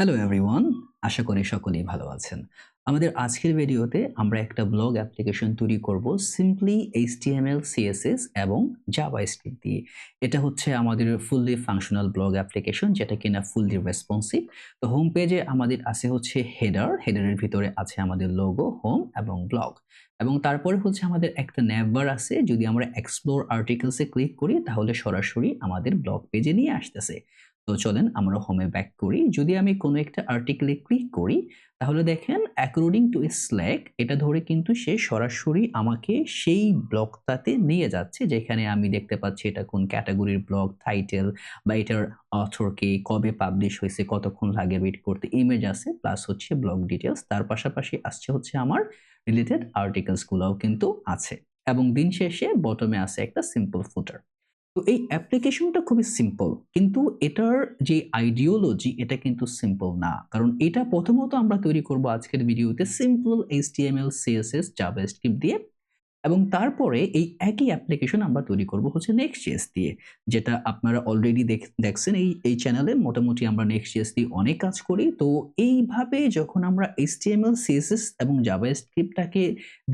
Hello everyone, আশা করি সকলেই ভালো আছেন। আমাদের আজকের ভিডিওতে আমরা একটা ব্লগ অ্যাপ্লিকেশন তৈরি করব সিম্পলি HTML, CSS এবং জাভাস্ক্রিপ্ট দিয়ে। এটা হচ্ছে আমাদের ফুললি ফাংশনাল ব্লগ অ্যাপ্লিকেশন যেটা কিনা ফুললি রেসপন্সিভ। তো হোম পেজে আমাদের আছে হচ্ছে হেডারের ভিতরে আছে আমাদের লোগো, হোম এবং ব্লগ। এবং তারপরে হচ্ছে আমাদের একটা ন্যাভবার আছে, যদি আমরা এক্সপ্লোর আর্টিকেলসে ক্লিক করি তাহলে সরাসরি আমাদের ব্লগ পেজে নিয়ে আসতেছে। তো চলেন আমরা হোমে ব্যাক করি। যদি আমি কোনো একটা আর্টিকেলে ক্লিক করি তাহলে দেখেন অ্যাকর্ডিং টু স্ল্যাক এটা ধরে কিন্তু সে সরাসরি আমাকে সেই ব্লগটাতে নিয়ে যাচ্ছে, যেখানে আমি দেখতে পাচ্ছি এটা কোন ক্যাটাগরির ব্লগ, টাইটেল বা এটার অথরকে, কবে পাবলিশ হয়েছে, কতক্ষণ লাগে রিড করতে, ইমেজ আছে প্লাস হচ্ছে ব্লগ ডিটেলস। তার পাশাপাশি আসছে হচ্ছে আমার রিলেটেড আর্টিকেলস গুলাও কিন্তু আছে, এবং দিন শেষে বটমে আছে একটা সিম্পল ফুটার। তো এই অ্যাপ্লিকেশনটা খুবই সিম্পল, কিন্তু এটার যে আইডিওলজি এটা কিন্তু সিম্পল না। কারণ এটা প্রথমত আমরা তৈরি করব আজকের ভিডিওতে সিম্পল HTML, CSS, জাভাস্ক্রিপ্ট দিয়ে, এবং তারপরে এই একই অ্যাপ্লিকেশন আমরা তৈরি করব হচ্ছে Next.js দিয়ে, যেটা আপনারা অলরেডি দেখছেন এই চ্যানেলে মোটামুটি আমরা Next.js দিয়ে অনেক কাজ করি। তো এইভাবে যখন আমরা HTML, CSS এবং জাভাস্ক্রিপ্টটাকে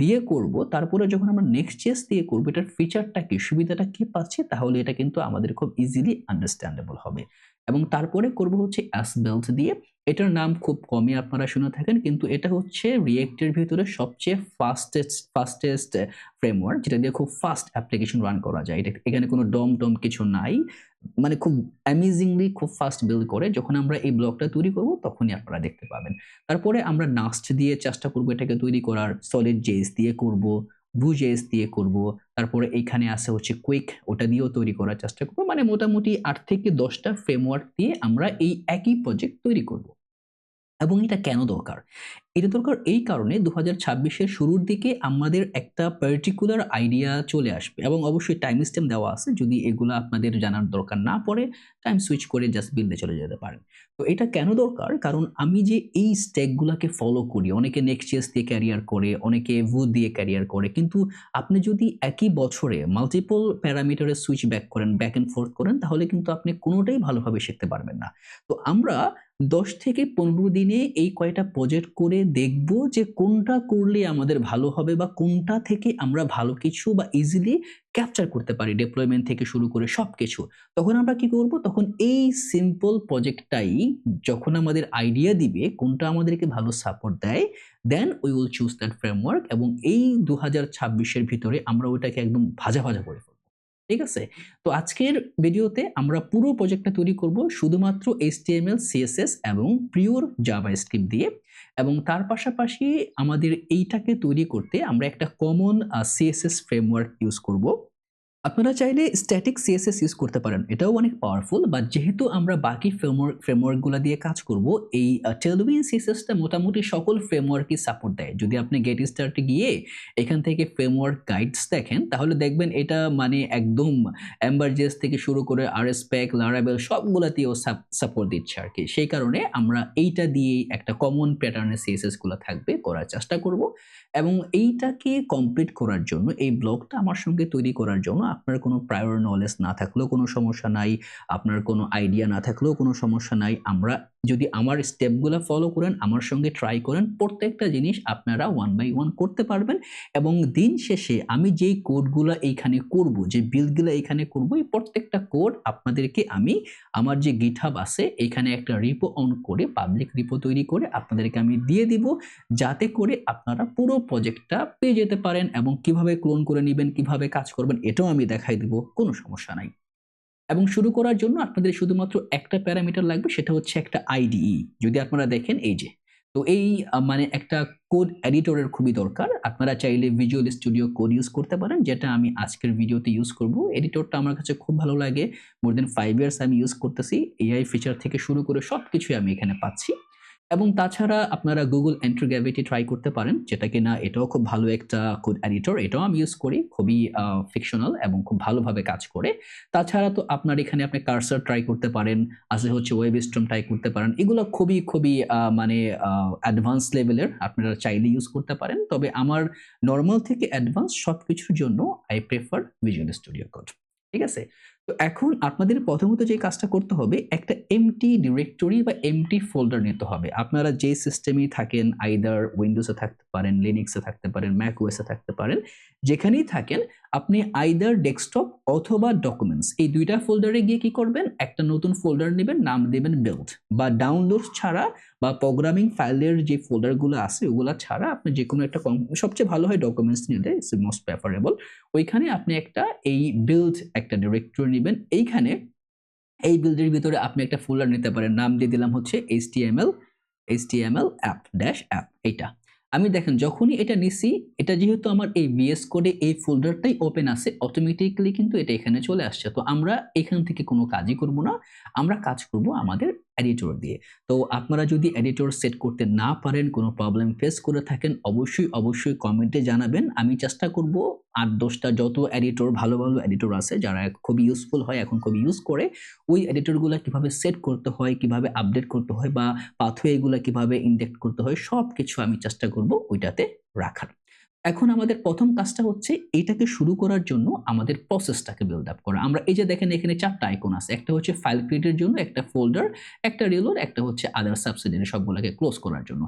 দিয়ে করব, তারপরে যখন আমরা Next.js দিয়ে করব, এটার ফিচারটা কি, সুবিধাটা কি পাচ্ছি, তাহলে এটা কিন্তু আমাদের খুব ইজিলি আন্ডারস্ট্যান্ডেবল হবে। এবং তারপরে করব হচ্ছে Svelte দিয়ে। এটার নাম খুব কমই আপনারা শুনে থাকেন, কিন্তু এটা হচ্ছে রিয়েক্টের ভিতরে সবচেয়ে ফাস্টেস্ট ফ্রেমওয়ার্ক, যেটা দিয়ে খুব ফাস্ট অ্যাপ্লিকেশন রান করা যায়। এখানে কোনো ডম কিছু নাই, মানে খুব অ্যামেজিংলি খুব ফাস্ট বিল্ড করে। যখন আমরা এই ব্লকটা তৈরি করব তখনই আপনারা দেখতে পাবেন। তারপরে আমরা নাস্ট দিয়ে চেষ্টা করব এটাকে তৈরি করার, সলিড জেএস দিয়ে করব, Vue.js দিয়ে করব, তারপরে এইখানে আছে হচ্ছে কুইক, ওটা দিয়েও তৈরি করার চেষ্টা করব। মানে মোটামুটি ৮ থেকে ১০টা ফ্রেমওয়ার্ক দিয়ে আমরা এই একই প্রজেক্ট তৈরি করব। এবং এটা কেন দরকার? এটা দরকার এই কারণে ২০২৬ এর শুরুর দিকে আমাদের একটা পার্টিকুলার আইডিয়া চলে আসবে, এবং অবশ্যই টাইম স্ট্যাম্প দেওয়া আছে। যদি এগুলা আপনাদের জানার দরকার না পড়ে, টাইম সুইচ করে জাস্ট বিল্ডে চলে যেতে পারেন। তো এটা কেন দরকার? কারণ আমি যে এই স্টেক গুলাকে ফলো করি, অনেকে Next.js দিয়ে ক্যারিয়ার করে, অনেকে Vue দিয়ে ক্যারিয়ার করে। কিন্তু আপনি যদি একই বছরে মাল্টিপল প্যারামিটারে সুইচ ব্যাক করেন, ব্যাক এন্ড ফোর্থ করেন, তাহলে কিন্তু আপনি কোনটাই ভালোভাবে শিখতে পারবেন না। তো আমরা ১০ থেকে ১৫ দিনে এই কয়টা প্রজেক্ট করে দেখব যে কোনটা করলে আমাদের ভালো হবে, বা কোনটা থেকে আমরা ভালো কিছু বা ইজিলি ক্যাপচার করতে পারি, ডিপ্লয়মেন্ট থেকে শুরু করে সবকিছু। তখন আমরা কি করব? তখন এই সিম্পল প্রজেক্টটাই যখন আমাদের আইডিয়া দিবে, কোনটা আমাদেরকে ভালো সাপোর্ট দেয়, then we will choose that framework, এবং এই ২০২৬ এর ভিতরে আমরা ওইটাকে একদম ভাজা করে ফেলব। ঠিক আছে? তো আজকের ভিডিওতে আমরা পুরো প্রজেক্টটা তৈরি করব শুধুমাত্র HTML, CSS এবং পিওর জাভাস্ক্রিপ্ট দিয়ে, এবং তার পাশাপাশি আমাদের এইটাকে তৈরি করতে আমরা একটা কমন CSS ফ্রেমওয়ার্ক ইউজ করব। আপনারা চাইলে স্ট্যাটিক সিএসএস ইউজ করতে পারেন, এটাও অনেক পাওয়ারফুল। বাট যেহেতু আমরা বাকি ফ্রেমওয়ার্কগুলো দিয়ে কাজ করব, এই টেলউইন সিএসএসটা মোটামুটি সকল ফ্রেমওয়ার্কই সাপোর্ট দেয়। যদি আপনি গেট স্টার্টে গিয়ে এখান থেকে ফ্রেমওয়ার্ক গাইডস দেখেন, তাহলে দেখবেন এটা মানে একদম এম্বারজেস থেকে শুরু করে RSpec, Laravel সবগুলাতেও সাপোর্ট দিচ্ছে আর কি। সেই কারণে আমরা এইটা দিয়েই একটা কমন প্যাটার্নের সিএসএস গুলো থাকবে করার চেষ্টা করব। এবং এইটাকে কমপ্লিট করার জন্য, এই ব্লগটা আমার সঙ্গে তৈরি করার জন্য আপনার কোনো প্রায়র নলেজ না থাকলেও কোনো সমস্যা নাই, আপনার কোনো আইডিয়া না থাকলেও কোনো সমস্যা নাই। আমরা যদি আমার স্টেপগুলো ফলো করেন, আমার সঙ্গে ট্রাই করেন, প্রত্যেকটা জিনিস আপনারা ওয়ান বাই ওয়ান করতে পারবেন। এবং দিন শেষে আমি যেই কোডগুলা এইখানে করব, যে বিল্ডগুলা এইখানে করব, এই প্রত্যেকটা কোড আপনাদেরকে আমি আমার যে GitHub আছে এখানে একটা রিপো অন করে, পাবলিক রিপো তৈরি করে আপনাদেরকে আমি দিয়ে দিব, যাতে করে আপনারা পুরো প্রজেক্টটা পেয়ে যেতে পারেন, এবং কিভাবে ক্লোন করে নিবেন, কিভাবে কাজ করবেন এটাও আমি দেখাই দিব, কোনো সমস্যা নাই। এবং শুরু করার জন্য আপনাদের শুধুমাত্র একটা প্যারামিটার লাগবে, সেটা হচ্ছে একটা IDE। যদি আপনারা দেখেন এই যে, তো এই মানে একটা কোড এডিটরের খুবই দরকার। আপনারা চাইলে ভিজুয়াল স্টুডিও কোড ইউজ করতে পারেন, যেটা আমি আজকের ভিডিওতে ইউজ করব। এডিটরটা আমার কাছে খুব ভালো লাগে, মোর দ্যান 5 ইয়ার্স আমি ইউজ করতেছি। AI ফিচার থেকে শুরু করে সবকিছুই আমি এখানে পাচ্ছি। এবং তাছাড়া আপনারা Google Entry Gravity ট্রাই করতে পারেন, যেটা কিনা এটাও খুব ভালো একটা কোড এডিটর, এটাও আমি ইউজ করি, খুবই ফিকশনাল এবং খুব ভালোভাবে কাজ করে। তাছাড়া তো আপনার এখানে আপনি কার্সর ট্রাই করতে পারেন, আছে হচ্ছে ওয়েবস্টর্ম ট্রাই করতে পারেন। এগুলো খুবই মানে অ্যাডভান্স লেভেলের, আপনারা চাইলে ইউজ করতে পারেন। তবে আমার নরমাল থেকে অ্যাডভান্স সবকিছুর জন্য I prefer visual studio code. ঠিক আছে? তো এখন আপনাদের প্রথমত যে কাজটা করতে হবে, একটা এমটি ডিরেক্টরি বা এমটি ফোল্ডার নিতে হবে। আপনারা যে সিস্টেমেই থাকেন, আইদার উইন্ডোজে থাকতে পারেন, লিনাক্সে থাকতে পারেন, ম্যাক ওএসে থাকতে পারেন, যেখানেই থাকেন আপনি আইদার ডেস্কটপ অথবা ডকুমেন্টস এই ২ টা ফোল্ডারে গিয়ে কি করবেন, একটা নতুন ফোল্ডার নিবেন, নাম দিবেন বিল্ড, বা ডাউনলোডস ছাড়া বা প্রোগ্রামিং ফাইলের যে ফোল্ডারগুলো আছে ওগুলা ছাড়া আপনি যেকোনো একটা সবচেয়ে ভালো হয় ডকুমেন্টস নিলে, ইটস মোস্ট প্রেফারেবল। ওইখানে আপনি একটা এই বিল্ড একটা ডিরেক্টরি নিবেন। এইখানে এই বিল্ডের ভিতরে আপনি একটা ফোল্ডার নিতে পারেন, নাম দিয়ে দিলাম হচ্ছে HTML অ্যাপ ড্যাশ অ্যাপ। এইটা আমি দেখেন যখনই এটা নিছি, এটা যেহেতু আমার এই VS কোডে এই ফোল্ডারটাই ওপেন আছে, অটোমেটিক্যালি কিন্তু এটা এখানে চলে আসছে। তো আমরা এখান থেকে কোনো কাজই করব না, আমরা কাজ করব আমাদের এডিটর দিয়ে। তো আপনারা যদি এডিটর সেট করতে না পারেন, কোনো প্রবলেম ফেস করে থাকেন, অবশ্যই কমেন্টে জানাবেন। আমি চেষ্টা করব ৮-১০ টা যত এডিটর ভালো এডিটর আছে যারা খুবই ইউজফুল হয়, এখন খুবই ইউজ করে, ওই এডিটরগুলা কিভাবে সেট করতে হয়, কিভাবে আপডেট করতে হয় বা পাথওয়ে গুলা কিভাবে ইনজেক্ট করতে হয়, সবকিছু আমি চেষ্টা করব ওইটাতে রাখার। এখন আমাদের প্রথম কাজটা হচ্ছে এটাকে শুরু করার জন্য আমাদের প্রসেসটাকে বিল্ড আপ করা। আমরা এই যে দেখেন এখানে ৪ টা আইকন আছে। একটা হচ্ছে ফাইল ক্রিয়েটের জন্য, একটা ফোল্ডার, একটা রিলোড, একটা হচ্ছে আদার সাবসিডিয়ারি সবগুলোকে ক্লোজ করার জন্য।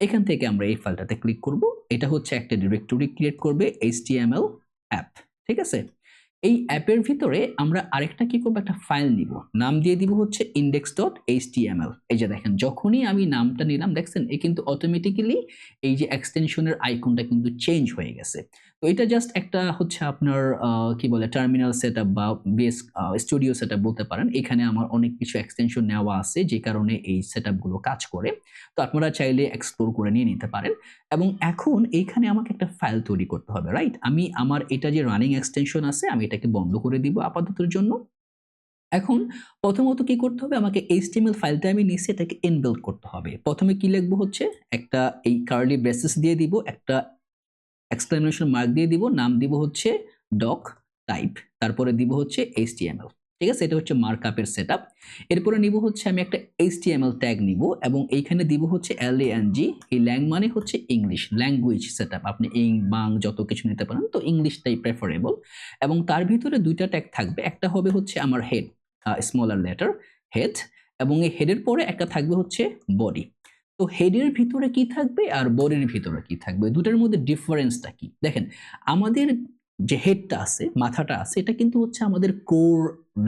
এখান থেকে আমরা এই ফাইলটাতে ক্লিক করব। এটা হচ্ছে একটা ডিরেক্টরি ক্রিয়েট করবে HTML অ্যাপ। ঠিক আছে? এই অ্যাপের ভিতরে আমরা আরেকটা কি করব, একটা ফাইল নিব, নাম দিয়ে দিব হচ্ছে index.html। এই যে দেখেন যখনই আমি নামটা নিলাম দেখছেন এ কিন্তু অটোমেটিক্যালি এই যে এক্সটেনশনের আইকনটা কিন্তু চেঞ্জ হয়ে গেছে। তো এটা জাস্ট একটা হচ্ছে আপনার কি বলে টার্মিনাল সেটআপ বা বেস স্টুডিও সেটআপ বলতে পারেন। এখানে আমার অনেক কিছু এক্সটেনশন নেওয়া আছে যে কারণে এই সেটআপ গুলো কাজ করে। তো আপনারা চাইলে এক্সপ্লোর করে নিয়ে নিতে পারেন। এবং এখন এইখানে আমাকে একটা ফাইল তৈরি করতে হবে, রাইট? আমি আমার এটা যে রানিং এক্সটেনশন আছে আমি এটাকে বন্ধ করে দিব আপাততের জন্য। এখন প্রথমত কি করতে হবে, আমাকে HTML ফাইলটা আমি নিচ্ছি, এটাকে ইনবিল্ড করতে হবে। প্রথমে কি লিখবো হচ্ছে একটা এই কার্লি ব্রেসেস দিয়ে দিব, একটা এক্সক্লেমেশন মার্ক দিয়ে দিব, নাম দিব হচ্ছে ডক টাইপ, তারপরে দিব হচ্ছে HTML। ঠিক আছে? এটা হচ্ছে মার্কআপের সেটআপ। এরপরে নিব হচ্ছে আমি একটা HTML ট্যাগ নিব এবং এইখানে দিব হচ্ছে LANG। এই ল্যাং মানে হচ্ছে ইংলিশ ল্যাঙ্গুয়েজ সেটআপ। আপনি ইং বাং যত কিছু নিতে পারেন, তো ইংলিশটাই প্রেফারেবল। এবং তার ভিতরে ২ টা ট্যাগ থাকবে, একটা হবে হচ্ছে আমার হেড, স্মলার লেটার হেড, এবং এই হেডের পরে একটা থাকবে হচ্ছে বডি। তো হেডের ভিতরে কি থাকবে আর বডির ভিতরে কি থাকবে, দুটার মধ্যে ডিফারেন্সটা কি? দেখেন আমাদের যে হেডটা আছে, মাথাটা আছে, এটা কিন্তু হচ্ছে আমাদের core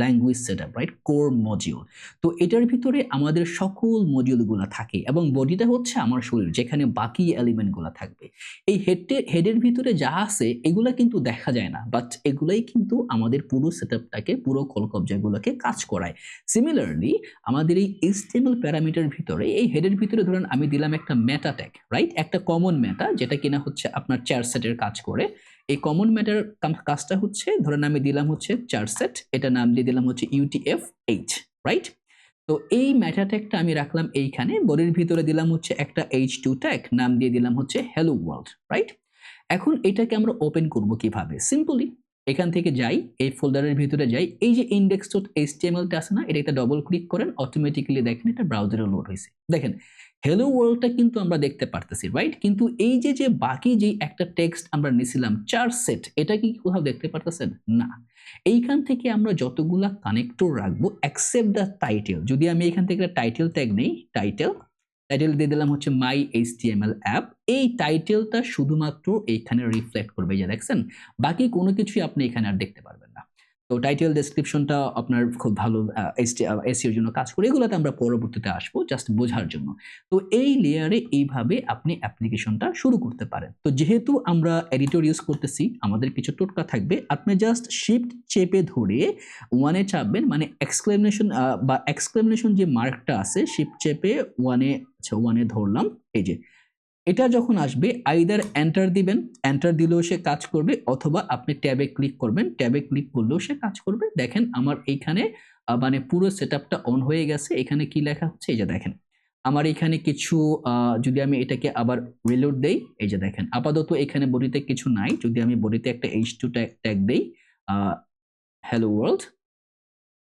language setup, right? Core module. তো এটার ভিতরে আমাদের সকল মডিউলগুলো থাকে এবং বডিটা হচ্ছে আমার শরীর, যেখানে বাকি এলিমেন্টগুলো থাকবে। এই হেডের ভিতরে যা আছে এগুলা কিন্তু দেখা যায় না, বাট এগুলাই কিন্তু আমাদের পুরো সেটআপটাকে, পুরো কলকবজাগুলোকে কাজ করায়। সিমিলারলি আমাদের এই HTML প্যারামিটার ভিতরে, এই হেডের ভিতরে ধরেন আমি দিলাম একটা মেটা ট্যাগ, রাইট? একটা কমন মেটা যেটা কিনা হচ্ছে আপনার চার সেটের কাজ করে। এই কমন মেটার কাজটা হচ্ছে ধরেন আমি দিলাম হচ্ছে চার সেট, এটা নাম দিয়ে দিলাম হচ্ছে UTF-8, রাইট? তো এই মেটা ট্যাগটা আমি রাখলাম এইখানে, বডির ভিতরে দিলাম হচ্ছে একটা H2 ট্যাগ, নাম দিয়ে দিলাম হচ্ছে hello world, রাইট? এখন এটাকে আমরা ওপেন করব কিভাবে? সিম্পলি এখান থেকে যাই, এই ফোল্ডারের ভিতরে যাই, এই যে index.html টা আছে না, এটা একটা ডবল ক্লিক করেন, অটোমেটিক্যালি দেখেন এটা ব্রাউজারে লোড হয়েছে। দেখেন হ্যালো ওয়ার্ল্ডটা কিন্তু আমরা দেখতে পারতেছি, রাইট? কিন্তু এই যে বাকি যে একটা টেক্সট আমরা নিছিলাম ৪ সেট, এটা কি কোথাও দেখতে পারতেছেন? না। এইখান থেকে আমরা যতগুলা কানেক্টর রাখবো এক্সেপ্ট দ্য টাইটেল, যদি আমি এখান থেকে একটা টাইটেল ট্যাগ নেই, টাইটেল দিয়ে দিলাম হচ্ছে মাই HTML অ্যাপ, এই টাইটেলটা শুধুমাত্র এইখানে রিফ্লেক্ট করবে, যে দেখছেন বাকি কোনো কিছুই আপনি এখানে আর দেখতে পারবেন না। তো টাইটেল ডেসক্রিপশনটা আপনার খুব ভালো এসইওর জন্য কাজ করে, এগুলোতে আমরা পরবর্তীতে আসবো জাস্ট বোঝার জন্য। তো এই লেয়ারে এইভাবে আপনি অ্যাপ্লিকেশনটা শুরু করতে পারেন। তো যেহেতু আমরা এডিটর ইউজ করতেছি, আমাদের কিছু টোটকা থাকবে। আপনি জাস্ট শিফট চেপে ধরে ওয়ানে চাপবেন, মানে এক্সক্লেমেশন যে মার্কটা আছে, শিফট চেপে ওয়ানে, আচ্ছা ওয়ানে ধরলাম, এই যে এটা যখন আসবে আইদার এন্টার দিবেন, এন্টার দিলেও সে কাজ করবে, অথবা আপনি ট্যাবে ক্লিক করবেন, ট্যাবে ক্লিক করলেও সে কাজ করবে। দেখেন আমার এইখানে মানে পুরো সেটআপটা অন হয়ে গেছে। এখানে কি লেখা হচ্ছে, এই যে দেখেন আমার এখানে কিছু যদি আমি এটাকে আবার রিলোড দেই, এই যে দেখেন আপাতত এখানে বডিতে কিছু নাই। যদি আমি বডিতে একটা H2 ট্যাগ দেই, হ্যালো ওয়ার্ল্ড,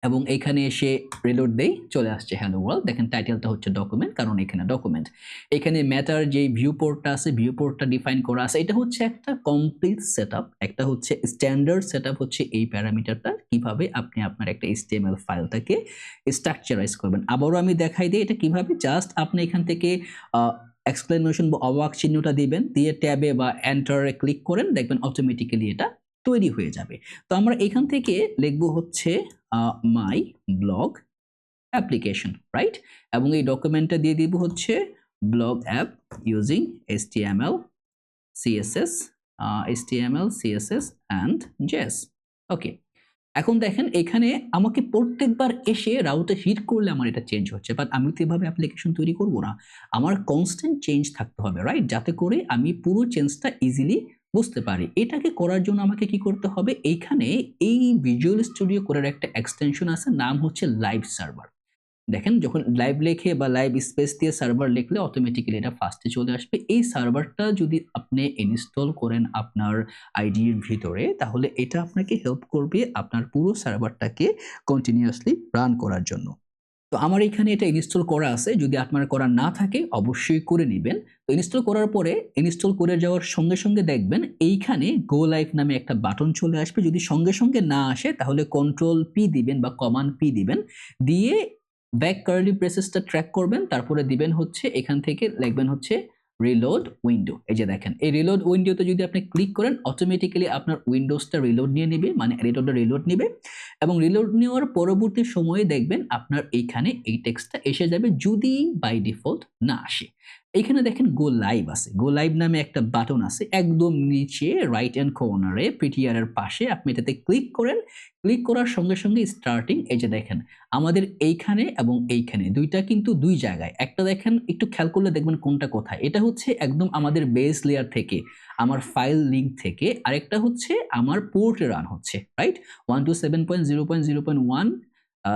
এবং এখানে এসে রিলোড দেই, চলে আসছে হ্যালো ওয়ার্ল্ড। দেখেন টাইটেলটা হচ্ছে ডকুমেন্ট, কারণ এখানে ডকুমেন্ট। এখানে ম্যাটার যে ভিউ পোর্টটা আছে, ভিউ পোর্টটা ডিফাইন করা আছে। এটা হচ্ছে একটা কমপ্লিট সেটআপ, একটা হচ্ছে স্ট্যান্ডার্ড সেটআপ হচ্ছে এই প্যারামিটারটা, কিভাবে আপনি আপনার একটা HTML ফাইলটাকে স্ট্রাকচারাইজ করবেন। আবারও আমি দেখাই দিই এটা কিভাবে। জাস্ট আপনি এখান থেকে এক্সক্লেমেশন বা অবাক চিহ্নটা দিবেন, দিয়ে ট্যাবে বা এন্টারে ক্লিক করেন, দেখবেন অটোমেটিক্যালি এটা তৈরি হয়ে যাবে। তো আমরা এখান থেকে লিখব হচ্ছে মাই ব্লগ অ্যাপ্লিকেশন, রাইট? এবং এই ডকুমেন্টটা দিয়ে দিব হচ্ছে blog app using HTML CSS HTML CSS and JS। ওকে, এখন দেখেন এখানে আমাকে প্রত্যেকবার এসে রাউটে হিট করলে আমার এটা চেঞ্জ হচ্ছে, বাট আমি তো এভাবে অ্যাপ্লিকেশন তৈরি করব না। আমার কনস্ট্যান্ট চেঞ্জ থাকতে হবে, রাইট? যাতে করে আমি পুরো চেঞ্জটা ইজিলি বুঝতে পারি। এটাকে করার জন্য আমাকে কি করতে হবে, এইখানে এই ভিজুয়াল স্টুডিও কোডের একটা এক্সটেনশন আছে, নাম হচ্ছে লাইভ সার্ভার। দেখেন যখন লাইভ লেখে বা লাইভ স্পেস দিয়ে সার্ভার লিখলে অটোমেটিক্যালি এটা ফার্স্টে চলে আসবে। এই সার্ভারটা যদি আপনি ইনস্টল করেন আপনার আইডির ভিতরে, তাহলে এটা আপনাকে হেল্প করবে আপনার পুরো সার্ভারটাকে কন্টিনিউয়াসলি রান করার জন্য। তো আমার এখানে এটা ইনস্টল করা আছে, যদি আপনার করা না থাকে অবশ্যই করে নেবেন। তো ইনস্টল করার পরে ইনস্টল করে যাওয়ার সঙ্গে সঙ্গে দেখবেন এইখানে গো লাইভ নামে একটা বাটন চলে আসবে। যদি সঙ্গে সঙ্গে না আসে তাহলে কন্ট্রোল পি দিবেন বা কমান্ড পি দিবেন, দিয়ে ব্যাক কার্লি ব্রেসেসটা ট্র্যাক করবেন, তারপরে দিবেন হচ্ছে এখান থেকে লিখবেন হচ্ছে রিলোড উইন্ডো। এই যে দেখেন এই রিলোড উইন্ডোতে যদি আপনি ক্লিক করেন অটোমেটিক্যালি আপনার উইন্ডোজটা রিলোড নিয়ে নেবে, মানে এডিটরটা রিলোড নেবে, এবং রিলোড নেওয়ার পরবর্তী সময়ে দেখবেন আপনার এইখানে এই টেক্সটটা এসে যাবে, যদি বাই ডিফল্ট না আসে। এইখানে দেখেন গো লাইভ আছে, গো লাইভ নামে একটা বাটন আছে একদম নিচে রাইট হ্যান্ড কর্নারে পিটিআর এর পাশে। আপনি এটাতে ক্লিক করেন, ক্লিক করার সঙ্গে সঙ্গে স্টার্টিং, এই যে দেখেন আমাদের এইখানে এবং এইখানে দুইটা কিন্তু দুই জায়গায়। একটা দেখেন একটু খেয়াল করলে দেখবেন কোনটা কোথায়, এটা হচ্ছে একদম আমাদের বেস লেয়ার থেকে, আমার ফাইল লিঙ্ক থেকে, আরেকটা হচ্ছে আমার পোর্টে রান হচ্ছে, রাইট? 127.0.0.1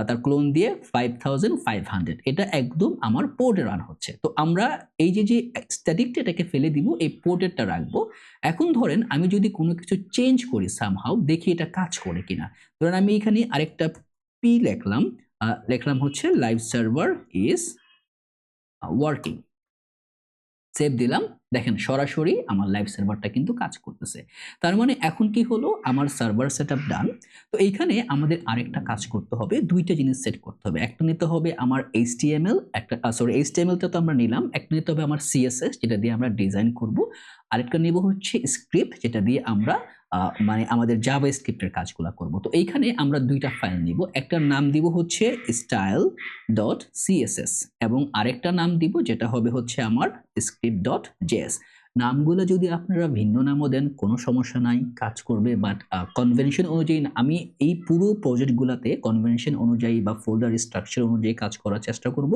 তার ক্লোন দিয়ে 5500, এটা একদম আমার পোর্টে রান হচ্ছে। তো আমরা এই যে স্ট্যাটিকটা এটাকে ফেলে দিব, এই পোর্টেরটা রাখবো। এখন ধরেন আমি যদি কোনো কিছু চেঞ্জ করি সামহাউ, দেখি এটা কাজ করে কিনা। ধরেন আমি এখানে আরেকটা পি লিখলাম, লিখলাম হচ্ছে live server is working, save দিলাম। দেখেন সরাসরি আমার লাইভ সার্ভারটা কিন্তু কাজ করতেছে। তার মানে এখন কি হলো, আমার সার্ভার সেটআপ ডান। তো এইখানে আমাদের আরেকটা কাজ করতে হবে, দুইটা জিনিস সেট করতে হবে। একটা নিতে হবে আমার HTML, একটা HTML-টা তো আমরা নিলাম, একটা নিতে হবে আমার CSS যেটা দিয়ে আমরা ডিজাইন করব, আরেকটা নিব হচ্ছে স্ক্রিপ্ট যেটা দিয়ে আমরা মানে আমাদের জাভা স্ক্রিপ্টের কাজগুলো করব। তো এইখানে আমরা দুইটা ফাইল নিব, একটার নাম দিব হচ্ছে style.css এবং আরেকটা নাম দিব যেটা হবে হচ্ছে আমার script.js। নামগুলো যদি আপনারা ভিন্ন নামও দেন কোনো সমস্যা নাই, কাজ করবে, বাট কনভেনশন অনুযায়ী আমি এই পুরো প্রজেক্টগুলোতে কনভেনশন অনুযায়ী বা ফোল্ডার স্ট্রাকচার অনুযায়ী কাজ করার চেষ্টা করব,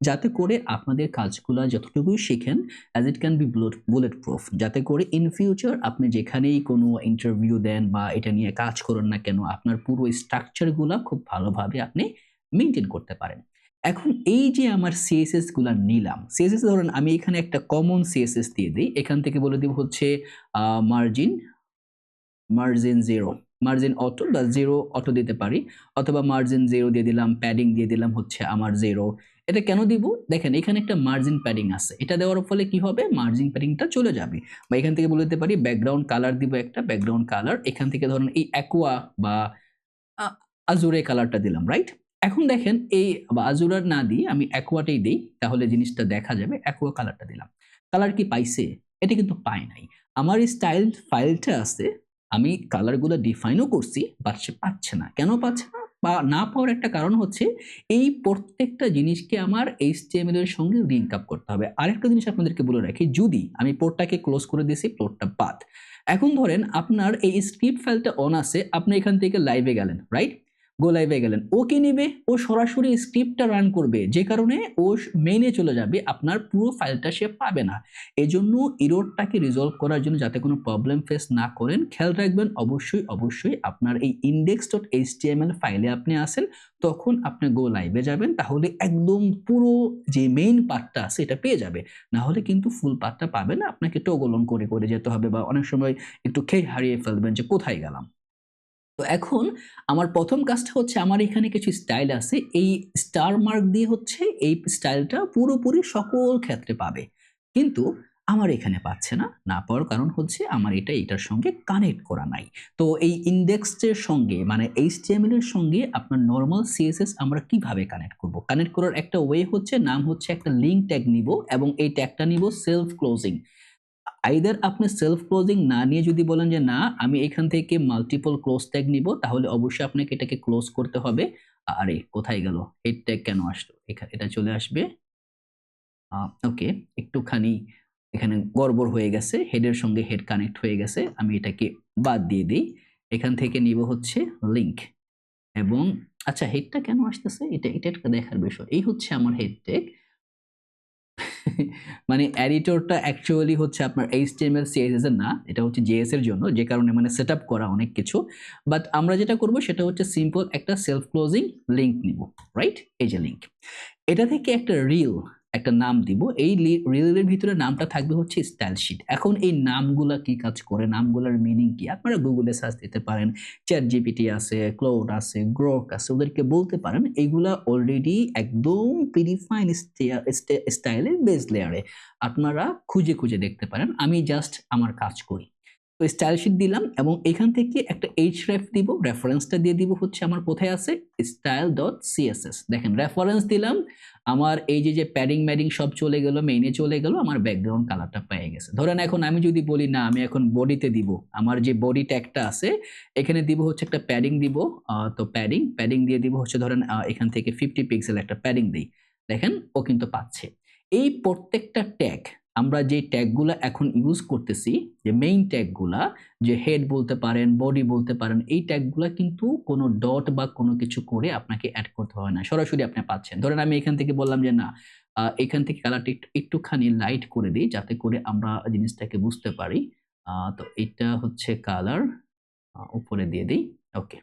যাতে করে আপনাদের কাজগুলো যতটুকুই শিখেন as it can be bullet proof, যাতে করে ইন ফিউচার আপনি যেখানেই কোনো ইন্টারভিউ দেন বা এটা নিয়ে কাজ করেন না কেন, আপনার পুরো স্ট্রাকচারগুলো খুব ভালোভাবে আপনি মেনটেন করতে পারেন। এখন এই যে আমার CSS গুলা নিলাম, CSS ধরেন আমি এখানে একটা কমন CSS দিয়ে দিই, এখান থেকে বলে দিব হচ্ছে মার্জিন মার্জিন 0, মার্জিন অটো বা 0 অটো দিতে পারি, অথবা মার্জিন 0 দিয়ে দিলাম, প্যাডিং দিয়ে দিলাম হচ্ছে আমার 0। এটা কেন দিব, দেখেন এখানে একটা মার্জিন প্যাডিং আছে, এটা দেওয়ার ফলে কি হবে, মার্জিন প্যাডিংটা চলে যাবে। বা এখান থেকে বলে দিতে পারি ব্যাকগ্রাউন্ড কালার দিব একটা, ব্যাকগ্রাউন্ড কালার এখান থেকে ধরেন এই অ্যাকোয়া বা আজুরে কালারটা দিলাম, রাইট? এখন দেখেন এই বা আজুরার না দিয়ে আমি অ্যাকোয়াটাই দেই, তাহলে জিনিসটা দেখা যাবে। অ্যাকোয়া কালারটা দিলাম, কালার কি পাইছে? এটা কিন্তু পায় নাই। আমার স্টাইল ফাইলটা আছে, আমি কালারগুলো ডিফাইনও করছি, বাট সে পাচ্ছে না। কেন পাচ্ছে না বা না পাওয়ার একটা কারণ হচ্ছে এই প্রত্যেকটা জিনিসকে আমার HTML এর সঙ্গে লিঙ্ক আপ করতে হবে। আরেকটা জিনিস আপনাদেরকে বলে রাখি, যদি আমি পোর্টটাকে ক্লোজ করে দিয়েছি, পোর্টটা বাদ, এখন ধরেন আপনার এই স্ক্রিপ্ট ফাইলটা অন আছে, আপনি এখান থেকে লাইভে গেলেন, রাইট? গো লাইভে গেলেন, ও কি নিবে, ও সরাসরি স্ক্রিপ্টটা রান করবে, যে কারণে ও মেইনে চলে যাবে, আপনার পুরো ফাইলটা সে পাবে না। এজন্য এররটাকে রিজলভ করার জন্য যাতে কোনো প্রবলেম ফেস না করেন, খেয়াল রাখবেন অবশ্যই অবশ্যই আপনার এই index.html ফাইলে আপনি আসেন, তখন আপনি গো লাইভে যাবেন, তাহলে একদম পুরো যে মেইন পার্টটা আছে এটা পেয়ে যাবে। না হলে কিন্তু ফুল পার্টটা পাবে না, আপনাকে টগল অন করে করে যেতে হবে, বা অনেক সময় একটু খেই হারিয়ে ফেলবেন যে কোথায় গেলাম। তো তো এখন আমার প্রথম কাজটা হচ্ছে আমার এখানে কিছু স্টাইল আছে, এই স্টার মার্ক দিয়ে হচ্ছে এই স্টাইলটা পুরোপুরি সকল ক্ষেত্রে পাবে, কিন্তু আমার এখানে পাচ্ছে না। না পাওয়ার কারণ হচ্ছে আমার এটা এটার সঙ্গে কানেক্ট করা নাই। তো এই ইন্ডেক্সের সঙ্গে মানে এইচটিএমএল এর সঙ্গে আপনার নরমাল সিএসএস আমরা কিভাবে কানেক্ট করব? কানেক্ট করার একটা ওয়ে হচ্ছে, নাম হচ্ছে একটা লিঙ্ক ট্যাগ নিব এবং এই ট্যাগটা নিব সেলফ ক্লোজিং। আইদার আপনি সেলফ ক্লোজিং না নিয়ে যদি বলেন যে না আমি এখান থেকে মাল্টিপল ক্লোজ ট্যাগ নিব, তাহলে অবশ্যই আপনাকে এটাকে ক্লোজ করতে হবে। আরে কোথায় গেল হেড ট্যাগ, কেন আসলো এখানে? এটা চলে আসবে। ওকে, একটুখানি এখানে গড়বড় হয়ে গেছে, হেডের সঙ্গে হেড কানেক্ট হয়ে গেছে, আমি এটাকে বাদ দিয়ে দিই। এখান থেকে নিব হচ্ছে লিংক এবং আচ্ছা হেডটা কেন আসতেছে এটা এটা একটা দেখার বিষয়। এই হচ্ছে আমার হেড ট্যাগ। মানে এডিটরটা অ্যাকচুয়ালি হচ্ছে আপনার HTML CSS এর না, এটা হচ্ছে JS এর জন্য, যে কারণে মানে সেটআপ করা অনেক কিছু। বাট আমরা যেটা করব সেটা হচ্ছে সিম্পল একটা সেলফ ক্লোজিং লিংক নিব, রাইট? এই যে লিংক, এটা থেকে একটা রিল একটা নাম দিব। এই রিলের ভিতরে নামটা থাকবে হচ্ছে স্টাইল শিট। এখন এই নামগুলা কি কাজ করে, নামগুলোর মিনিং কি, আপনারা গুগলে সার্চ দিতে পারেন, চ্যাট জিপিটি আছে, ক্লাউড আছে, গ্রক আছে, ওদেরকে বলতে পারেন এইগুলা অলরেডি একদম প্রিডিফাইন স্টাইলের বেস লেয়ারে, আপনারা খুঁজে খুঁজে দেখতে পারেন। আমি জাস্ট আমার কাজ করি। তো স্টাইল শিট দিলাম এবং এখান থেকে একটা href দিব, রেফারেন্সটা দিয়ে দিব হচ্ছে আমার কোথায় আছে, style.css। দেখেন রেফারেন্স দিলাম, আমার এই যে প্যাডিং ম্যাডিং সব চলে গেল, মেইনে চলে গেল, আমার ব্যাকগ্রাউন্ড কালারটা পেয়ে গেছে। ধরেন এখন আমি যদি বলি না আমি এখন বডিতে দিব, আমার যে বডি ট্যাগটা আছে এখানে দিব হচ্ছে একটা প্যাডিং দিব। তো প্যাডিং দিয়ে দিব হচ্ছে ধরেন এখান থেকে 50 পিক্সেল একটা প্যাডিং দিই, দেখেন ও কিন্তু পাচ্ছে। এই প্রত্যেকটা ট্যাগ আমরা যে ট্যাগগুলা এখন ইউজ করতেছি, যে মেইন ট্যাগগুলা, যে হেড বলতে পারেন, বডি বলতে পারেন, এই ট্যাগগুলা কিন্তু কোনো ডট বা কোনো কিছু করে আপনাকে অ্যাড করতে হয় না, সরাসরি আপনি পাচ্ছেন। ধরেন আমি এখান থেকে বললাম যে না এখান থেকে কালারটা একটুখানি লাইট করে দিই যাতে করে আমরা জিনিসটাকে বুঝতে পারি। তো এটা হচ্ছে কালার, উপরে দিয়ে দিই। ওকে,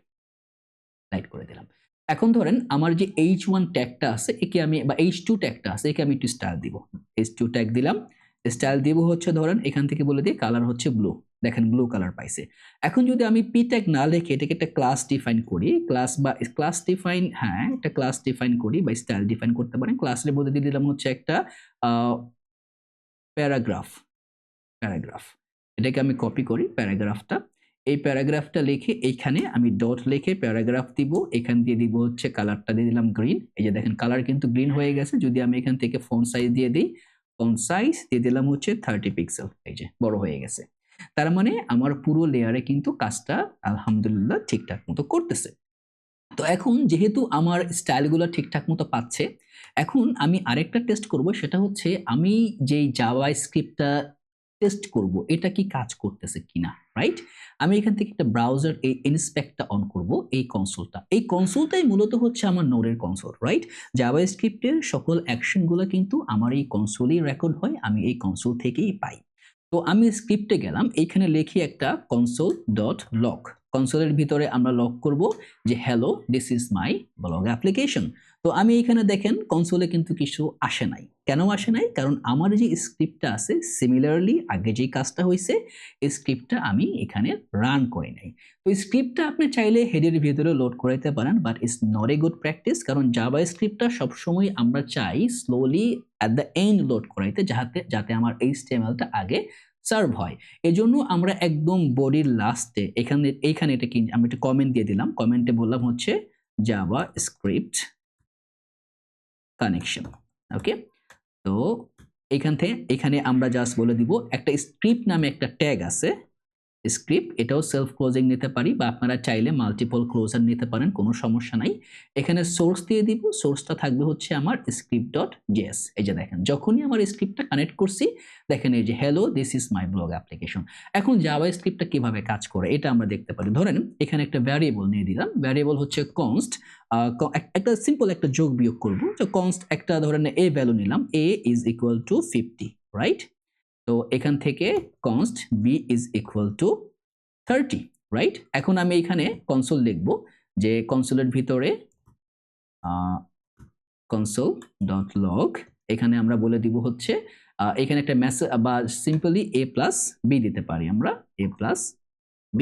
লাইট করে দিলাম। এখন ধরেন আমার যে H1 ট্যাগটা আছে একে আমি, বা H2 ট্যাগটা আছে একে আমি একটু স্টাইল দিব। H2 ট্যাগ দিলাম, স্টাইল দিব হচ্ছে ধরেন এখান থেকে বলে দিই কালার হচ্ছে ব্লু, দেখেন ব্লু কালার পাইছে। এখন যদি আমি পি ট্যাগ না লিখে এটাকে একটা ক্লাস ডিফাইন করি, ক্লাস বা ক্লাস ডিফাইন, হ্যাঁ একটা ক্লাস ডিফাইন করি বা স্টাইল ডিফাইন করতে পারেন। ক্লাসের মধ্যে দিয়ে দিলাম হচ্ছে একটা প্যারাগ্রাফ, প্যারাগ্রাফ এটাকে আমি কপি করি প্যারাগ্রাফটা। এই প্যারাগ্রাফটা লিখে এইখানে আমি ডট লিখে প্যারাগ্রাফ দিব, এখান দিয়ে দিব হচ্ছে কালারটা দিয়ে দিলাম গ্রিন। এই যে দেখেন কালার কিন্তু গ্রিন হয়ে গেছে। যদি আমি এখান থেকে ফন্ট সাইজ দিয়ে দিই, ফন্ট সাইজ দিয়ে দিলাম হচ্ছে 30 পিক্সেল, এই যে বড় হয়ে গেছে। তার মানে আমার পুরো লেয়ারে কিন্তু কাজটা আলহামদুলিল্লাহ ঠিকঠাক মতো করতেছে। তো এখন যেহেতু আমার স্টাইলগুলো ঠিকঠাক মতো পাচ্ছে, এখন আমি আরেকটা টেস্ট করব, সেটা হচ্ছে আমি যেই জাভা স্ক্রিপ্টটা টেস্ট করব এটা কি কাজ করতেছে কিনা, রাইট? আমি এখান থেকে একটা ব্রাউজার এই ইনস্পেক্টটা অন করব, এই কনসোলটা, এই কনসোলটাই মূলত হচ্ছে আমার নোডের কনসোল, রাইট? জাভা স্ক্রিপ্টের সকল অ্যাকশনগুলো কিন্তু আমার এই কনসোলেই রেকর্ড হয়, আমি এই কনসোল থেকেই পাই। তো আমি স্ক্রিপ্টে গেলাম, এইখানে লিখি একটা কনসোল ডট লগ, কনসোলের ভিতরে আমরা লগ করব যে hello this is my blog application. তো আমি এখানে দেখেন কনসোলে কিন্তু কিছু আসে নাই। কেন আসে নাই? কারণ আমার যে স্ক্রিপ্টটা আছে সিমিলারলি আগে যেই কাজটা হয়েছে এই স্ক্রিপ্টটা আমি এখানে রান করি নাই। তো স্ক্রিপ্টটা আপনি চাইলে হেডের ভিতরে লোড করাইতে পারেন, but it's not a good practice, কারণ জাভা স্ক্রিপ্টটা সবসময় আমরা চাই slowly at the end load করাইতে, যাতে যাতে আমার HTML-টা আগে সার্ভ হয়। এজন্য আমরা একদম বডির লাস্টে এইখানে এটা কি আমি একটা কমেন্ট দিয়ে দিলাম, কমেন্টে বললাম হচ্ছে জাভা স্ক্রিপ্ট কানেকশন। ওকে, তো এখানে আমরা জাস্ট বলে দিব একটা স্ক্রিপ্ট নামে একটা ট্যাগ আছে, স্ক্রিপ্ট, এটাও সেলফ ক্লোজিং নিতে পারি বা আপনারা চাইলে মাল্টিপল ক্লোজার নিতে পারেন, কোনো সমস্যা নাই। এখানে সোর্স দিয়ে দিব, সোর্সটা থাকবে হচ্ছে আমার script.js। এই যে দেখেন যখনই আমার স্ক্রিপ্টটা কানেক্ট করছি, দেখেন এই যে hello this is my blog application. এখন জাভা স্ক্রিপ্টটা কিভাবে কাজ করে এটা আমরা দেখতে পারি। ধরেন এখানে একটা ভ্যারিয়েবল নিয়ে দিলাম, ভ্যারিয়েবল হচ্ছে কনস্ট, একটা সিম্পল একটা যোগ বিয়োগ করব। তো কনস্ট একটা ধরেন a ভ্যালু নিলাম, a is equal to 50, right? তো এখান থেকে const b is equal to 30, right? এখন আমি এখানে কনসোল লিখব, যে কনসোলের ভিতরে console.log, এখানে আমরা বলে দিব হচ্ছে এখানে একটা মেসেজ বা সিম্পলি a প্লাস b দিতে পারি আমরা, a প্লাস b।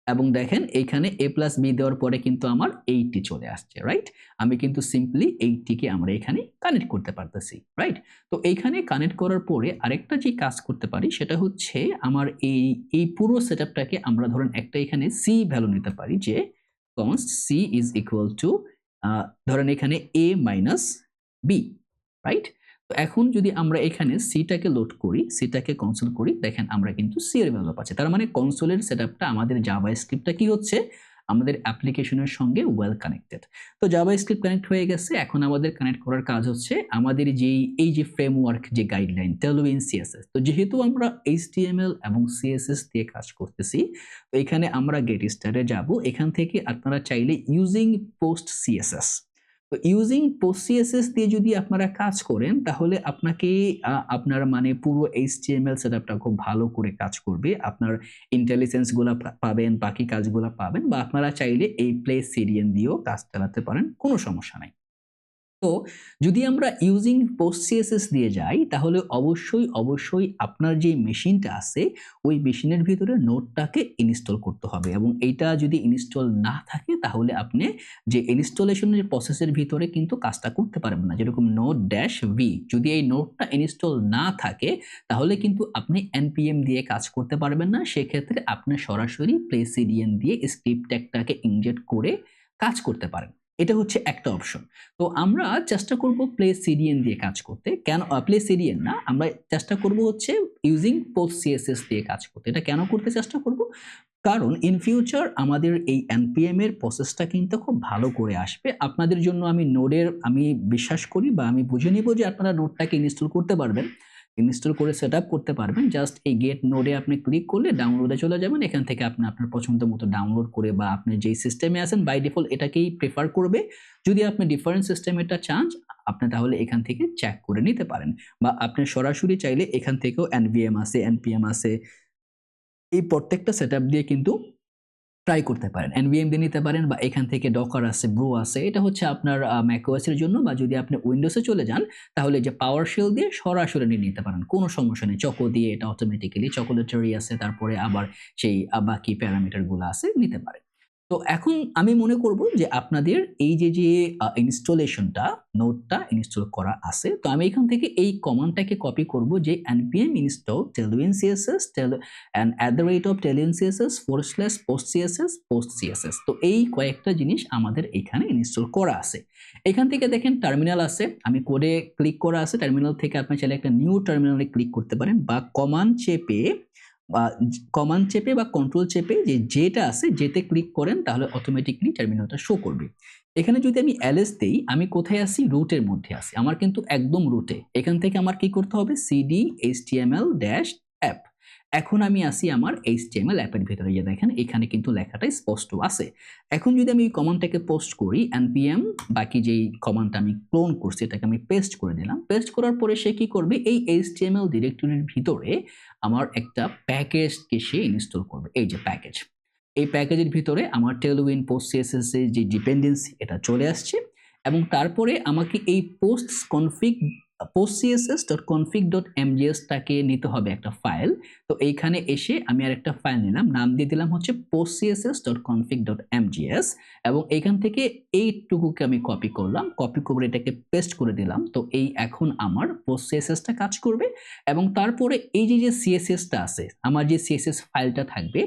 এবং দেখেন এখানে a প্লাস বি দেওয়ার পরে কিন্তু আমার 80 চলে আসছে, রাইট? আমি কিন্তু সিম্পলি 80কে আমরা এখানে কানেক্ট করতে পারতেছি, রাইট? তো এইখানে কানেক্ট করার পরে আরেকটা যে কাজ করতে পারি সেটা হচ্ছে আমার এই পুরো সেটআপটাকে আমরা ধরেন একটা এখানে সি ভ্যালু নিতে পারি যে const c is equal to ধরেন এখানে a মাইনাস বি, রাইট? তো এখন যদি আমরা এখানে সিটাকে লোড করি, সিটাকে কনসোল করি, দেখেন আমরা কিন্তু সি এর ভ্যালু পাচ্ছি। তার মানে কনসোলের সেটআপটা আমাদের জাভা স্ক্রিপ্টটা কি হচ্ছে আমাদের অ্যাপ্লিকেশনের সঙ্গে ওয়েল কানেক্টেড। তো জাভা স্ক্রিপ্ট কানেক্ট হয়ে গেছে, এখন আমাদের কানেক্ট করার কাজ হচ্ছে আমাদের এই যে ফ্রেমওয়ার্ক যে গাইডলাইন টেলউইন সিএসএস। তো যেহেতু আমরা এইচটিএমএল এবং সিএসএস দিয়ে কাজ করতেছি, তো এখানে আমরা গেট স্টার্টে যাব। এখান থেকে আপনারা চাইলে ইউজিং পোস্ট সিএসএস, তো ইউজিং পোস্ট সিএসএস দিয়ে যদি আপনারা কাজ করেন তাহলে আপনাকে আপনার মানে পুরো এইচটিএমএল সেটআপটা খুব ভালো করে কাজ করবে। আপনার ইন্টেলিজেন্স গুলা পাবেন, বাকি কাজগুলা পাবেন, বা আপনারা চাইলে এই প্লে সিডিএন দিয়েও কাজ চালাতে পারেন, কোনো সমস্যা নাই। তো যদি আমরা ইউজিং পোস্ট সিএসএস দিয়ে যাই তাহলে অবশ্যই আপনার যে মেশিনটা আছে ওই মেশিনের ভিতরে নোডটাকে ইনস্টল করতে হবে, এবং এইটা যদি ইনস্টল না থাকে তাহলে আপনি যে ইনস্টলেশনের প্রসেসের ভিতরে কিন্তু কাজটা করতে পারবেন না। যেরকম নোড ড্যাশ ভি, যদি এই নোডটা ইনস্টল না থাকে তাহলে কিন্তু আপনি npm দিয়ে কাজ করতে পারবেন না। সেক্ষেত্রে আপনি সরাসরি প্লে সিডিএন দিয়ে স্ক্রিপ্ট ট্যাগটাকে ইনজেক্ট করে কাজ করতে পারেন। এটা হচ্ছে একটা অপশন। তো আমরা চেষ্টা করব প্লে সিডিএন দিয়ে কাজ করতে। কেন প্লে সিডিএন না, আমরা চেষ্টা করব হচ্ছে ইউজিং পোস্ট সিএসএস দিয়ে কাজ করতে। এটা কেন করতে চেষ্টা করব? কারণ ইন ফিউচার আমাদের এই npm এর প্রসেসটা কিন্তু খুব ভালো করে আসবে। আপনাদের জন্য আমি বিশ্বাস করি বা আমি বুঝে নিব যে আপনারা নোডটাকে ইনস্টল করতে পারবেন। ইনস্টল করে সেটআপ করতে পারবেন। জাস্ট এই গেট নোডে আপনি ক্লিক করলে ডাউনলোডে চলে যাবেন। এখান থেকে আপনি আপনার পছন্দ মতো ডাউনলোড করে, বা আপনি যেই সিস্টেমে আছেন বাই ডিফল্ট এটাকেই প্রেফার করবে। যদি আপনি ডিফারেন্ট সিস্টেম এটা চান আপনি তাহলে এখান থেকে চেক করে নিতে পারেন, বা আপনি সরাসরি চাইলে এখান থেকেও nvm আছে, npm আছে, এই প্রত্যেকটা সেটআপ দিয়ে কিন্তু ট্রাই করতে পারেন। nvm দিয়ে নিতে পারেন, বা এখান থেকে ডকার আছে, ব্রো আছে। এটা হচ্ছে আপনার macOS এর জন্য, বা যদি আপনি উইন্ডোজে চলে যান তাহলে যে PowerShell দিয়ে সরাসরি নিয়ে নিতে পারেন, কোনো সমস্যা নেই। চকো দিয়ে এটা অটোমেটিক্যালি চকোলেটরি আছে, তারপরে আবার সেই বাকি প্যারামিটার গুলো আছে, নিতে পারেন। তো এখন আমি মনে করব যে আপনাদের এই যে ইনস্টলেশনটা নোডটা ইনস্টল করা আছে, তো আমি এখান থেকে এই কমান্ডটাকে কপি করব যে npm install tailwind css and @tailwind css /post css। তো এই কয়েকটা জিনিস আমাদের এখানে ইনস্টল করা আছে। এখান থেকে দেখেন টার্মিনাল আছে, আমি কোডে ক্লিক করা আছে। টার্মিনাল থেকে আপনি চাইলে একটা নিউ টার্মিনালে ক্লিক করতে পারেন, বা কমান্ড চেপে বা কন্ট্রোল চেপে যেটা আছে যেতে ক্লিক করেন তাহলে অটোমেটিক্যালি টার্মিনালটা শো করবে। এখানে যদি আমি ls দেই, আমি কোথায় আছি? রুটের মধ্যে আছি, আমার কিন্তু একদম রুটে। এখান থেকে আমার কি করতে হবে? cd html-app। এখন আমি আসি আমার html অ্যাপের ভিতরে, যে দেখেন এখানে কিন্তু লেখাটা স্পষ্ট আছে। এখন যদি আমি এই কমান্ডটাকে পোস্ট করি npm, বাকি যেই কমান্ডটা আমি ক্লোন করছি এটাকে আমি পেস্ট করে দিলাম। পেস্ট করার পরে সে কি করবে? এই html ডিরেক্টরির ভিতরে আমার একটা প্যাকেজকে সে ইনস্টল করবে। এই যে প্যাকেজ, এই প্যাকেজের ভিতরে আমার টেলউইন পোস্ট সিএসএস এর যে ডিপেন্ডেন্সি এটা চলে আসছে, এবং তারপরে আমাকে এই postcss.config.mjs টাকে নিতে হবে একটা ফাইল। তো এইখানে এসে আমি আর একটা ফাইল নিলাম, নাম দিয়ে দিলাম হচ্ছে postcss.config.mjs, এবং এইখান থেকে এইটুকুকে আমি কপি করলাম, কপি করে এটাকে পেস্ট করে দিলাম। তো এই এখন আমার postcss-টা কাজ করবে, এবং তারপরে এই যে সিএসএসটা আছে, আমার যে সিএসএস ফাইলটা থাকবে,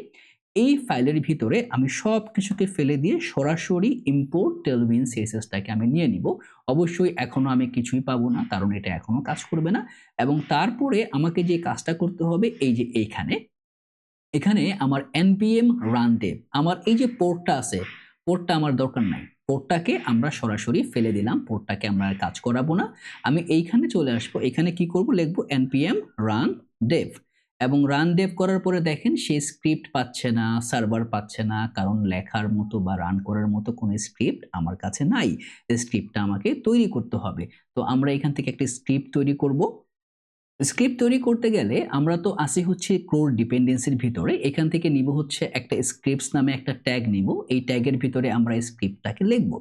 এই ফাইলের ভিতরে আমি সব কিছুকে ফেলে দিয়ে সরাসরি ইম্পোর্ট টেলউইন সিএসএসটাকে আমি নিয়ে নিব। অবশ্যই এখনো আমি কিছুই পাবো না, কারণ এটা এখনো কাজ করবে না। এবং তারপরে আমাকে যে কাজটা করতে হবে এই যে এখানে আমার npm run dev, আমার এই যে পোর্টটা আছে, পোর্টটা আমার দরকার নাই। পোর্টটাকে আমরা সরাসরি ফেলে দিলাম, পোর্টটাকে আমরা আর কাজ করাবো না। আমি এইখানে চলে আসবো, এখানে কি করব? লিখবো npm run dev, এবং রান ডেভ করার পরে দেখেন সে স্ক্রিপ্ট পাচ্ছে না, সার্ভার পাচ্ছে না, কারণ লেখার মতো বা রান করার মতো কোনো স্ক্রিপ্ট আমার কাছে নাই। স্ক্রিপ্টটা আমাকে তৈরি করতে হবে। তো আমরা এখান থেকে একটা স্ক্রিপ্ট তৈরি করব। স্ক্রিপ্ট তৈরি করতে গেলে আমরা তো আসি হচ্ছে কোর ডিপেন্ডেন্সির ভিতরে, এখান থেকে নিব হচ্ছে একটা স্ক্রিপ্টস নামে একটা ট্যাগ নিব। এই ট্যাগের ভিতরে আমরা স্ক্রিপ্টটাকে লিখব।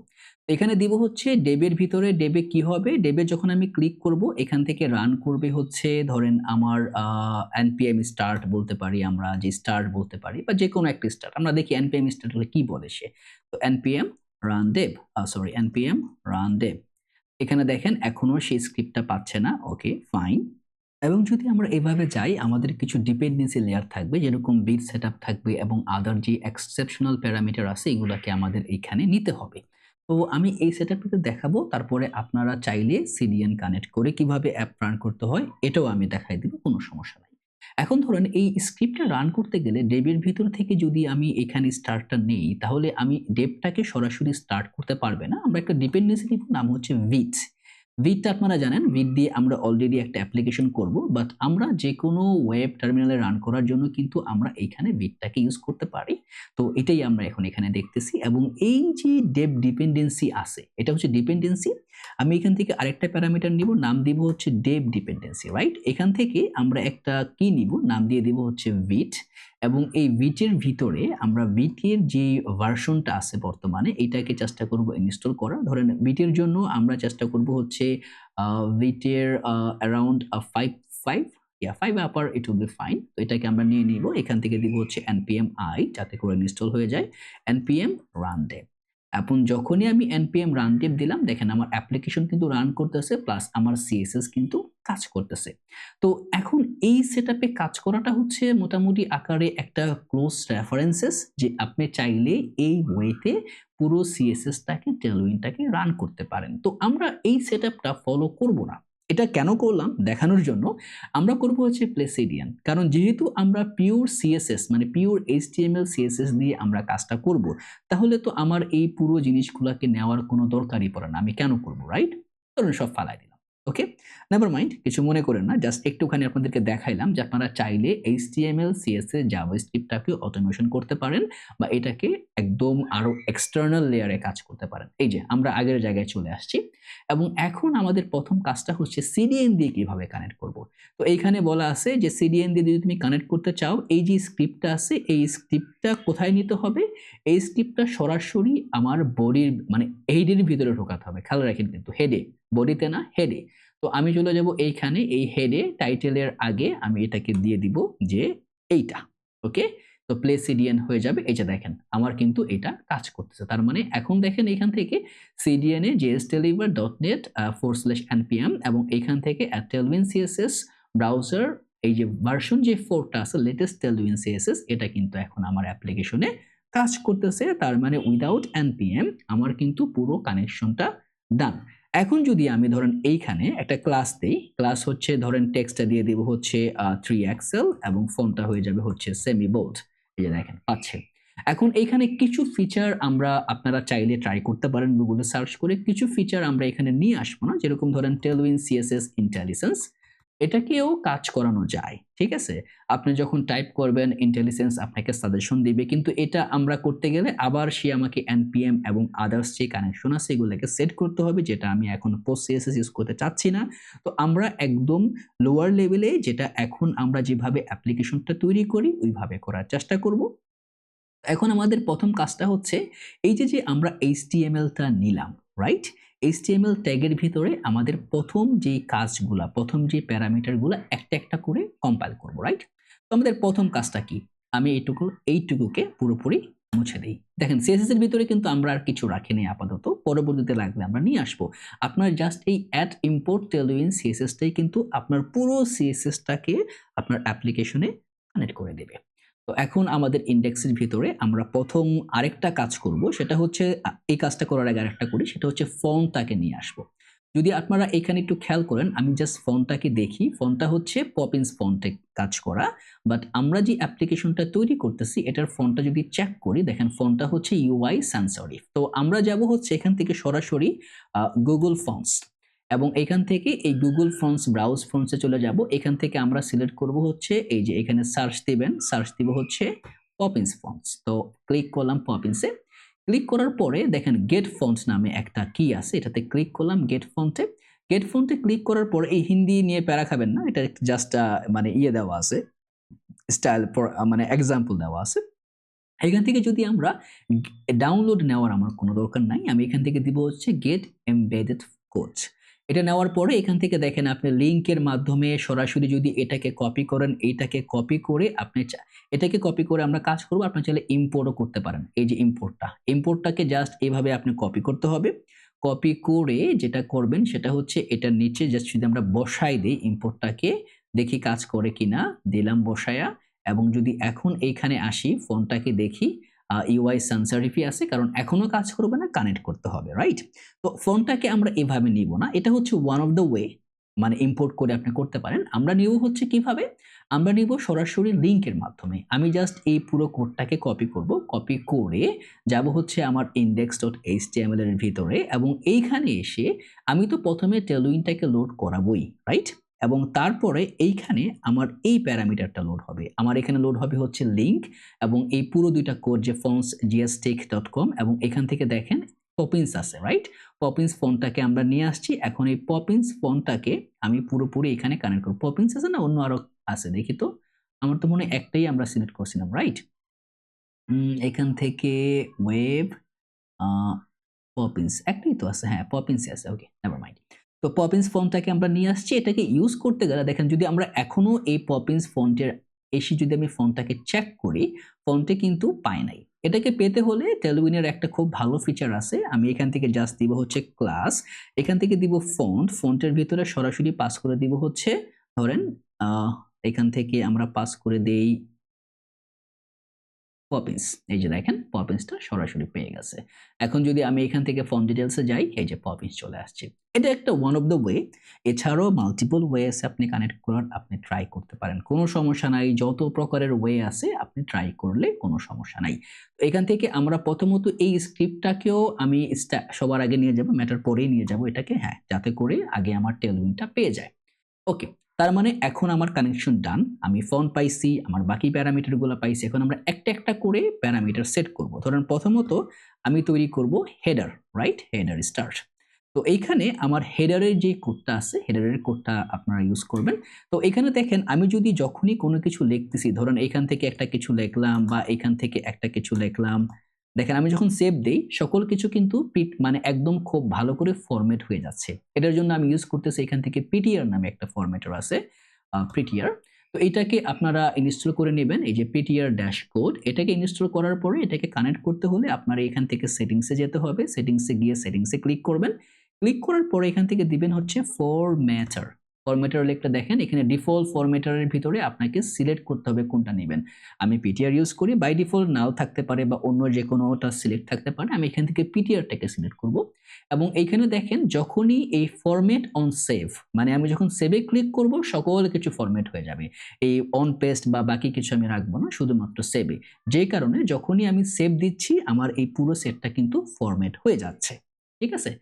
এখানে দিব হচ্ছে ডেবের ভিতরে ডেবে কি হবে? ডেবে যখন আমি ক্লিক করব এখান থেকে রান করবে হচ্ছে ধরেন আমার npm start বলতে পারি আমরা, যে স্টার্ট বলতে পারি বা যেকোনো একটা স্টার্ট। আমরা দেখি npm start হলে কি বলে সে। তো npm run dev npm run dev। এখানে দেখেন এখনো সেই স্ক্রিপ্টটা পাচ্ছে না। ওকে, ফাইন। এবং যদি আমরা এভাবে যাই আমাদের কিছু ডিপেন্ডেন্সি লেয়ার থাকবে, যেরকম বিট সেটআপ থাকবে এবং আদার যে এক্সেপশনাল প্যারামিটার আছে এগুলাকে আমাদের এখানে নিতে হবে। তো আমি এই সেটআপটাতে দেখাবো, তারপরে আপনারা চাইলে সিডিএন কানেক্ট করে কিভাবে অ্যাপ রান করতে হয় এটাও আমি দেখাই দিব, কোনো সমস্যা নাই। এখন ধরেন এই স্ক্রিপ্টটা রান করতে গেলে ডেবের ভিতর থেকে যদি আমি এখানে স্টার্টটা নেই তাহলে আমি ডেবটাকে সরাসরি স্টার্ট করতে পারবে না। আমরা একটা ডিপেন্ডেন্সি দিব, নাম হচ্ছে ভিট। ভিটটা আপনারা জানেন, ভিট দিয়ে আমরা অলরেডি একটা অ্যাপ্লিকেশন করব, বাট আমরা যেকোনো ওয়েব টার্মিনালে রান করার জন্য কিন্তু আমরা এইখানে ভিটটাকে ইউজ করতে পারি। তো এটাই আমরা এখন এখানে দেখতেছি। এবং এই যে ডেব ডিপেন্ডেন্সি আছে, এটা হচ্ছে ডিপেন্ডেন্সি। আমি এখান থেকে আরেকটা প্যারামিটার নিব, নাম দিব হচ্ছে ডেব ডিপেন্ডেন্সি, রাইট? এখান থেকে আমরা একটা কি নিব, নাম দিয়ে দিব হচ্ছে ভিট। এবং এই ভিটের ভিতরে আমরা ভিটের যে ভার্সনটা আছে বর্তমানে এটাকে চেষ্টা করব ইনস্টল করা। ধরেন ভিটের জন্য আমরা চেষ্টা করব হচ্ছে ভিটের around 5 5 upper it will be fine. তো এটাকে আমরা নিয়ে নিব, এখান থেকে দিব হচ্ছে npm i যাতে করে ইনস্টল হয়ে যায়, npm run dev। এখন যখনই আমি npm run dev দিলাম দেখেন আমার অ্যাপ্লিকেশন কিন্তু রান করতেছে, প্লাস আমার css কিন্তু কাজ করতেছে। তো এখন এই সেটআপে কাজ করাটা হচ্ছে মোটামুটি আকারে একটা ক্লোজ রেফারেন্সেস, যে আপনি চাইলে এই ওয়েতে পুরো সিএসএসটাকে টেলউইনটাকে রান করতে পারেন। তো আমরা এই সেটআপটা ফলো করব না। এটা কেন করলাম দেখানোর জন্য। আমরা করব হচ্ছে প্লেসিডিয়ান, কারণ যেহেতু আমরা পিওর সিএসএস মানে পিওর এইচটিএমএল সিএসএস দিয়ে আমরা কাজটা করব, তাহলে তো আমার এই পুরো জিনিসগুলোকে নেওয়ার কোনো দরকারই পড়ে না। আমি কেন করব, রাইট? ধরুন সব ফালাই দিলাম। ওকে, নেভার মাইন্ড, কিছু মনে করেন না, জাস্ট একটুখানি আপনাদেরকে দেখাইলাম যে আপনারা চাইলে এইচটিএমএল সিএসএস জাভাস্ক্রিপ্টটাকে অটোমেশন করতে পারেন বা এটাকে একদম আরো এক্সটার্নাল লেয়ারে কাজ করতে পারেন। এই যে আমরা আগের জায়গায় চলে আসছি এবং এখন আমাদের প্রথম কাজটা হচ্ছে সিডিএন দিয়ে কিভাবে কানেক্ট করব। তো এইখানে বলা আছে যে সিডিএন দিয়ে যদি তুমি কানেক্ট করতে চাও, এই যে স্ক্রিপ্টটা আছে এই স্ক্রিপ্টটা কোথায় নিতে হবে? এই স্ক্রিপ্টটা সরাসরি আমার বডির মানে হেডের ভিতরে ঢোকাতে হবে। খেয়াল রাখেন কিন্তু হেডে, বডিতে না, হেডে। তো আমি চলে যাব এইখানে, এই হেডে টাইটেলের আগে আমি এটাকে দিয়ে দিব যে এইটা। ওকে, তো প্লে সিডিএন হয়ে যাবে। এই যে দেখেন আমার কিন্তু এটা কাজ করতেছে। তার মানে এখন দেখেন এখান থেকে সিডিএন এ jsdeliver.net/npm এবং এখান থেকে tailwind css ব্রাউজার এই যে ভার্সন যে 4 টা আছে লেটেস্ট tailwind css, এটা কিন্তু এখন আমার অ্যাপ্লিকেশনে কাজ করতেছে। তার মানে উইদাউট npm আমার কিন্তু পুরো কানেকশনটা ডান। এখন যদি আমি ধরেন এইখানে একটা ক্লাস দেই, ক্লাস হচ্ছে ধরেন টেক্সটটা দিয়ে দিব হচ্ছে 3xl এবং ফন্টটা হয়ে যাবে হচ্ছে সেমি বোল্ড। এই যে দেখেন পাচ্ছেন। এখন এইখানে কিছু ফিচার আপনারা চাইলে ট্রাই করতে পারেন গুগলে সার্চ করে। কিছু ফিচার আমরা এখানে নিয়ে আসবো না, যেরকম ধরেন টেলউইন সিএসএস ইন্টেলিজেন্স, এটাকেও কাজ করানো যায়। ঠিক আছে, আপনি যখন টাইপ করবেন ইন্টেলিজেন্স আপনাকে সাজেশন দিবে, কিন্তু এটা আমরা করতে গেলে আবার সে আমাকে npm এবং আদার্স যে কানেকশন আছে এগুলোকে সেট করতে হবে, যেটা আমি এখন পোস্ট সিএসএস ইউজ করতে চাচ্ছি না। তো আমরা একদম লোয়ার লেভেলে, যেটা এখন আমরা যেভাবে অ্যাপ্লিকেশনটা তৈরি করি ওইভাবে করার চেষ্টা করব। এখন আমাদের প্রথম কাজটা হচ্ছে এই যে আমরা এইচটিএমএলটা নিলাম, রাইট? এইচটিএমএল ট্যাগের ভিতরে আমাদের প্রথম যে কাজগুলা, প্রথম যে প্যারামিটারগুলা একটা একটা করে কম্পাইল করব, রাইট? তো আমাদের প্রথম কাজটা কি? আমি এইটুকুকে পুরোপুরি মুছে দেই। দেখেন সিএসএস এর ভিতরে কিন্তু আমরা আর কিছু রাখিনি আপাতত, পরবর্তীতে লাগলে আমরা নিয়ে আসবো। আপনার জাস্ট এই অ্যাড ইম্পোর্ট টেলউইন সিএসএসটাই কিন্তু আপনার পুরো সিএসএসটাকে আপনার অ্যাপ্লিকেশনে কানেক্ট করে দেবে। তো এখন আমাদের ইন্ডেক্সের ভিতরে আমরা প্রথম আরেকটা কাজ করব, সেটা হচ্ছে এই কাজটা করার আগে আরেকটা করি, সেটা হচ্ছে ফন্টটাকে নিয়ে আসব। যদি আপনারা এখানে একটু খেয়াল করেন, আমি জাস্ট ফন্টটাকে দেখি, ফন্টটা হচ্ছে পপিন্স ফন্টে কাজ করা, বাট আমরা যে অ্যাপ্লিকেশনটা তৈরি করতেছি এটার ফন্টটা যদি চেক করি দেখেন ফন্টটা হচ্ছে ইউআই সানস সেরিফ। তো আমরা যাব হচ্ছে এখান থেকে সরাসরি গুগল ফন্টস এবং এখান থেকে এই গুগল ফন্টস ব্রাউজ ফন্টসে চলে যাব। এখান থেকে আমরা সিলেক্ট করব হচ্ছে এই যে এখানে সার্চ দিবেন, সার্চ দিব হচ্ছে পপিন্স ফন্টস। তো ক্লিক করলাম পপিন্সে। ক্লিক করার পরে দেখেন গেট ফন্টস নামে একটা কি আছে, এটাতে ক্লিক করলাম গেট ফন্টে। গেট ফন্টে ক্লিক করার পর এই হিন্দি নিয়ে প্যারা খাবেন না, এটা জাস্ট মানে দেওয়া আছে স্টাইল মানে এক্সাম্পল দেওয়া আছে। এখান থেকে যদি আমরা ডাউনলোড নেওয়ার আমার কোনো দরকার নাই, আমি এখান থেকে দিব হচ্ছে গেট এমবেডেড কোড। এটা নেওয়ার পরে এখান থেকে দেখেন আপনি লিংকের মাধ্যমে সরাসরি যদি এটাকে কপি করেন, এইটাকে কপি করে আপনি এটাকে কপি করে আমরা কাজ করব। আপনি চাইলে ইম্পোর্টও করতে পারেন। এই যে ইম্পোর্টটাকে জাস্ট এইভাবে আপনি কপি করতে হবে। কপি করে যেটা করবেন সেটা হচ্ছে এটার নিচে জাস্ট যদি আমরা বসাই দিই ইম্পোর্টটাকে, দেখি কাজ করে কিনা, দিলাম বসায়া। এবং যদি এখন এইখানে আসি ফোনটাকে দেখি, ইউআই সানসারিফি আছে, কারণ এখনো কাজ করবে না, কানেক্ট করতে হবে, রাইট? তো ফোনটাকে আমরা এভাবে নিব না, এটা হচ্ছে ওয়ান অফ দ্য ওয়ে, মানে ইম্পোর্ট করে আপনি করতে পারেন। আমরা নিব হচ্ছে কিভাবে, আমরা নিব সরাসরি লিংকের মাধ্যমে। আমি জাস্ট এই পুরো কোডটাকে কপি করব, কপি করে যাব হচ্ছে আমার index.html এর ভিতরে, এবং এইখানে এসে আমি তো প্রথমে টেলউইনটাকে লোড করাবই, রাইট? এবং তারপরে এইখানে আমার এই প্যারামিটারটা লোড হবে, আমার এখানে লোড হবে হচ্ছে লিংক, এবং এই পুরো দুইটা কোড যে fonts.gstech.com, এবং এখান থেকে দেখেন পপিন্স আছে, রাইট? পপিন্স ফন্টটাকে আমরা নিয়ে আসছি। এখন এই পপিন্স ফন্টটাকে আমি পুরোপুরি এখানে কানেক্ট করব। পপিন্স আছে না অন্য আরো আছে দেখি তো, আমার তো মনে হয় একটাই আমরা সিলেক্ট করছিলাম, রাইট? এখান থেকে ওয়েব পপিন্স একটাই তো আছে, হ্যাঁ পপিন্সই আছে, ওকে নেভার মাইন্ড। তো পপিন্স ফন্টটাকে আমরা নিয়ে আসছি। এটাকে ইউজ করতে গেলে দেখেন যদি আমরা এখনো এই পপিন্স ফন্টের এসে যদি আমি ফন্টটাকে চেক করি, ফন্টে কিন্তু পাই নাই। এটাকে পেতে হলে টেলউইনের একটা খুব ভালো ফিচার আছে, আমি এখান থেকে জাস্ট দিব হচ্ছে ক্লাস, এখান থেকে দিব ফন্টের ভিতরে সরাসরি পাস করে দিব হচ্ছে, ধরেন এখান থেকে আমরা পাস করে দেই পপিন্স। এই যে দেখেন পপিন্সটা সরাসরি পেয়ে গেছে। এখন যদি আমি এখান থেকে ফন্ট ডিটেইলসে যাই, এই যে পপিন্স চলে আসছে। এটা একটা ওয়ান অফ দ্য ওয়ে। এছাড়াও মাল্টিপল ওয়ে আছে আপনি কানেক্ট করার, আপনি ট্রাই করতে পারেন, কোনো সমস্যা নাই। যত প্রকারের ওয়ে আছে আপনি ট্রাই করলে কোনো সমস্যা নাই। এখান থেকে আমরা প্রথমত এই স্ক্রিপ্টটাকেও আমি সবার আগে নিয়ে যাব, ম্যাটার পরেই নিয়ে যাব এটাকে, হ্যাঁ, যাতে করে আগে আমার টেলউইনটা পেয়ে যায়। ওকে, তার মানে এখন আমার কানেকশন ডান, আমি ফন্ট পাইছি, আমার বাকি প্যারামিটারগুলো পাইছি। এখন আমরা একটা একটা করে প্যারামিটার সেট করব। ধরেন প্রথমত আমি তৈরি করব হেডার, রাইট? Header start. তো এইখানে আমার হেডারের যে কোডটা আছে, হেডারের কোডটা আপনারা ইউজ করবেন। তো এখানে দেখেন আমি যদি যখনই কোনো কিছু লিখতেছি, ধরেন এখান থেকে একটা কিছু লিখলাম বা এখান থেকে একটা কিছু লিখলাম, দেখেন আমি যখন সেভ দেই সকল কিছু কিন্তু মানে একদম খুব ভালো করে ফরম্যাট হয়ে যাচ্ছে। এটার জন্য আমি ইউজ করতেছি এখান থেকে পিটিআর নামে একটা ফরম্যাটার আছে, পিটিআর। তো এটাকে আপনারা ইনস্টল করে নেবেন, এই যে পিটিআর ড্যাশ কোড। এটাকে ইনস্টল করার পরে এটাকে কানেক্ট করতে হলে আপনারা এখান থেকে সেটিংসে যেতে হবে, সেটিংসে গিয়ে সেটিংসে ক্লিক করবেন। ক্লিক করার পরে এখান থেকে দিবেন হচ্ছে ফরম্যাটার। ফরম্যাটার লেখটা দেখেন এখানে ডিফল্ট ফরম্যাটারের ভিতরে আপনাকে সিলেক্ট করতে হবে কোনটা নেবেন। আমি পিটিআর ইউজ করি, বাই ডিফল্ট নাও থাকতে পারে বা অন্য যে কোনোটা সিলেক্ট থাকতে পারে। আমি এখান থেকে পিটিআরটাকে সিলেক্ট করব, এবং এইখানে দেখেন যখনই এই ফরম্যাট অন সেভ, মানে আমি যখন সেভে ক্লিক করব সকল কিছু ফরম্যাট হয়ে যাবে। এই অন পেস্ট বা বাকি কিছু আমি রাখবো না, শুধুমাত্র সেভে। যে কারণে যখনই আমি সেভ দিচ্ছি আমার এই পুরো সেটটা কিন্তু ফরম্যাট হয়ে যাচ্ছে, ঠিক আছে?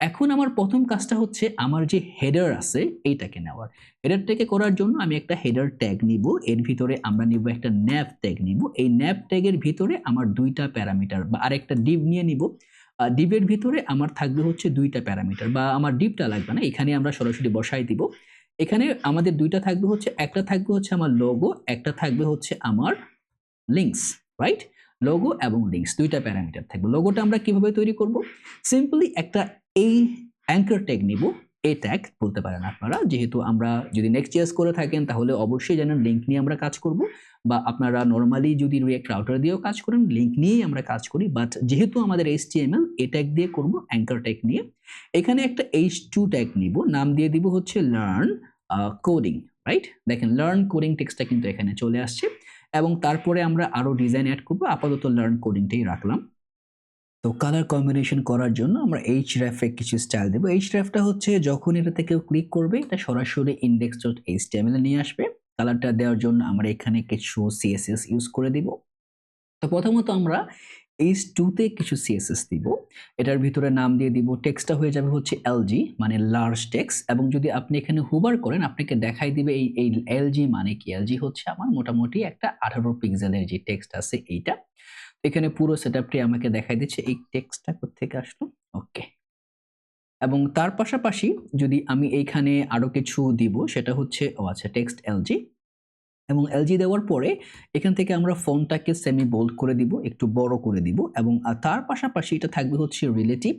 এখন আমার প্রথম কাজটা হচ্ছে আমার যে হেডার আছে এইটাকে নেওয়ার। হেডারটাকে করার জন্য আমি একটা হেডার ট্যাগ নিব, এর ভিতরে আমরা নিব একটা ন্যাভ ট্যাগ নিব। এই ন্যাভ ট্যাগের ভিতরে আমার দুইটা প্যারামিটার বা আরেকটা ডিভ নিয়ে নিব। ডিভের ভিতরে আমার থাকবে হচ্ছে দুইটা প্যারামিটার, বা আমার ডিভটা লাগবে না, এখানে আমরা সরাসরি বসাই দিব। এখানে আমাদের দুইটা থাকবে হচ্ছে, একটা থাকবে হচ্ছে আমার লোগো, একটা থাকবে হচ্ছে আমার লিঙ্কস, রাইট? লোগো এবং লিঙ্কস দুইটা প্যারামিটার থাকবে। লোগোটা আমরা কিভাবে তৈরি করব? সিম্পলি একটা এই অ্যাঙ্কার ট্যাগ নিব, এই ট্যাগ বলতে পারেন আপনারা, যেহেতু আমরা যদি নেক্সট.js করে থাকেন তাহলে অবশ্যই জানেন লিঙ্ক নিয়ে আমরা কাজ করব, বা আপনারা নরমালি যদি রিঅ্যাক্ট রাউটার দিয়েও কাজ করেন লিঙ্ক নিয়েই আমরা কাজ করি, বাট যেহেতু আমাদের HTML এই ট্যাগ দিয়ে করব, অ্যাঙ্কার ট্যাগ নিয়ে। এখানে একটা h2 ট্যাগ নিব, নাম দিয়ে দিব হচ্ছে লার্ন কোডিং, রাইট? দেখেন লার্ন কোডিং টেক্সটটা কিন্তু এখানে চলে আসছে, এবং তারপরে আমরা আরো ডিজাইন অ্যাড করব, আপাতত লার্ন কোডিংটাই রাখলাম। তো কালার কম্বিনেশন করার জন্য আমরা href এ কিছু স্টাইল দেব। hrefটা হচ্ছে যখন এটাতে কেউ ক্লিক করবে এটা সরাসরি index.html এ নিয়ে আসবে। কালারটা দেওয়ার জন্য আমরা এখানে কিছু CSS ইউজ করে দিব। তো প্রথমত আমরা h2 তে কিছু CSS দিব, এটার ভিতরে নাম দিয়ে দিব, টেক্সটটা হয়ে যাবে হচ্ছে LG মানে লার্জ টেক্সট, এবং যদি আপনি এখানে হুবার করেন আপনাকে দেখাই দিবে এই LG মানে কি। LG হচ্ছে আমার মোটামুটি একটা 18 পিক্সেলের যে টেক্সট আছে এইটা। এখানে পুরো সেটআপটি আমাকে দেখাই দিচ্ছে। এই টেক্সটটা কোত্থেকে আসলো, ওকে। এবং তার পাশাপাশি যদি আমি এইখানে আরো কিছু দিব সেটা হচ্ছে, ও আচ্ছা টেক্সট LG, এবং এলজি দেওয়ার পরে এখান থেকে আমরা ফন্টটাকে সেমি বোল্ড করে দিব, একটু বড় করে দিব এবং তার পাশাপাশি এটা থাকবে হচ্ছে রিলেটিভ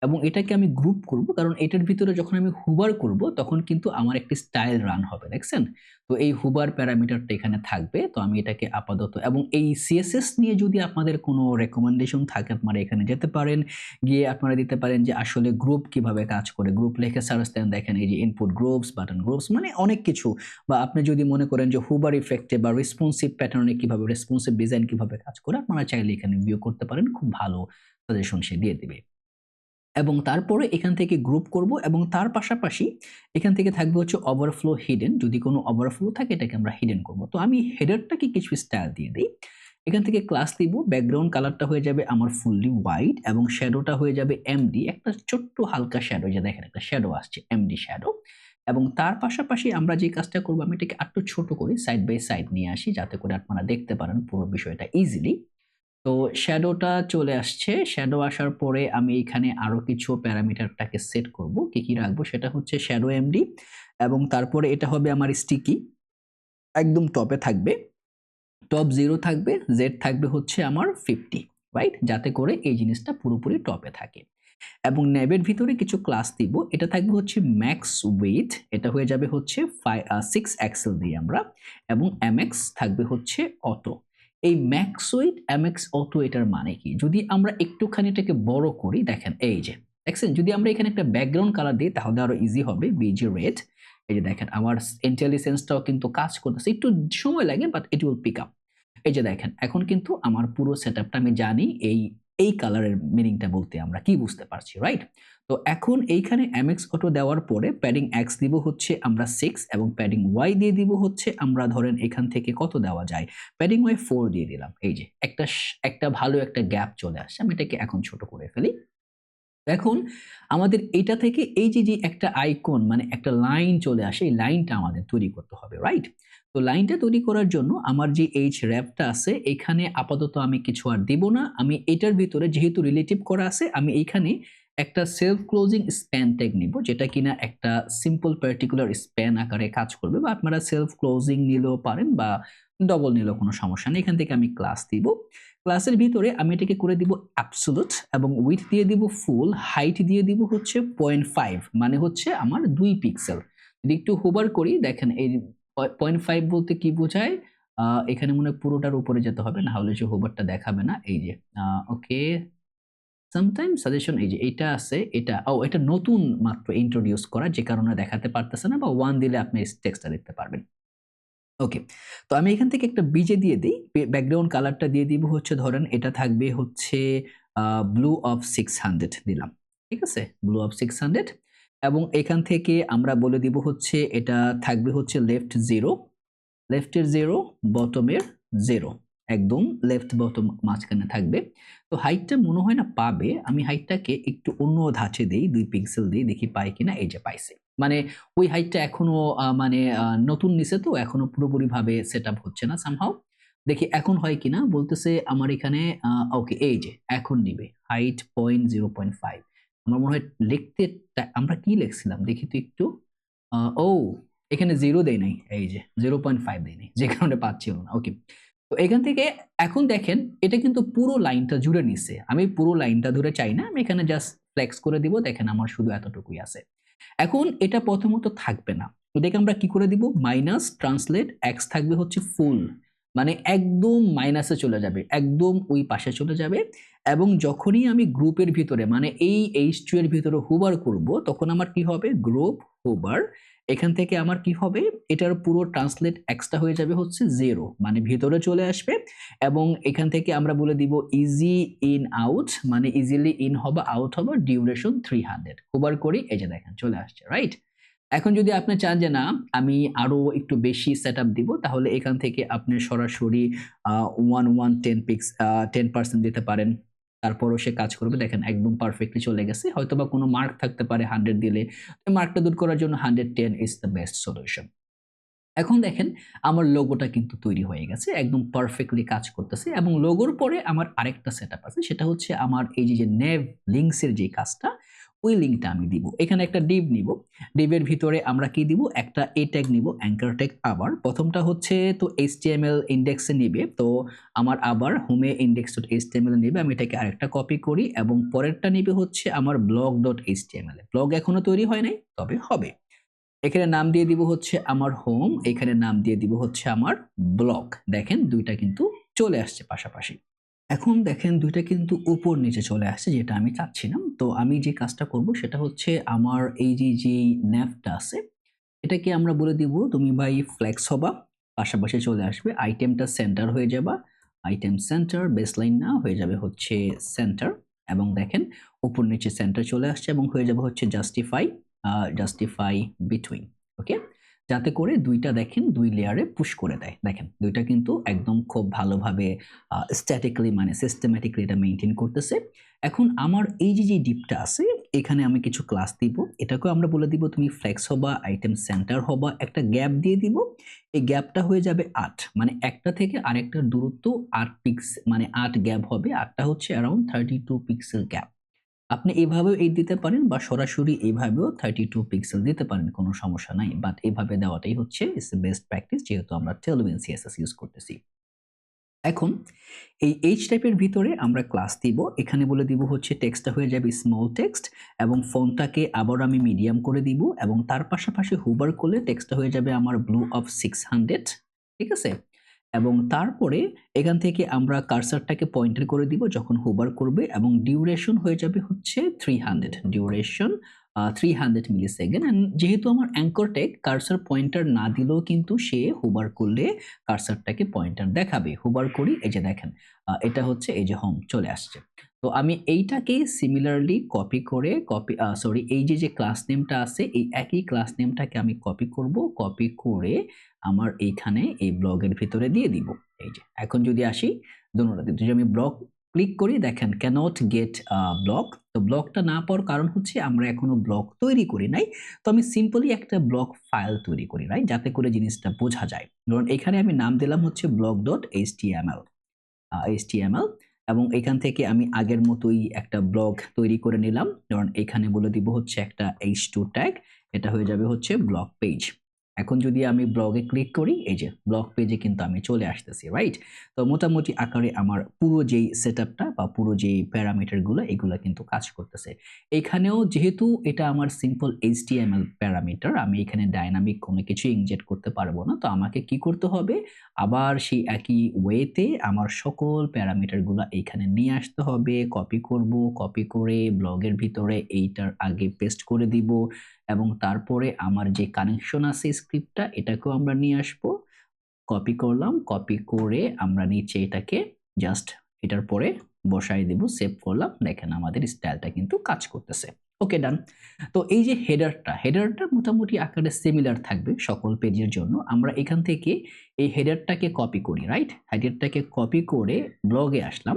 এবং এটাকে আমি গ্রুপ করব, কারণ এটার ভিতরে যখন আমি হুবার করব তখন কিন্তু আমার একটি স্টাইল রান হবে, দেখছেন? তো এই হুবার প্যারামিটারটা এখানে থাকবে। তো আমি এটাকে আপাতত, এবং এই সিএসএস নিয়ে যদি আপনাদের কোনো রেকমেন্ডেশন থাকে আপনারা এখানে যেতে পারেন, গিয়ে আপনারা দিতে পারেন যে আসলে গ্রুপ কিভাবে কাজ করে। গ্রুপ লিখে সার্চ দেন, দেখেন এই যে ইনপুট গ্রুপস, বাটন গ্রুপস, মানে অনেক কিছু। বা আপনি যদি মনে করেন যে হুবার ইফেক্টে বা রেসপন্সিভ প্যাটার্নে কিভাবে, রেসপন্সিভ ডিজাইন কিভাবে কাজ করে, আপনারা চাইলে এখানে ভিউ করতে পারেন, খুব ভালো সাজেশন সে দিয়ে দিবে। এবং তারপরে এখান থেকে গ্রুপ করব এবং তার পাশাপাশি এখান থেকে থাকবে হচ্ছে ওভারফ্লো হিডেন, যদি কোনো ওভারফ্লো থাকে এটাকে আমরা হিডেন করব। তো আমি হেডারটাকে কিছু স্টাইল দিয়ে দিই, এখান থেকে ক্লাস দিব, ব্যাকগ্রাউন্ড কালারটা হয়ে যাবে আমার ফুললি হোয়াইট এবং শ্যাডোটা হয়ে যাবে এমডি, একটা ছোট্ট হালকা শ্যাডো, যে দেখেন একটা শ্যাডো আসছে, এমডি শ্যাডো। এবং তার পাশাপাশি আমরা যে কাজটা করবো, আমি এটাকে একটু ছোট করে সাইড বাই সাইড নিয়ে আসি যাতে করে আপনারা দেখতে পারেন পুরো বিষয়টা ইজিলি। তো শ্যাডোটা চলে আসছে, শ্যাডো আসার পরে আমি এখানে আরো কিছু প্যারামিটারটাকে সেট করব, কি কি রাখবো সেটা হচ্ছে শ্যাডো এমডি এবং তারপরে এটা হবে আমার স্টিকি, একদম টপে থাকবে, টপ 0 থাকবে, জেড থাকবে হচ্ছে আমার 50, রাইট? যাতে করে এই জিনিসটা পুরোপুরি টপে থাকে। এবং ন্যাবের ভিতরে কিছু ক্লাস দিব, এটা থাকবে হচ্ছে ম্যাক্স উইথ, এটা হয়ে যাবে হচ্ছে 6 এক্সেল দিয়ে আমরা, এবং এমএক্স থাকবে হচ্ছে অটো। এই ম্যাক্স উইথ এমএক্স অটো এটার মানে কি, যদি আমরা একটুখানি এটাকে বড় করি, দেখেন এই যে দেখছেন, যদি আমরা এখানে একটা ব্যাকগ্রাউন্ড কালার দিই তাহলে আরো ইজি হবে, বিজি রেড। এই যে দেখেন আমার ইন্টেলিজেন্সটাও কিন্তু কাজ করতেছে, একটু সময় লাগে but it will pick up. এই যে দেখেন এখন কিন্তু আমার পুরো সেটআপটা আমি জানি এই কালারের মিনিংটা বলতে আমরা কি বুঝতে পারছি, রাইট? তো এখন এইখানে এমএক্স অটো দেওয়ার পরে প্যাডিং এক্স দিব হচ্ছে আমরা 6 এবং প্যাডিং ওয়াই দিয়ে দিব হচ্ছে আমরা ধরেন এখান থেকে কত দেওয়া যায়, প্যাডিং ওয়াই 4 দিয়ে দিলাম। এই যে একটা ভালো একটা গ্যাপ চলে আসছে, আমি এটাকে এখন ছোট করে ফেলি। এখন আমাদের এটা থেকে এই যে একটা আইকন, মানে একটা লাইন চলে আসে, এই লাইনটা আমাদের তৈরি করতে হবে, রাইট? তো লাইনটা তৈরি করার জন্য আমার যে এইচ র্যাপটা আছে এখানে আপাতত আমি কিছু আর দিব না, আমি এটার ভিতরে যেহেতু রিলেটিভ করা আছে আমি এইখানে একটা সেলফ ক্লোজিং স্প্যান ট্যাগ নিব, যেটা কিনা একটা সিম্পল পার্টিকুলার স্প্যান আকারে কাজ করবে, বা আপনারা সেলফ ক্লোজিং নিলেও পারেন বা ডবল নিলেও কোনো সমস্যা নেই। এখান থেকে আমি ক্লাস দিব, ক্লাসের ভিতরে আমি এটাকে করে দিব অ্যাবসোলুট এবং উইথ দিয়ে দিব ফুল, হাইট দিয়ে দিব হচ্ছে 0.5, মানে হচ্ছে আমার 2 পিক্সেল। যদি একটু হোভার করি দেখেন এই 0.5 বলতে কি বোঝায়, এখানে মনে হয় পুরোটার উপরে যেতে হবে, না হলে যে হোভারটা দেখাবে না। এই যে ওকে, সামটাইম সাজেশন, এই যে এটা আছে, এটা নতুন মাত্র ইন্ট্রোডিউস করা, যে কারণে দেখাতে পারতেছে না, বা 1 দিলে আপনি টেক্সটটা দেখতে পারবেন। ওকে, তো আমি এখান থেকে একটা বিজে দিয়ে দিই, ব্যাকগ্রাউন্ড কালারটা দিয়ে দিব হচ্ছে ধরেন এটা থাকবে হচ্ছে ব্লু অফ 600 দিলাম, ঠিক আছে, ব্লু অফ 600। এবং এখান থেকে আমরা বলে দিব হচ্ছে এটা থাকবে হচ্ছে লেফট 0, লেফটের 0, বটমের 0, একদম লেফট বটম মাঝখানে থাকবে। তো হাইটটা মনে হয় না পাবে, আমি হাইটটাকে একটু অন্য ধাঁচে দেই, 2 পিক্সেল দিই, দেখি পাই কিনা। এই যে পাইছে, মানে ওই হাইটটা এখনো মানে নতুন নিচে তো এখনো পুরোপুরি ভাবে সেটআপ হচ্ছে না, সামহাউ দেখি এখন হয় কিনা। বলতেছে আমার এখানে ওকে, এই যে এখন নিবে হাইট 0.5। আমার মনে হয় লিখতে আমরা কি লিখছিলাম দেখি তো একটু, ও এখানে 0 দেই নাই, এই যে 0.5 দেই নাই, যে কারণে পাচ্ছিল না। ওকে, তো এখান থেকে এখন দেখেন এটা কিন্তু পুরো লাইনটা জুড়ে নিছে, আমি পুরো লাইনটা ধরে চাই না, আমি এখানে জাস্ট ফ্লেক্স করে দিব, দেখেন আমার শুধু এতটুকুই আছে। এখন এটা প্রথমত থাকবে না, এটাকে আমরা কি করে দিব, মাইনাস ট্রান্সলেট এক্স থাকবে হচ্ছে ফুল, মানে একদম মাইনাসে চলে যাবে, একদম ওই পাশে চলে যাবে। এবং যখনই আমি গ্রুপের ভিতরে মানে এই H2 এর ভিতরে হোভার করব তখন আমার কি হবে, গ্রুপ হোভার, এখান থেকে আমার কি হবে, এটার পুরো ট্রান্সলেট এক্সটা হয়ে যাবে হচ্ছে 0, মানে ভিতরে চলে আসবে। এবং এখান থেকে আমরা বলে দিব ইজি ইন আউট, মানে ইজিলি ইন হবে আউট হবে, ডিউরেশন 300, হোভার করি, এই যে দেখেন চলে আসছে, রাইট? এখন যদি আপনি চান যে না আমি আরো একটু বেশি সেটআপ দিব, তাহলে এখান থেকে আপনি সরাসরি 10% দিতে পারেন, তারপরও সে কাজ করবে। দেখেন একদম পারফেক্টলি চলে গেছে, হয়তোবা কোনো মার্ক থাকতে পারে 100 দিলে, মার্কটা দূর করার জন্য 110 ইজ দ্য বেস্ট সলিউশন। এখন দেখেন আমার লোগোটা কিন্তু তৈরি হয়ে গেছে, একদম পারফেক্টলি কাজ করতেছে। এবং লোগোর পরে আমার আরেকটা সেটআপ আছে, সেটা হচ্ছে আমার এই যে নেভ লিঙ্কস এর যে কাজটা, ওই লিঙ্কটা আমি দিব। এখানে একটা div নিব। div-এর ভিতরে আমরা কি দিব? একটা a ট্যাগ নিব, anchor ট্যাগ আবার। প্রথমটা হচ্ছে তো HTML ইনডেক্সে নিবে। তো আমার আবার হোমে index.html নেবে। আমি এটাকে আরেকটা কপি করি এবং পরেরটা নিবে হচ্ছে আমার blog.html। ব্লগ এখনো তৈরি হয় নাই, তবে হবে। এখানে নাম দিয়ে দিব হচ্ছে আমার হোম, এখানে নাম দিয়ে দিব হচ্ছে আমার ব্লগ। দেখেন দুইটা কিন্তু চলে আসছে পাশাপাশি। এখন দেখেন দুইটা কিন্তু উপর নিচে চলে আসছে, যেটা আমি চাচ্ছিলাম। তো আমি যে কাজটা করব সেটা হচ্ছে আমার এই যে ন্যাভটা আছে, এটাকে আমরা বলে দিব তুমি ভাই ফ্লেক্স হবা, পাশাপাশি চলে আসবে আইটেমটা সেন্টার হয়ে যাবা, আইটেম সেন্টার বেসলাইন না হয়ে যাবে হচ্ছে সেন্টার। এবং দেখেন উপর নিচে সেন্টার চলে আসছে এবং হয়ে যাবে হচ্ছে জাস্টিফাই বিটুইন। ওকে, যাতে করে দুইটা দেখেন দুই লেয়ারে পুশ করে দেয়। দেখেন দুইটা কিন্তু একদম খুব ভালোভাবে স্ট্যাটিকলি মানে সিস্টেম্যাটিকলি এটা মেইনটেইন করতেছে। এখন আমার এই যে ডিপটা আছে, এখানে আমি কিছু ক্লাস দিব, এটাকেও আমরা বলে দিব তুমি ফ্লেক্স হবা, আইটেম সেন্টার হবা, একটা গ্যাপ দিয়ে দিব। এই গ্যাপটা হয়ে যাবে 8, মানে একটা থেকে আরেকটার দূরত্ব 8 পিক্সেল, মানে 8 গ্যাপ হবে। 8টা হচ্ছে অ্যারাউন্ড 32 পিক্সেল গ্যাপ। আপনি এভাবেও 8 দিতে পারেন বা সরাসরি এইভাবেও 32 পিক্সেল দিতে পারেন, কোনো সমস্যা নাই। বাট এভাবে দেওয়াটাই হচ্ছে ইটস বেস্ট প্র্যাকটিস, যেহেতু আমরা Tailwind CSS ইউজ করতেছি। এখন এই H টাইপের ভিতরে আমরা ক্লাস দিব, এখানে বলে দিব হচ্ছে টেক্সটটা হয়ে যাবে স্মল টেক্সট এবং ফন্টটাকে আবার আমি মিডিয়াম করে দিব এবং তার পাশাপাশি হোভার করলে টেক্সটটা হয়ে যাবে আমার ব্লু অফ 600, ঠিক আছে? এবং তারপরে এখান থেকে আমরা কার্সারটাকে পয়েন্টার করে দিব যখন হোভার করবে এবং ডিউরেশন হয়ে যাবে হচ্ছে 300, ডিউরেশন 300 মিলিসেকেন্ড। এন্ড যেহেতু আমার অ্যাঙ্কর ট্যাগ কার্সার পয়েন্টার না দিলেও কিন্তু সে হোভার করলে কার্সারটাকে পয়েন্টার দেখাবে। হোভার করি, এই যে দেখেন এটা হচ্ছে এই যে হোম চলে আসছে। তো আমি এইটাকে সিমিলারলি কপি করে এই যে ক্লাস নেমটা আছে এই একই ক্লাস নেমটাকে আমি কপি করব, কপি করে আমার এইখানে এই ব্লগের ভিতরে দিয়ে দিব। এই যে এখন যদি আসি দোনোটাতে, যদি আমি ব্লগ ক্লিক করি দেখেন ক্যানট গেট ব্লক। তো ব্লকটা না পাওয়ার কারণ হচ্ছে আমরা এখনো ব্লক তৈরি করি নাই। তো আমি সিম্পলি একটা ব্লক ফাইল তৈরি করি, রাইট, যাতে করে জিনিসটা বোঝা যায়। ধরুন এখানে আমি নাম দিলাম হচ্ছে blog.html এবং এখান থেকে আমি আগের মতোই একটা ব্লগ তৈরি করে নিলাম। ধরুন এখানে বলে দিব হচ্ছে একটা h2 ট্যাগ, এটা হয়ে যাবে হচ্ছে ব্লগ পেজ। এখন যদি আমি ব্লগে ক্লিক করি, এই যে ব্লগ পেজে কিন্তু আমি চলে আসতেছি, রাইট। তো মোটামুটি আকারে আমার পুরো যেই সেটআপটা বা পুরো যেই প্যারামিটারগুলো এগুলো কিন্তু কাজ করতেছে। এখানেও যেহেতু এটা আমার সিম্পল HTML প্যারামিটার, আমি এখানে ডাইনামিক কোনো কিছু ইনজেক্ট করতে পারবো না। তো আমাকে কি করতে হবে, আবার সেই একই ওয়েতে আমার সকল প্যারামিটারগুলো এইখানে নিয়ে আসতে হবে। কপি করব, কপি করে ব্লগের ভিতরে এইটার আগে পেস্ট করে দিব এবং তারপরে আমার যে কানেকশন আছে স্ক্রিপ্টটা এটাকেও আমরা নিয়ে আসব। কপি করলাম, কপি করে আমরা নিচে এটাকে জাস্ট এটার পরে বসাই দেব, সেভ করলাম। দেখেন আমাদের স্টাইলটা কিন্তু কাজ করতেছে। ওকে, ডান। তো এই যে হেডারটা মোটামুটি আকারে সিমিলার থাকবে সকল পেজের জন্য। আমরা এখান থেকে এই হেডারটাকে কপি করি, রাইট। হেডারটাকে কপি করে ব্লগে আসলাম।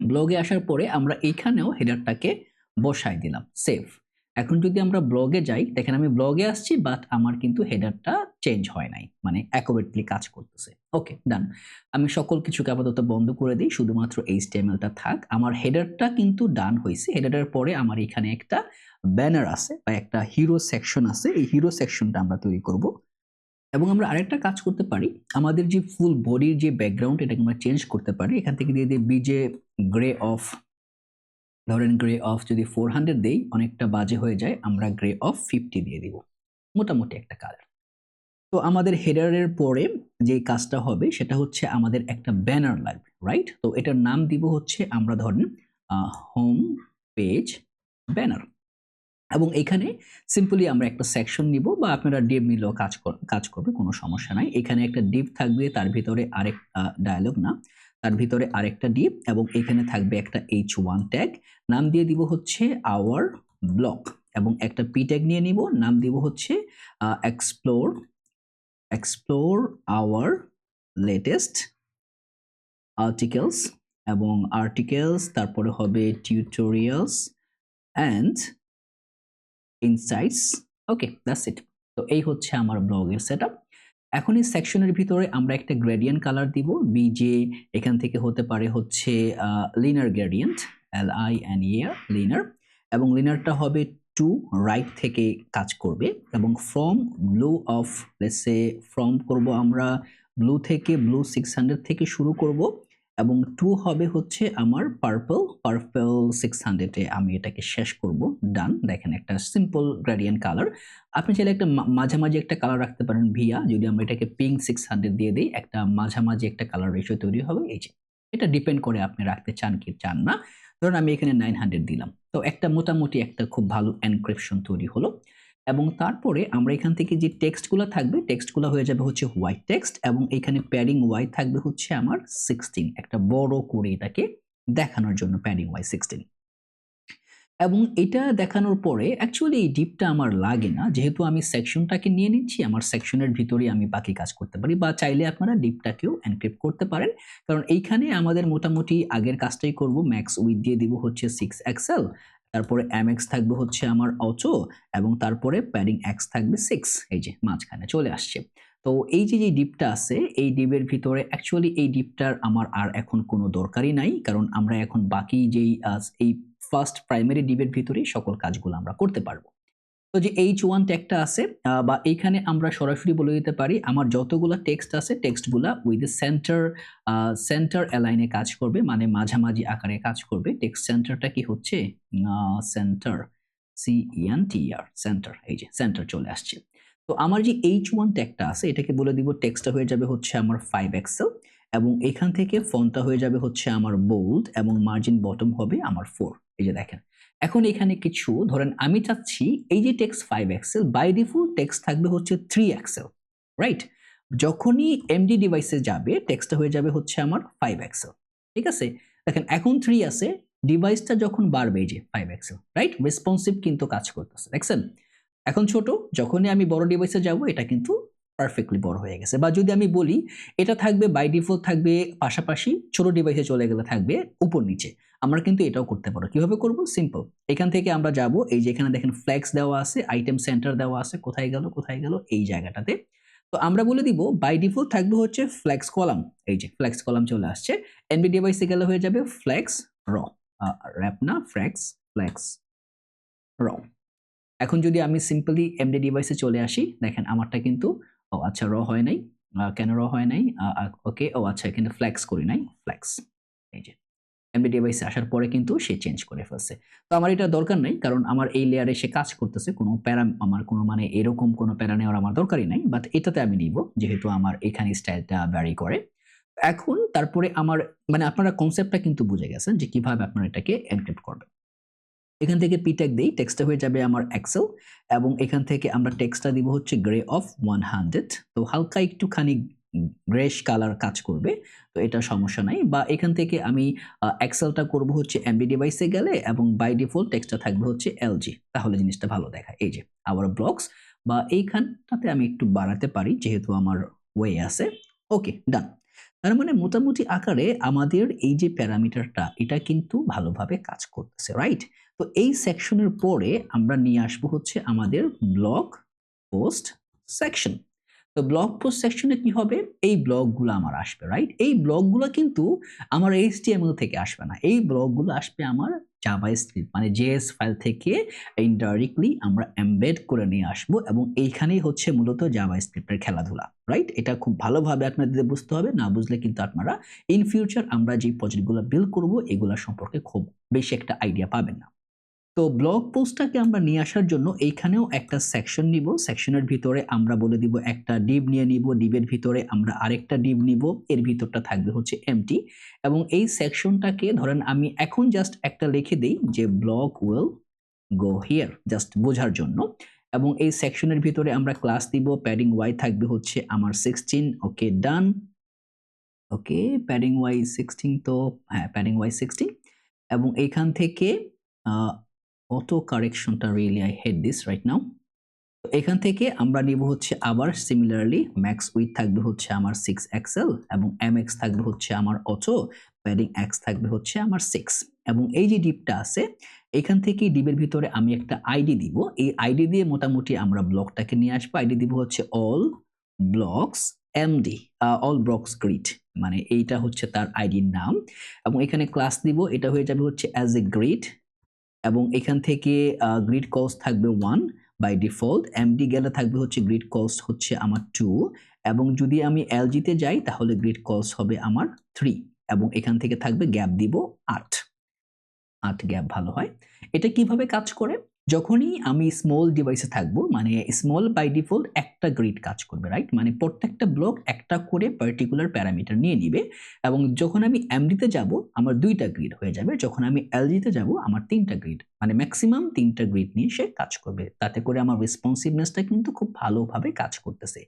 ব্লগে আসার পরে আমরা এইখানেও হেডারটাকে বসাই দিলাম, সেভ। এখন যদি আমরা ব্লগে যাই, দেখেন আমি ব্লগে আসছি বাট আমার কিন্তু হেডারটা চেঞ্জ হয় নাই, মানে অ্যাকুরেটলি কাজ করতেছে। ওকে, ডান। আমি সকল কিছুকে আপাতত বন্ধ করে দিই, শুধুমাত্র HTML-টা থাক। আমার হেডারটা কিন্তু ডান হয়েছে। হেডারের পরে আমার এখানে একটা ব্যানার আছে বা একটা হিরো সেকশন আছে, এই হিরো সেকশনটা আমরা তৈরি করব। এবং আমরা আরেকটা কাজ করতে পারি, আমাদের যে ফুল বডির যে ব্যাকগ্রাউন্ড এটাকে আমরা চেঞ্জ করতে পারি। এখান থেকে দিয়ে দিই বিজে গ্রে অফ, ধরেন গ্রে অফ যদি 400 দেই অনেকটা বাজে হয়ে যায়, আমরা গ্রে অফ 50 দিয়ে দিব, মোটামুটি একটা কালার। তো আমাদের হেডারের পরে যে কাজটা হবে সেটা হচ্ছে আমাদের একটা ব্যানার লাগবে, রাইট। তো এটার নাম দিব হচ্ছে আমরা ধরেন হোম পেজ ব্যানার এবং এখানে সিম্পলি আমরা একটা সেকশন নিব বা আপনারা ডিভ নিলেও কাজ করবে, কোনো সমস্যা নাই। এখানে একটা ডিভ থাকবে, তার ভিতরে আরেক ডায়ালগ না, তার ভিতরে আরেকটা ডিভ এবং এখানে থাকবে একটা h1 ট্যাগ, নাম দিয়ে দিব হচ্ছে আওয়ার ব্লক এবং একটা p ট্যাগ নিয়ে নিব, নাম দিব হচ্ছে এক্সপ্লোর আওয়ার লেটেস্ট আর্টিকেলস এবং আর্টিকেলস তারপরে হবে tutorials and insights. Okay, that's it. তো এই হচ্ছে আমার ব্লগের সেটআপ। এখন এই সেকশনের ভিতরে আমরা একটা গ্রেডিয়েন্ট কালার দিব, বিজে এখান থেকে হতে পারে হচ্ছে লিনার গ্রেডিয়েন্ট, LINER লিনার। এবং লিনিয়ারটা হবে টু রাইট থেকে কাজ করবে এবং from blue of let's say from করব আমরা ব্লু থেকে ব্লু 600 থেকে শুরু করব এবং টু হবে হচ্ছে আমার পার্পল 600 এ আমি এটাকে শেষ করব। ডান। দেখেন একটা সিম্পল গ্রেডিয়েন্ট কালার। আপনি চাইলে একটা মাঝামাঝি একটা কালার রাখতে পারেন ভিয়া, যদি আমরা এটাকে পিঙ্ক 600 দিয়ে দিই একটা মাঝামাঝি একটা কালার রেশিও তৈরি হবে। এই যে এটা ডিপেন্ড করে আপনি রাখতে চান কি চান না। ধরুন আমি এখানে 900 দিলাম, তো একটা মোটামুটি একটা খুব ভালো এনক্রিপশন তৈরি হলো। এবং তারপরে আমরা এখান থেকে যে টেক্সটগুলো থাকবে টেক্সটগুলো হয়ে যাবে হচ্ছে হোয়াইট টেক্সট এবং এখানে প্যাডিং ওয়াই থাকবে হচ্ছে আমার 16, একটা বড় করে এটাকে দেখানোর জন্য প্যাডিং ওয়াই 16। এবং এটা দেখানোর পরে অ্যাকচুয়ালি এই ডিপটা আমার লাগে না, যেহেতু আমি সেকশনটাকে নিয়ে নিচ্ছি আমার সেকশনের ভিতরে আমি বাকি কাজ করতে পারি, বা চাইলে আপনারা ডিপটাকেও এনক্রিপ্ট করতে পারেন, কারণ এইখানে আমাদের মোটামুটি আগের কাজটাই করব। ম্যাক্স উইথ দিয়ে দিব হচ্ছে 6 XL, তারপরে MX থাকবে হচ্ছে আমার অটো এবং তারপরে প্যাডিং এক্স থাকবে 6। এই যে মাঝখানে চলে আসছে। তো এই যে যে ডিপটা আছে এই ডিপের ভিতরে অ্যাকচুয়ালি এই ডিপটার আমার আর এখন কোনো দরকারই নাই, কারণ আমরা এখন বাকি যেই এই ফার্স্ট প্রাইমারি ডিবের ভিতরেই সকল কাজগুলো আমরা করতে পারবো। তো যে H1 ট্যাগটা আছে বা এইখানে আমরা সরাসরি বলে দিতে পারি আমার যতগুলা টেক্সট আছে টেক্সটগুলা উইথ সেন্টার অ্যালাইনে কাজ করবে, মানে মাঝামাঝি আকারে কাজ করবে। টেক্সট সেন্টারটা কি হচ্ছে সেন্টার, CENTER সেন্টার। এই যে সেন্টার চলে আসছে। তো আমার যে H1 ট্যাগটা আছে এটাকে বলে দিব টেক্সটটা হয়ে যাবে হচ্ছে আমার 5 XL এবং এখান থেকে ফন্টটা হয়ে যাবে হচ্ছে আমার বোল্ড এবং মার্জিন বটম হবে আমার 4। এই যে দেখেন এখন এখানে কিছু ধরেন আমি চাচ্ছি এই যে text 5 XL by default text থাকবে হচ্ছে 3 XL, রাইট? যখনই এমডি ডিভাইসে যাবে টেক্সটটা হয়ে যাবে হচ্ছে আমার 5 XL। ঠিক আছে, দেখেন এখন 3 আছে, ডিভাইসটা যখন বাড়বে এই যে 5 XL, রাইট? রেসপন্সিভ কিন্তু কাজ করতেছে, দেখছেন? এখন ছোট, যখনই আমি বড় ডিভাইসে যাব এটা কিন্তু পারফেক্টলি বড় হয়ে গেছে। বা যদি আমি বলি এটা থাকবে বাই ডিফল্ট থাকবে পাশাপাশি, ছোট ডিভাইসে চলে গেলে থাকবে উপর নিচে, আমরা কিন্তু এটাও করতে পারবো। কিভাবে করব? সিম্পল, এখান থেকে আমরা যাব এই যে এখানে দেখেন ফ্লেক্স দেওয়া আছে, আইটেম সেন্টার দেওয়া আছে, কোথায় গেল এই জায়গাটাতে। তো আমরা বলে দিব বাই ডিফল্ট থাকবে হচ্ছে ফ্লেক্স কলাম। এই যে ফ্লেক্স কলাম চলে আসছে। এনবি ডিভাইসে গেলে হয়ে যাবে ফ্লেক্স র, র্যাপ না ফ্লেক্স র। এখন যদি আমি সিম্পলি এমডি ডিভাইসে চলে আসি, দেখেন আমারটা কিন্তু ও আচ্ছা র হয় নাই। কেন র হয় নাই? ওকে, ও আচ্ছা এখানে ফ্লেক্স করি নাই, ফ্লেক্স। এই যে এমডি ডিভাইসে আসার পরে কিন্তু সে চেঞ্জ করে ফেলছে। তো আমার এটা দরকার নাই, কারণ আমার এই লেয়ারে সে কাজ করতেছে, কোনো প্যারা আমার কোনো মানে এরকম কোনো প্যারা নেওয়ার আমার দরকারই নাই, বাট এটাতে আমি নিব যেহেতু আমার এখানে স্টাইলটা ভ্যারি করে। এখন তারপরে আমার মানে আপনারা কনসেপ্টটা কিন্তু বুঝে গেছেন যে কিভাবে আপনারা এটাকে এনক্রিপ্ট করবেন। এখান থেকে পি ট্যাগ দেই, টেক্সটটা হয়ে যাবে আমার এক্সেল এবং এখান থেকে আমরা টেক্সটটা দিব হচ্ছে গ্রে অফ 100। তো হালকা একটুখানি গ্রেশ কালার কাজ করবে, তো এটা সমস্যা নাই। বা এখান থেকে আমি এক্সেলটা করব হচ্ছে এমডি ডিভাইসে গেলে এবং বাই ডিফল্ট টেক্সটটা থাকবে হচ্ছে এলজি, তাহলে জিনিসটা ভালো দেখায়। এই যে আবার ব্লকস বা এইখানটাতে আমি একটু বাড়াতে পারি যেহেতু আমার ওয়ে আছে। ওকে, ডান। তার মানে মোটামুটি আকারে আমাদের এই যে প্যারামিটারটা এটা কিন্তু ভালোভাবে কাজ করতেছে, রাইট? তো এই সেকশনের পরে আমরা নিয়ে আসবো হচ্ছে আমাদের ব্লগ পোস্ট সেকশন। তো ব্লগ পোস্ট সেকশনে কি হবে? এই ব্লগগুলো আমার আসবে, রাইট? এই ব্লগগুলো কিন্তু আমার HTML থেকে আসবে না, এই ব্লগগুলো আসবে আমার জাভাস্ক্রিপ্ট মানে জেএস ফাইল থেকে ইনডাইরেক্টলি আমরা এমবেড করে নিয়ে আসবো এবং এইখানেই হচ্ছে মূলত জাভাস্ক্রিপ্টের খেলাধুলা, রাইট? এটা খুব ভালোভাবে আপনাদের বুঝতে হবে, না বুঝলে কিন্তু আপনারা ইন ফিউচার আমরা যে প্রজেক্টগুলো বিল্ড করব এগুলা সম্পর্কে খুব বেশি একটা আইডিয়া পাবেন না। তো ব্লগ পোস্টটাকে আমরা নিয়ে আসার জন্য এইখানেও একটা সেকশন নিব, সেকশনের ভিতরে আমরা বলে দিব একটা ডিভ নিয়ে নিব, ডিভের ভিতরে আমরা আরেকটা ডিভ নিব, এর ভিতরটা থাকবে হচ্ছে এমটি এবং এই সেকশনটাকে ধরেন আমি এখন জাস্ট একটা লিখে দেই যে blog will go here, just বোঝার জন্য। এবং এই সেকশনের ভিতরে আমরা ক্লাস দিব, প্যাডিং ওয়াই থাকবে হচ্ছে আমার 16। ওকে, ডান। ওকে, প্যাডিং ওয়াই 16, তো হ্যাঁ প্যাডিং ওয়াই 16 এবং এইখান থেকে অটো কারেকশনটা really I hate this right now. এখান থেকে আমরা নিব হচ্ছে আবার সিমিলারলি ম্যাক্স উইথ থাকবে হচ্ছে আমার 6 XL এবং MX থাকবে হচ্ছে আমার অটো, প্যাডিং এক্স থাকবে হচ্ছে আমার 6 এবং এই যে ডিপটা আছে এখান থেকে ডিপের ভিতরে আমি একটা আইডি দিব, এই আইডি দিয়ে মোটামুটি আমরা ব্লকটাকে নিয়ে আসবো। আইডি দিব হচ্ছে all blocks MD, all blocks grid, মানে এইটা হচ্ছে তার আইডির নাম এবং এখানে ক্লাস দিব, এটা হয়ে যাবে হচ্ছে অ্যাজ এ গ্রিড এবং এখান থেকে গ্রিড কলস থাকবে 1 বাই ডিফল্ট, এমডি গেলে থাকবে হচ্ছে গ্রিড কলস হচ্ছে আমার 2, এবং যদি আমি এলজিতে যাই তাহলে গ্রিড কলস হবে আমার 3, এবং এখান থেকে থাকবে গ্যাপ দিব 8 গ্যাপ ভালো হয়। এটা কিভাবে কাজ করে? যখনই আমি স্মল ডিভাইসে থাকবো, মানে স্মল বাই ডিফল্ট একটা গ্রিড কাজ করবে, রাইট? মানে প্রত্যেকটা ব্লক একটা করে পার্টিকুলার প্যারামিটার নিয়ে নিবে, এবং যখন আমি এমডিতে যাব আমার 2টা গ্রিড হয়ে যাবে, যখন আমি এলজিতে যাব আমার 3টা গ্রিড, মানে ম্যাক্সিমাম 3টা গ্রিড নিয়ে সে কাজ করবে। তাতে করে আমার রেসপন্সিভনেসটা কিন্তু খুব ভালোভাবে কাজ করতেছে।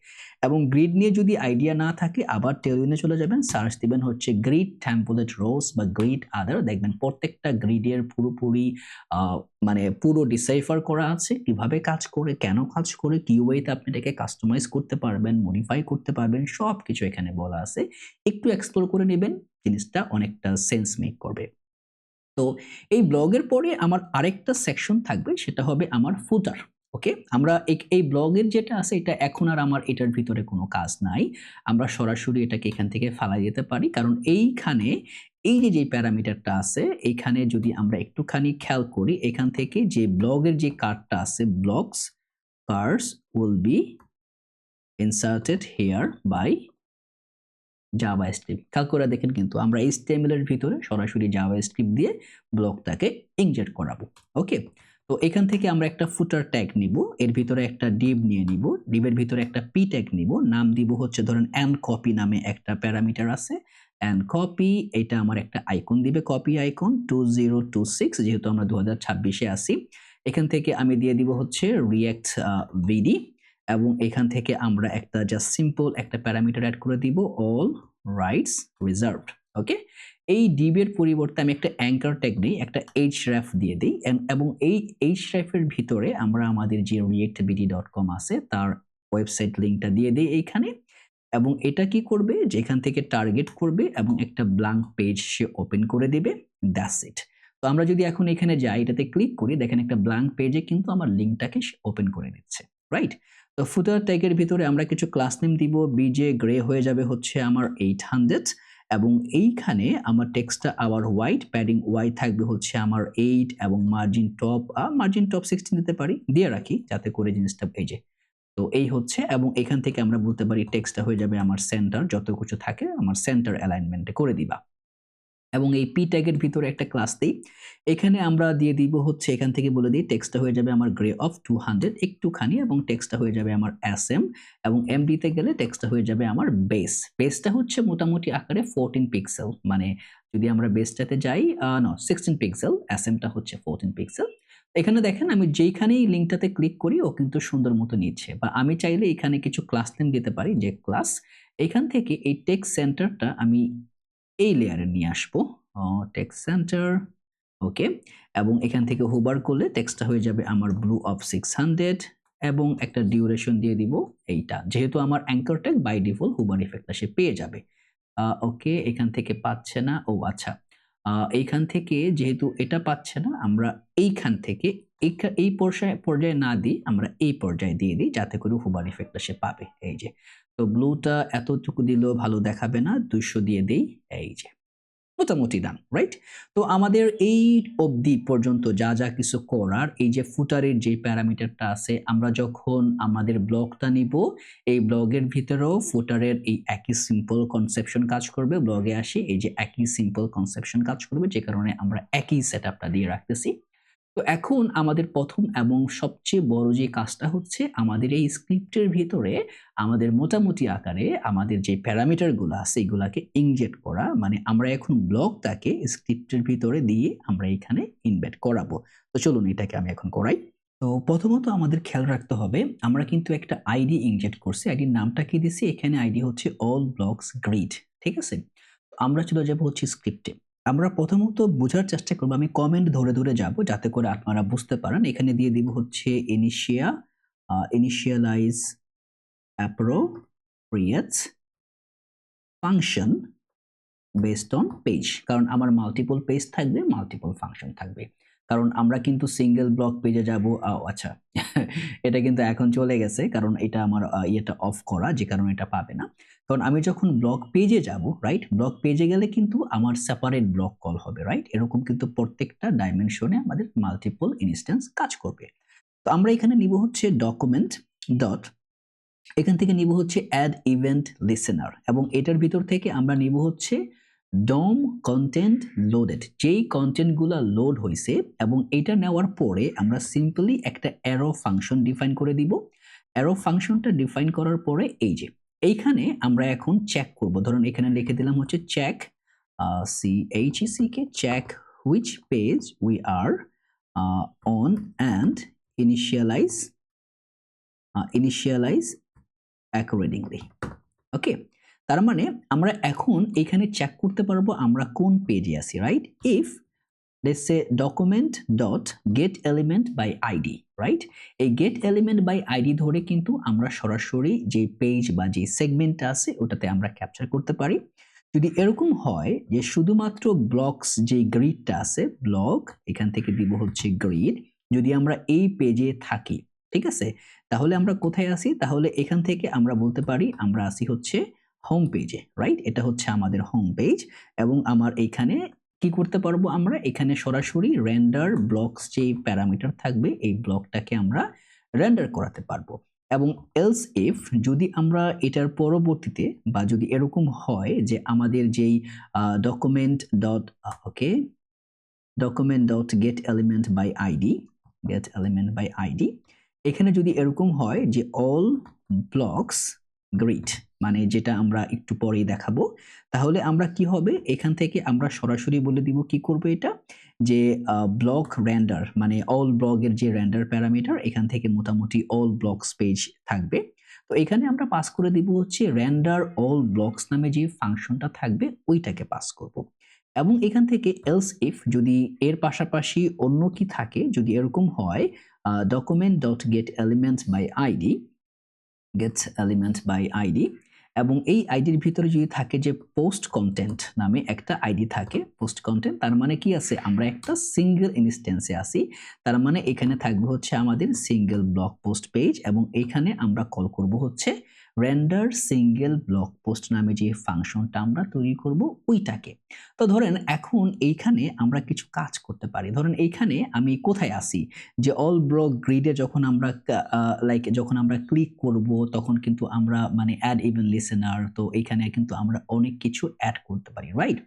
এবং গ্রিড নিয়ে যদি আইডিয়া না থাকে আবার টেলউইনে চলে যাবেন, সার্চ দিবেন হচ্ছে গ্রিড টেম্পলেট রোস বা গ্রিড আদার, দেখবেন প্রত্যেকটা গ্রিডের পুরোপুরি মানে পুরো ডিসাইফার করা আছে, কিভাবে কাজ করে, কেন কাজ করে, কি ওয়েতে আপনি এটাকে কাস্টমাইজ করতে পারবেন, মডিফাই করতে পারবেন, সবকিছু এখানে বলা আছে। একটু এক্সপ্লোর করে নেবেন, জিনিসটা অনেকটা সেন্স মেক করবে। তো এই ব্লগের পরে আমার আরেকটা সেকশন থাকবে, সেটা হবে আমার ফুটার। ওকে, আমরা এই ব্লগের যেটা আছে এটা এখন আর আমার এটার ভিতরে কোনো কাজ নাই, আমরা সরাসরি এটাকে এখান থেকে ফালাই দিতে পারি, কারণ এইখানে এই যে প্যারামিটারটা আছে এইখানে যদি আমরা একটুখানি খেয়াল করি, এখান থেকে যে ব্লগের যে কার্ডটা আছে, blogs cards will be inserted here by JavaScript. খেয়াল করে দেখেন কিন্তু আমরা HTML এর ভিতরে সরাসরি জাভাস্ক্রিপ্ট দিয়ে ব্লকটাকে ইনজেক্ট করাবো। ওকে, তো এখান থেকে আমরা একটা ফুটার ট্যাগ নিব, এর ভিতরে একটা ডিভ নিয়ে নিব, ডিভের ভিতরে একটা পি ট্যাগ নিব, নাম দিব হচ্ছে ধরেন এন্ড কপি নামে একটা প্যারামিটার আছে, এন্ড কপি, এটা আমার একটা আইকন দিবে, কপি আইকন 2026, যেহেতু আমরা 2026-এ আছি। এখান থেকে আমি দিয়ে দিব হচ্ছে রিঅ্যাক্ট ভিডি, এবং এখান থেকে আমরা একটা জাস্ট সিম্পল একটা প্যারামিটার অ্যাড করে দিব, অল রাইটস রিজার্ভড। ওকে, এই ডিভ এর পরিবর্তে আমি একটা অ্যাঙ্কার ট্যাগ দিই, একটা href দিয়ে দিই, এবং এই href এর ভিতরে আমরা আমাদের যে reactbd.com আছে তার ওয়েবসাইট লিংকটা দিয়ে দিই এইখানে, এবং এটা কি করবে যে এখান থেকে টার্গেট করবে এবং একটা ব্ল্যাঙ্ক পেজ সে ওপেন করে দিবে, দ্যাটস ইট। তো আমরা যদি এখন এখানে যাই, এটাতে ক্লিক করি, দেখেন একটা ব্ল্যাঙ্ক পেজে কিন্তু আমার লিংকটাকে ওপেন করে দিচ্ছে, রাইট? তো ফুটার ট্যাগের ভিতরে আমরা কিছু ক্লাস নেম দিব, বিজে গ্রে হয়ে যাবে হচ্ছে আমার 800, এবং এইখানে আমার টেক্সটটা আবার হোয়াইট, প্যাডিং ওয়াই থাকবে হচ্ছে আমার 8, এবং মার্জিন টপ 16 দিতে পারি, দিয়ে রাখি যাতে করে জিনিসটা এই যে, তো এই হচ্ছে, এবং এখান থেকে আমরা বলতে পারি টেক্সটটা হয়ে যাবে আমার সেন্টার, যত কিছু থাকে আমার সেন্টার অ্যালাইনমেন্টে করে দিবা। এবং এই পি ট্যাগের ভিতরে একটা ক্লাস দেই, এখানে আমরা দিয়ে দিব হচ্ছে, এখান থেকে বলে দিই টেক্সটটা হয়ে যাবে আমার গ্রে অফ 200 একটুখানি, এবং টেক্সটটা হয়ে যাবে আমার SM, এবং MD তে গেলে টেক্সটটা হয়ে যাবে আমার বেসটা হচ্ছে মোটামুটি আকারে 14 পিক্সেল, মানে যদি আমরা বেসটাতে যাই 16 পিক্সেল, SMটা হচ্ছে 14 পিক্সেল। এখানে দেখেন আমি যেইখানেই লিংকটাতে ক্লিক করি ও কিন্তু সুন্দর মতো নিচ্ছে, বা আমি চাইলে এখানে কিছু ক্লাস নেম দিতে পারি, যে ক্লাস, এখান থেকে এই টেক্সট সেন্টারটা আমি এই লেয়ারে নিয়ে আসবো, টেক্সট সেন্টার। ওকে, এবং এখান থেকে হোভার করলে টেক্সটটা হয়ে যাবে আমার ব্লু অফ 600, এবং একটা ডিউরেশন দিয়ে দিব এইটা, যেহেতু আমার anchor tag by default hover ইফেক্টটা সে পেয়ে যাবে। ওকে, এখান থেকে পাচ্ছে না, ও আচ্ছা, এইখান থেকে যেহেতু এটা পাচ্ছে না, আমরা এইখান থেকে এই পর্যায়ে না দিই, আমরা এই পর্যায়ে দিয়ে দিই, যাতে করে হোভার ইফেক্টটা সে পাবে। এই যে, তো ব্লুটা এতটুকু দিলেও ভালো দেখাবে না, 200 দিয়ে দেই, এই যে মোটামুটি ডান, রাইট? তো আমাদের এই অবধি পর্যন্ত যা যা কিছু করার, এই যে ফুটারের যে প্যারামিটারটা আছে, আমরা যখন আমাদের ব্লগটা নিব, এই ব্লগের ভিতরেও ফুটারের এই একই সিম্পল কনসেপশন কাজ করবে, ব্লগে আসি এই যে একই সিম্পল কনসেপশন কাজ করবে, যে কারণে আমরা একই সেটআপটা দিয়ে রাখতেছি। তো এখন আমাদের প্রথম এবং সবচেয়ে বড় যে কাজটা হচ্ছে, আমাদের এই স্ক্রিপ্টের ভিতরে আমাদের মোটামুটি আকারে আমাদের যে প্যারামিটারগুলো আছে এগুলাকে ইনজেক্ট করা, মানে আমরা এখন ব্লকটাকে স্ক্রিপ্টের ভিতরে দিয়ে আমরা এখানে ইনবেড করাবো। তো চলুন এটাকে আমি এখন করাই। তো প্রথমত আমাদের খেয়াল রাখতে হবে, আমরা কিন্তু একটা আইডি ইনজেক্ট করছি, আইডির নামটা কি দিছি, এখানে আইডি হচ্ছে অল ব্লকস গ্রিড, ঠিক আছে? আমরা চলে যাব হচ্ছে স্ক্রিপ্টে। আমরা প্রথমত বোঝার চেষ্টা করব, আমি কমেন্ট ধরে ধরে যাব যাতে করে আপনারা বুঝতে পারেন। এখানে দিয়ে দিব হচ্ছে initialize appropriate function based on page, কারণ আমার মাল্টিপল পেজ থাকবে, মাল্টিপল ফাংশন থাকবে। কারণ আমরা কিন্তু সিঙ্গেল ব্লগ পেজে যাব। আচ্ছা এটা কিন্তু এখন চলে গেছে, কারণ এটা আমার ইয়েটা অফ করা, যে কারণে এটা পাবে না। কারণ আমি যখন ব্লগ পেজে যাব, রাইট, ব্লগ পেজে গেলে কিন্তু আমার সেপারেট ব্লগ কল হবে, রাইট। এরকম কিন্তু প্রত্যেকটা ডাইমেনশনে আমাদের মাল্টিপল ইনস্ট্যান্স কাজ করবে। তো আমরা এখানে নিব হচ্ছে ডকুমেন্ট ডট, এখান থেকে নিব হচ্ছে অ্যাড ইভেন্ট লিসেনার, এবং এটার ভিতর থেকে আমরা নিব হচ্ছে ডম কন্টেন্ট লোডেড, যেই কন্টেন্টগুলো লোড হয়েছে। এবং এটা নেওয়ার পরে আমরা সিম্পলি একটা অ্যারো ফাংশন ডিফাইন করে দিব। অ্যারো ফাংশনটা ডিফাইন করার পরে এই যে এইখানে আমরা এখন চেক করব। ধরুন এখানে লিখে দিলাম হচ্ছে check, CHECK, check which page we are on and initialize accordingly. Okay, তার মানে আমরা এখন এখানে চেক করতে পারবো আমরা কোন পেজে আছি, right. If let's say document dot get element by ID, right. এই গেট এলিমেন্ট বাই আইডি ধরে কিন্তু আমরা সরাসরি যে পেজ বা যে সেগমেন্টটা আছে ওটাতে আমরা ক্যাপচার করতে পারি। যদি এরকম হয় যে শুধুমাত্র ব্লকস যে গ্রিডটা আছে, ব্লক এখান থেকে দিব হচ্ছে গ্রিড, যদি আমরা এই পেজে থাকি, ঠিক আছে, তাহলে আমরা কোথায় আসি? তাহলে এখান থেকে আমরা বলতে পারি আমরা আসি হচ্ছে হোম পেজে, রাইট। এটা হচ্ছে আমাদের হোম পেজ, এবং আমার এইখানে কি করতে পারবো? আমরা এখানে সরাসরি রেন্ডার ব্লকস যে প্যারামিটার থাকবে এই ব্লকটাকে আমরা রেন্ডার করাতে পারবো। এবং এলস ইফ যদি আমরা এটার পরবর্তীতে বা যদি এরকম হয় যে আমাদের যেই document dot get element by ID, এখানে যদি এরকম হয় যে অল ব্লকস গ্রিড, মানে যেটা আমরা একটু পরেই দেখাবো, তাহলে আমরা কি হবে এখান থেকে আমরা সরাসরি বলে দিব কি করবে এটা, যে ব্লক রেন্ডার, মানে অল ব্লকের যে রেন্ডার প্যারামিটার, এখান থেকে মোটামুটি অল ব্লকস পেজ থাকবে। তো এখানে আমরা পাস করে দিব হচ্ছে রেন্ডার অল ব্লকস নামে যে ফাংশনটা থাকবে ওইটাকে পাস করব। এবং এখান থেকে এলস ইফ যদি এর পাশাপাশি অন্য কি থাকে, যদি এরকম হয় document dot get elements by ID, এবং এই আইডির ভিতরে যদি থাকে যে পোস্ট কন্টেন্ট নামে একটা আইডি থাকে, পোস্ট কন্টেন্ট, তার মানে কি আছে আমরা একটা সিঙ্গেল ইনস্ট্যান্সে আসি। তার মানে এখানে থাকবে হচ্ছে আমাদের সিঙ্গেল ব্লক পোস্ট পেজ, এবং এখানে আমরা কল করব হচ্ছে রেন্ডার সিঙ্গেল ব্লক পোস্ট নামে যে ফাংশনটা আমরা তৈরি করব ওইটাকে। তো ধরেন এখন এইখানে আমরা কিছু কাজ করতে পারি। ধরেন এইখানে আমি কোথায় আসি, যে অল ব্লক গ্রিডে যখন আমরা যখন আমরা ক্লিক করব তখন কিন্তু আমরা মানে অ্যাড ইভেন লিসেনার, তো এখানে কিন্তু আমরা অনেক কিছু অ্যাড করতে পারি, রাইট।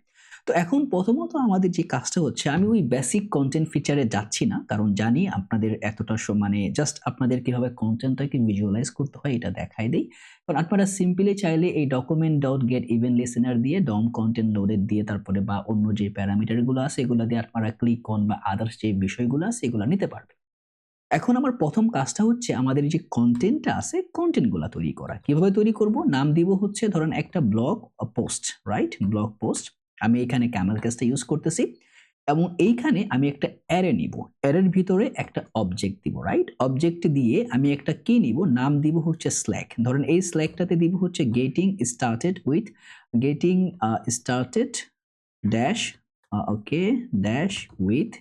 তো এখন প্রথমত আমাদের যে কাজটা হচ্ছে, আমি ওই বেসিক কন্টেন্ট ফিচারে যাচ্ছি না, কারণ জানি আপনাদের এতটা মানে জাস্ট আপনাদের কিভাবে কন্টেন্টটাকে ভিজুয়ালাইজ করতে হয় এটা দেখাই দেই। কারণ আপনারা সিম্পলি চাইলে এই document dot gate event listener দিয়ে ডম কন্টেন্ট লোডেড দিয়ে তারপরে বা অন্য যে প্যারামিটারগুলো আছে এগুলো দিয়ে আপনারা ক্লিক অন বা আদার্স যে বিষয়গুলো আছে এগুলো নিতে পারবেন। এখন আমার প্রথম কাজটা হচ্ছে আমাদের যে কন্টেন্টটা আছে কন্টেন্টগুলো তৈরি করা। কিভাবে তৈরি করব? নাম দিব হচ্ছে ধরেন একটা blog post, right, blog post. আমি এখানে ক্যামেল কেসটা ইউজ করতেছি, এবং এইখানে আমি একটা অ্যারে নিব, অ্যারের ভিতরে একটা অবজেক্ট দিব, রাইট। অবজেক্ট দিয়ে আমি একটা কি নিব, নাম দিব হচ্ছে স্ল্যাক। ধরেন এই স্ল্যাকটাতে দিব হচ্ছে getting started dash dash with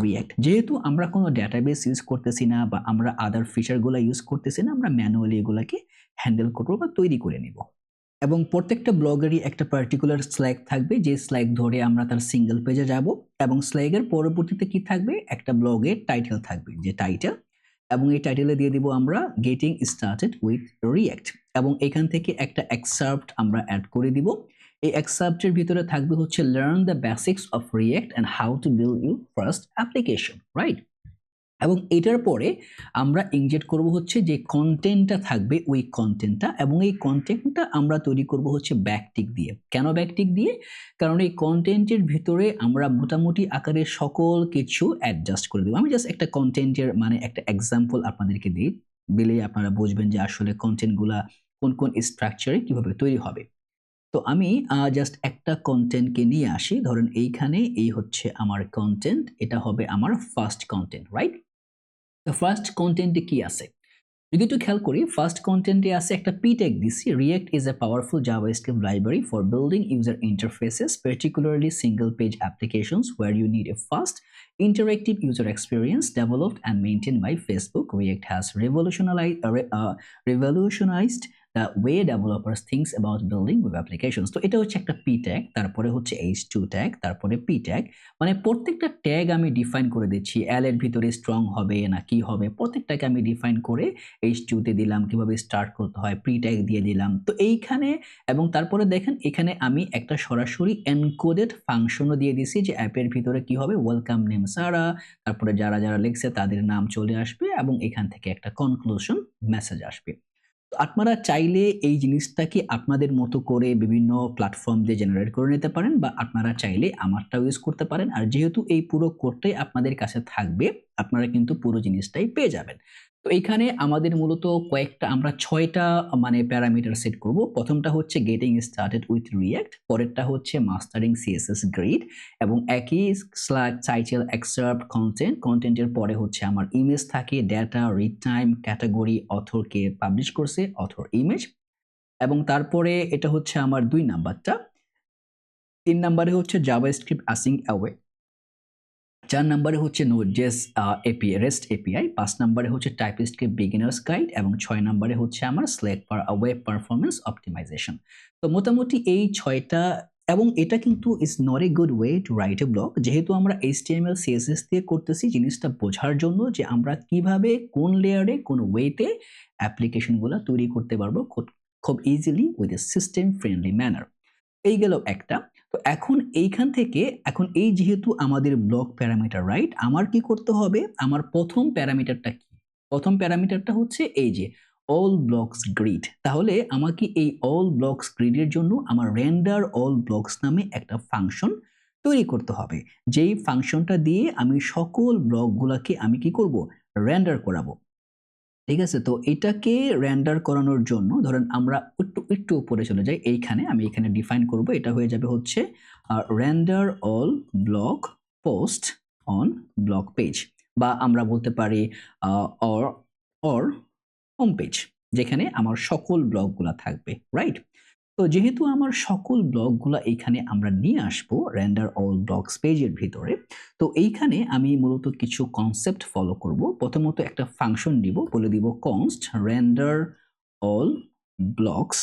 react. যেহেতু আমরা কোনো ডেটাবেস ইউজ করতেছি না বা আমরা আদার ফিচারগুলো ইউজ করতেছি না, আমরা ম্যানুয়ালি এগুলাকে হ্যান্ডেল করবো বা তৈরি করে নিব। এবং প্রত্যেকটা ব্লগেরই একটা পার্টিকুলার স্ল্যাগ থাকবে, যে স্ল্যাগ ধরে আমরা তার সিঙ্গেল পেজে যাব, এবং স্ল্যাগের পরবর্তীতে কি থাকবে, একটা ব্লগের টাইটেল থাকবে, যে টাইটেল, এবং এই টাইটেলে দিয়ে দিব আমরা গেটিং স্টার্টেড উইথ রিঅ্যাক্ট, এবং এখান থেকে একটা এক্সার্প্ট আমরা অ্যাড করে দিব। এই এক্সার্প্টের ভিতরে থাকবে হচ্ছে learn the basics of react and how to build your first application, right. এবং এটার পরে আমরা ইনজেক্ট করব হচ্ছে যে কন্টেন্টটা থাকবে ওই কন্টেন্টটা, এবং এই কন্টেন্টটা আমরা তৈরি করব হচ্ছে ব্যাকটিক দিয়ে। কেন ব্যাকটিক দিয়ে? কারণ এই কন্টেন্টের ভিতরে আমরা মোটামুটি আকারে সকল কিছু অ্যাডজাস্ট করে দেবো। আমি জাস্ট একটা কন্টেন্টের মানে একটা এক্সাম্পল আপনাদেরকে দিলেই আপনারা বুঝবেন যে আসলে কন্টেন্টগুলা কোন কোন স্ট্রাকচারে কিভাবে তৈরি হবে। তো আমি জাস্ট একটা কন্টেন্টকে নিয়ে আসি। ধরেন এইখানে এই হচ্ছে আমার কন্টেন্ট, এটা হবে আমার ফার্স্ট কন্টেন্ট, রাইট। তো ফার্স্ট কন্টেন্টে কি আছে? যদি একটু খেয়াল করি ফার্স্ট কন্টেন্টে আছে একটা পি ট্যাগ দিছি React is a powerful JavaScript library for building user interfaces particularly single page applications where you need a fast interactive user experience developed and maintained by Facebook. React has revolutionized the way developers thinks about building web applications. তো এটা হচ্ছে একটা P tag, তারপরে হচ্ছে h2 tag, তারপরে P tag, মানে প্রত্যেকটা tag আমি ডিফাইন করে দিচ্ছি এল এর ভিতরে স্ট্রং হবে না কি হবে প্রত্যেকটাকে আমি ডিফাইন করে h2 তে দিলাম, কিভাবে স্টার্ট করতে হয় প্রি ট্যাগ দিয়ে দিলাম। তো এইখানে এবং তারপরে দেখেন এখানে আমি একটা সরাসরি এনকোডেড ফাংশনও দিয়ে দিছি যে অ্যাপের ভিতরে কি হবে ওয়েলকাম নেম সারা, তারপরে যারা যারা লিখছে তাদের নাম চলে আসবে এবং এখান থেকে একটা কনক্লুশন মেসেজ আসবে। তো আপনারা চাইলে এই জিনিসটাকে আপনাদের মতো করে বিভিন্ন প্ল্যাটফর্ম দিয়ে জেনারেট করে নিতে পারেন বা আপনারা চাইলে আমারটাও ইউজ করতে পারেন। আর যেহেতু এই পুরো কোডটাই আপনাদের কাছে থাকবে আপনারা কিন্তু পুরো জিনিসটাই পেয়ে যাবেন। তো এইখানে আমাদের মূলত কয়েকটা আমরা 6টা মানে প্যারামিটার সেট করব। প্রথমটা হচ্ছে গেটিং স্টার্টেড উইথ রিঅ্যাক্ট, পরেরটা হচ্ছে মাস্টারিং সিএসএস গ্রিড এবং একই টাইটেল এক্সার্প্ট কন্টেন্টের পরে হচ্ছে আমার ইমেজ থাকে, ডেটা, রিড টাইম, ক্যাটাগরি, অথরকে পাবলিশ করছে, অথর ইমেজ এবং তারপরে এটা হচ্ছে আমার 2 নাম্বারটা। 3 নাম্বারে হচ্ছে জাভাস্ক্রিপ্ট আসিং অ্যাওয়ে, 4 নম্বরে হচ্ছে নোড.জেএস এপিআই রেস্ট এপিআই, 5 নম্বরে হচ্ছে টাইপস্ক্রিপ্ট বিগিনার্স গাইড এবং 6 নম্বরে হচ্ছে আমার স্ল্যাক ওয়েব পারফরম্যান্স অপটিমাইজেশন। তো মোটামুটি এই 6টা এবং এটা কিন্তু is not a good way to write a blog, যেহেতু আমরা এইচটিএমএল সিএসএস দিয়ে করতেছি জিনিসটা বোঝার জন্য যে আমরা কিভাবে কোন লেয়ারে কোন ওয়েতে অ্যাপ্লিকেশনগুলো তৈরি করতে পারবো খুব easily with a system friendly manner. এই গেল একটা। তো এখন এইখান থেকে এখন এই যেহেতু আমাদের ব্লক প্যারামিটার রাইট, আমার কি করতে হবে আমার প্রথম প্যারামিটারটা কি, প্রথম প্যারামিটারটা হচ্ছে এই যে অল ব্লকস গ্রিড। তাহলে আমাকে এই অল ব্লকস গ্রিডের জন্য আমার রেন্ডার অল ব্লকস নামে একটা ফাংশন তৈরি করতে হবে, যেই ফাংশনটা দিয়ে আমি সকল ব্লকগুলোকে আমি কি করব রেন্ডার করাবো। ঠিক আছে, তো এটাকে রেন্ডার করানোর জন্য ধরেন আমরা একটু উপরে চলে যাই, এইখানে আমি এখানে ডিফাইন করব, এটা হয়ে যাবে হচ্ছে render all block post on block page, বা আমরা বলতে পারি অর অর হোম পেজ, যেখানে আমার সকল ব্লকগুলা থাকবে রাইট। তো যেহেতু আমার সকল ব্লকগুলো এখানে আমরা নিয়ে আসবো রেন্ডার অল ব্লকস পেজের ভিতরে, তো এইখানে আমি মূলত কিছু কনসেপ্ট ফলো করব। প্রথমত একটা ফাংশন দিব, বলে দিব কনস্ট রেন্ডার অল ব্লকস,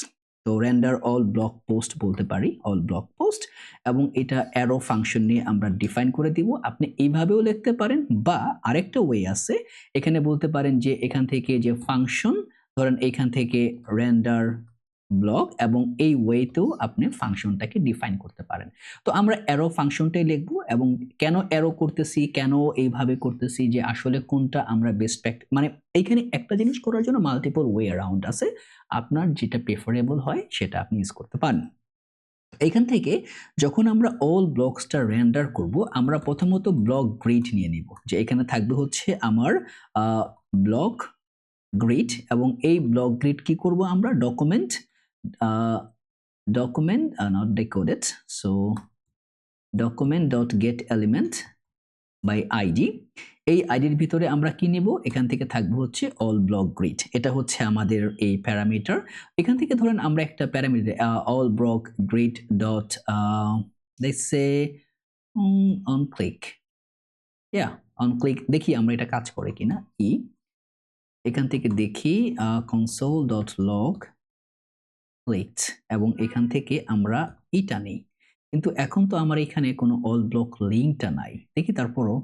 তো রেন্ডার অল ব্লক পোস্ট বলতে পারি অল ব্লক পোস্ট, এবং এটা অ্যারো ফাংশন নিয়ে আমরা ডিফাইন করে দিব। আপনি এইভাবেও লিখতে পারেন বা আরেকটা ওয়ে আছে, এখানে বলতে পারেন যে এখান থেকে যে ফাংশন ধরেন এইখান থেকে রেন্ডার ব্লক এবং এই ওয়েতেও আপনি ফাংশনটাকে ডিফাইন করতে পারেন। তো আমরা অ্যারো ফাংশনটাই লিখবো এবং কেন অ্যারো করতেছি, কেন এইভাবে করতেছি, যে আসলে কোনটা আমরা বেস্ট মানে এইখানে একটা জিনিস করার জন্য মাল্টিপল ওয়ে অ্যারাউন্ড আছে, আপনার যেটা প্রেফারেবল হয় সেটা আপনি ইউজ করতে পারেন। এখান থেকে যখন আমরা অল ব্লকসটা রেন্ডার করব আমরা প্রথমত ব্লক গ্রিড নিয়ে নিব, যে এখানে থাকবে হচ্ছে আমার ব্লক গ্রিড এবং এই ব্লক গ্রিড কি করব আমরা document not decoded, so document.getElement by id, এই আইডির ভিতরে আমরা কি নিব, এখান থেকে থাকবে হচ্ছে অল ব্লক গ্রিড, এটা হচ্ছে আমাদের এই প্যারামিটার। এখান থেকে ধরেন আমরা একটা parameter all block grid dot let's say on click, on click, দেখি আমরা এটা কাজ করে কিনা। এখান থেকে দেখি console.log clicked এবং এখান থেকে আমরা এটা নেই, কিন্তু এখন তো আমার এখানে কোনো অল ব্লক লিঙ্কটা নাই, দেখি তারপরও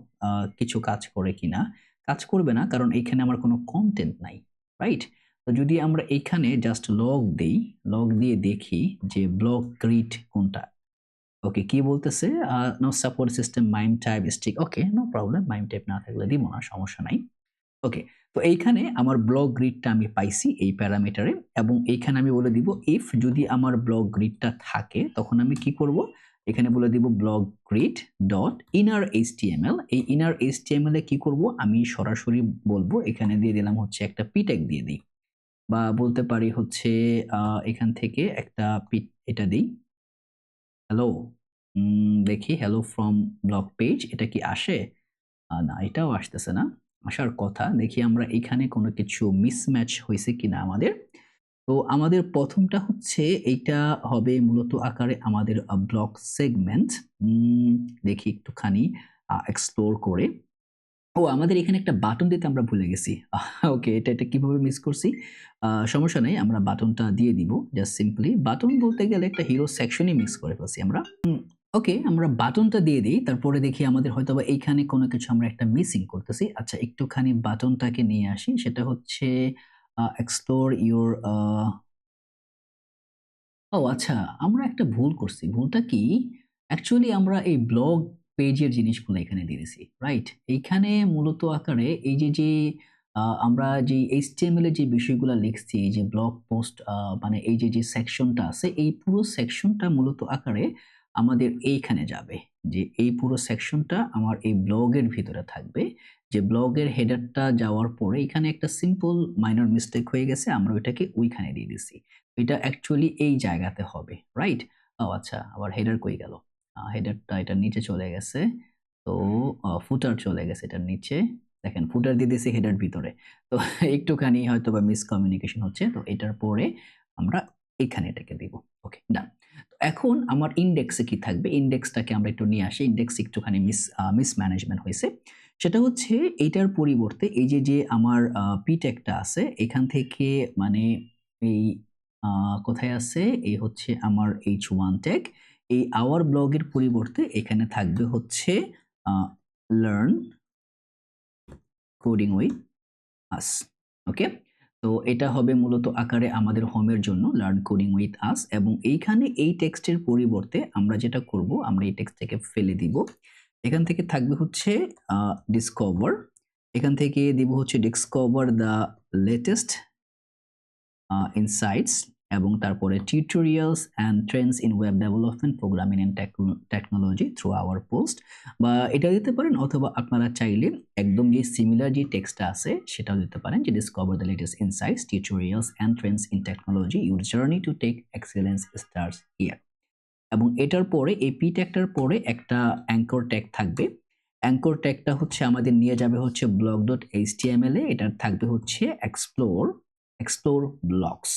কিছু কাজ করে কিনা। কাজ করবে না কারণ এখানে আমার কোনো কন্টেন্ট নাই রাইট। তো যদি আমরা এখানে জাস্ট লগ দেই, লগ দিয়ে দেখি যে ব্লক গ্রিড কোনটা। ওকে, কি বলতেছে no support system mime type stick, okay no problem, mime type না থাকলে দিব না, সমস্যা নাই। ওকে, তো এইখানে আমার ব্লক গ্রিডটা আমি পাইছি এই প্যারামিটারে এবং এইখানে আমি বলে দিব ইফ যদি আমার ব্লক গ্রিডটা থাকে তখন আমি কি করব, এখানে বলে দিব block grid dot inner HTML. এই ইনার এইচটিএমএল এ কি করব আমি সরাসরি বলবো, এখানে দিয়ে দিলাম হচ্ছে একটা পি ট্যাগ দিয়ে দিই, বা বলতে পারি হচ্ছে এখান থেকে একটা এটা দিই হ্যালো, দেখি হ্যালো ফ্রম ব্লক পেজ, এটা কি আসে? না, এটাও আসতেছে না। আসার কথা। দেখি আমরা এখানে কোনো কিছু মিসম্যাচ হইছে কিনা আমাদের। তো আমাদের ১ম টা হচ্ছে এইটা হবে মূলত আকারে আমাদের ব্লক সেগমেন্ট। উম দেখি একটুখানি এক্সপ্লোর করে। আমাদের এখানে একটা বাটন দিতে আমরা ভুলে গেছি। ওকে, এটা কিভাবে মিস করছি? সমস্যা নাই। আমরা বাটনটা দিয়ে দিব। জাস্ট সিম্পলি বাটন বলতে গেলে একটা হিরো সেকশনই মিস করে ফেলছি আমরা। ওকে, আমরা বাটনটা দিয়ে দেই। তারপরে দেখি আমাদের হয়তোবা এইখানে কোনো কিছু আমরা একটা মিসিং করতেছি। আচ্ছা, একটুখানি বাটনটাকে নিয়ে আসি। সেটা হচ্ছে এক্সপ্লোর ইউর আচ্ছা, আমরা একটা ভুল করছি। ভুলটা কি? অ্যাকচুয়ালি আমরা এই ব্লগ পেজের জিনিসগুলো এখানে দিয়ে দিছি। রাইট? এইখানে মূলত আকারে এই যে আমরা যে HTML এর যে বিষয়গুলা লিখছি, এই যে ব্লগ পোস্ট মানে এই যে সেকশনটা আছে, এই পুরো সেকশনটা মূলত আকারে আমাদের এইখানে যাবে। যে এই পুরো সেকশনটা আমার এই ব্লগের ভিতরে থাকবে। যে ব্লগের হেডারটা যাওয়ার পরে এখানে একটা সিম্পল মাইনর মিস্টেক হয়ে গেছে। আমরা ওইটাকে ওইখানে দিয়ে দিছি। এটা অ্যাকচুয়ালি এই জায়গাতে হবে, রাইট? আচ্ছা, আবার হেডার কই গেল? হেডারটা এটার নিচে চলে গেছে। তো ফুটার চলে গেছে এটার নিচে। দেখেন, ফুটার দিয়ে দিছি হেডার ভিতরে। তো একটুখানি হয়তোবা মিসকমিউনিকেশন হচ্ছে। তো এটার পরে আমরা এখানে এটাকে দিব। ওকে, ডান। তো এখন আমার ইনডেক্সে কি থাকবে? ইনডেক্সটাকে আমরা একটু নিয়ে আসি। ইনডেক্স একটুখানি মিসম্যানেজমেন্ট হয়েছে। সেটা হচ্ছে এইটার পরিবর্তে এই যে আমার p ট্যাগটা আছে এখান থেকে মানে এই কোথায় আছে? এই হচ্ছে আমার h1 ট্যাগ। এই our ব্লগের পরিবর্তে এখানে থাকবে হচ্ছে আ learn coding with us. ওকে? তো এটা হবে মূলত আকারে আমাদের হোমের জন্য learn coding with us এবং এইখানে এই টেক্সটের পরিবর্তে আমরা যেটা করব, আমরা এই টেক্সটটাকে ফেলে দিব। এখান থেকে থাকবে হচ্ছে discover। এখান থেকে দিব হচ্ছে discover the latest insights এবং তারপরে tutorials and trends in web development, programming and technology through hour post, বা এটা দিতে পারেন অথবা আপনারা চাইলে একদম যে সিমিলার যে টেক্সটটা আছে সেটাও দিতে পারেন যে discover the latest insights, tutorials and trends in technology, your journey to tech excellence starts here. এবং এটার পরে এই পি ট্যাগটার পরে একটা অ্যাঙ্কর ট্যাগ থাকবে। অ্যাঙ্কর ট্যাগটা হচ্ছে আমাদের নিয়ে যাবে হচ্ছে blog.html এ। এটার থাকবে হচ্ছে এক্সপ্লোর ব্লগস।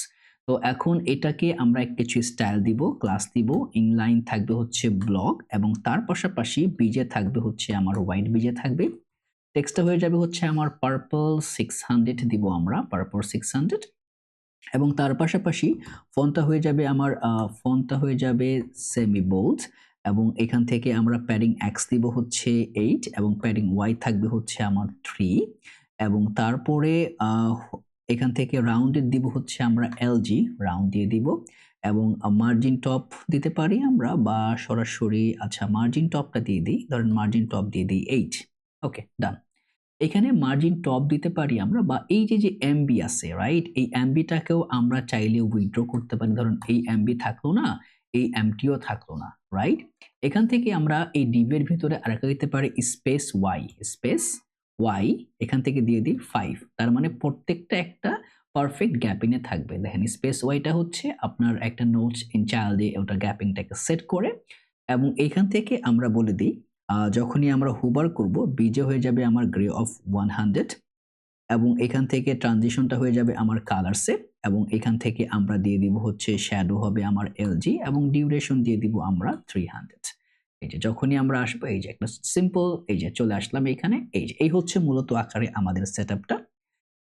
তো এখন এটাকে আমরা কিছু স্টাইল দিব, ক্লাস দিব। ইনলাইন থাকবে হচ্ছে ব্লগ এবং তার পাশাপাশি বিজে থাকবে হচ্ছে আমার হোয়াইট বিজে থাকবে। টেক্সটটা হয়ে যাবে হচ্ছে আমার পার্পল 600 দিব আমরা, পার্পল 600। এবং তার পাশাপাশি ফন্টটা হয়ে যাবে সেমি বোল্ড এবং এখান থেকে আমরা প্যাডিং x দিব হচ্ছে 8 এবং প্যাডিং y থাকবে হচ্ছে আমার 3 এবং তারপরে এখান থেকে রাউন্ডেড দিব হচ্ছে আমরা LG, রাউন্ড দিয়ে দিব এবং মার্জিন টপ দিতে পারি আমরা বা সরাসরি আচ্ছা মার্জিন টপটা দিয়ে দিই, ধরেন মার্জিন টপ দিয়ে দিই 8। ওকে, ডান। এখানে মার্জিন টপ দিতে পারি আমরা বা এই যে এমবি আছে, রাইট? এই এমবিটাকেও আমরা চাইলে উইথড্র করতে পারি। ধরুন এই এমবি থাকলো না, এই এমটিও থাকলো না, রাইট? এখান থেকে আমরা এই ডিভের ভিতরে আরেকটা দিতে পারি স্পেস ওয়াই, এখান থেকে দিয়ে দিই 5। তার মানে প্রত্যেকটা একটা পারফেক্ট গ্যাপিংয়ে থাকবে। দেখেন স্পেস ওয়াইটা হচ্ছে আপনার একটা নোটস ইন চাইল্ডে ওটা গ্যাপিংটাকে সেট করে এবং এইখান থেকে আমরা বলে দিই যখনই আমরা হুবার করব বিজে হয়ে যাবে আমার গ্রে অফ 100 এবং এখান থেকে ট্রানজিশনটা হয়ে যাবে আমার কালারসে এবং এখান থেকে আমরা দিয়ে দিব হচ্ছে শ্যাডো হবে আমার এলজি এবং ডিউরেশন দিয়ে দিব আমরা 300। এই যে যখনই আমরা আসবো এই যে একটা সিম্পল এই যে চলে আসলাম এখানে, এই হচ্ছে মূলত আকারে আমাদের সেটআপটা।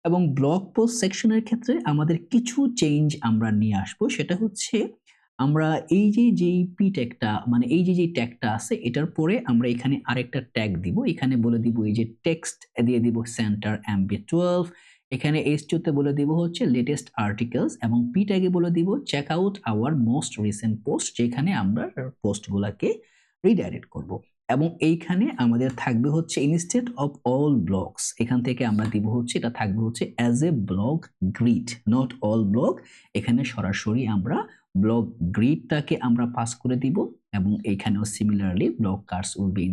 এবং ব্লগ পোস্ট সেকশনের ক্ষেত্রে আমাদের কিছু চেঞ্জ আমরা নিয়ে আসবো। সেটা হচ্ছে আমরা এই যেই পি ট্যাগটা মানে এই যে ট্যাগটা আছে এটার পরে আমরা এখানে আরেকটা ট্যাগ দিব। এখানে বলে দিব এই যে টেক্সট দিয়ে দিব সেন্টার MB12। এখানে H2 তে বলে দিব হচ্ছে লেটেস্ট আর্টিকেলস এবং পি ট্যাগে বলে দিব check out our most recent post, যেখানে আমরা পোস্টগুলোকে রিডাইরেক্ট করব। এবং এইখানে আমাদের থাকবে হচ্ছে ইনস্টেড অফ অল ব্লগস, এখান থেকে আমরা দিব হচ্ছে এটা থাকবে হচ্ছে as a blog grid, not all blog. এখানে সরাসরি আমরা ব্লগ গ্রিডটাকে আমরা পাস করে দিব এবং এইখানেও similarly blog cards will be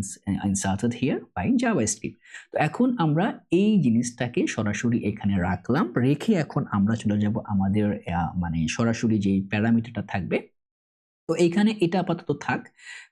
inserted here by JavaScript. তো এখন আমরা এই জিনিসটাকে সরাসরি এখানে রাখলাম, রেখে এখন আমরা চলে যাব আমাদের মানে সরাসরি যে প্যারামিটারটা থাকবে তো এইখানে এটা আপাতত থাক,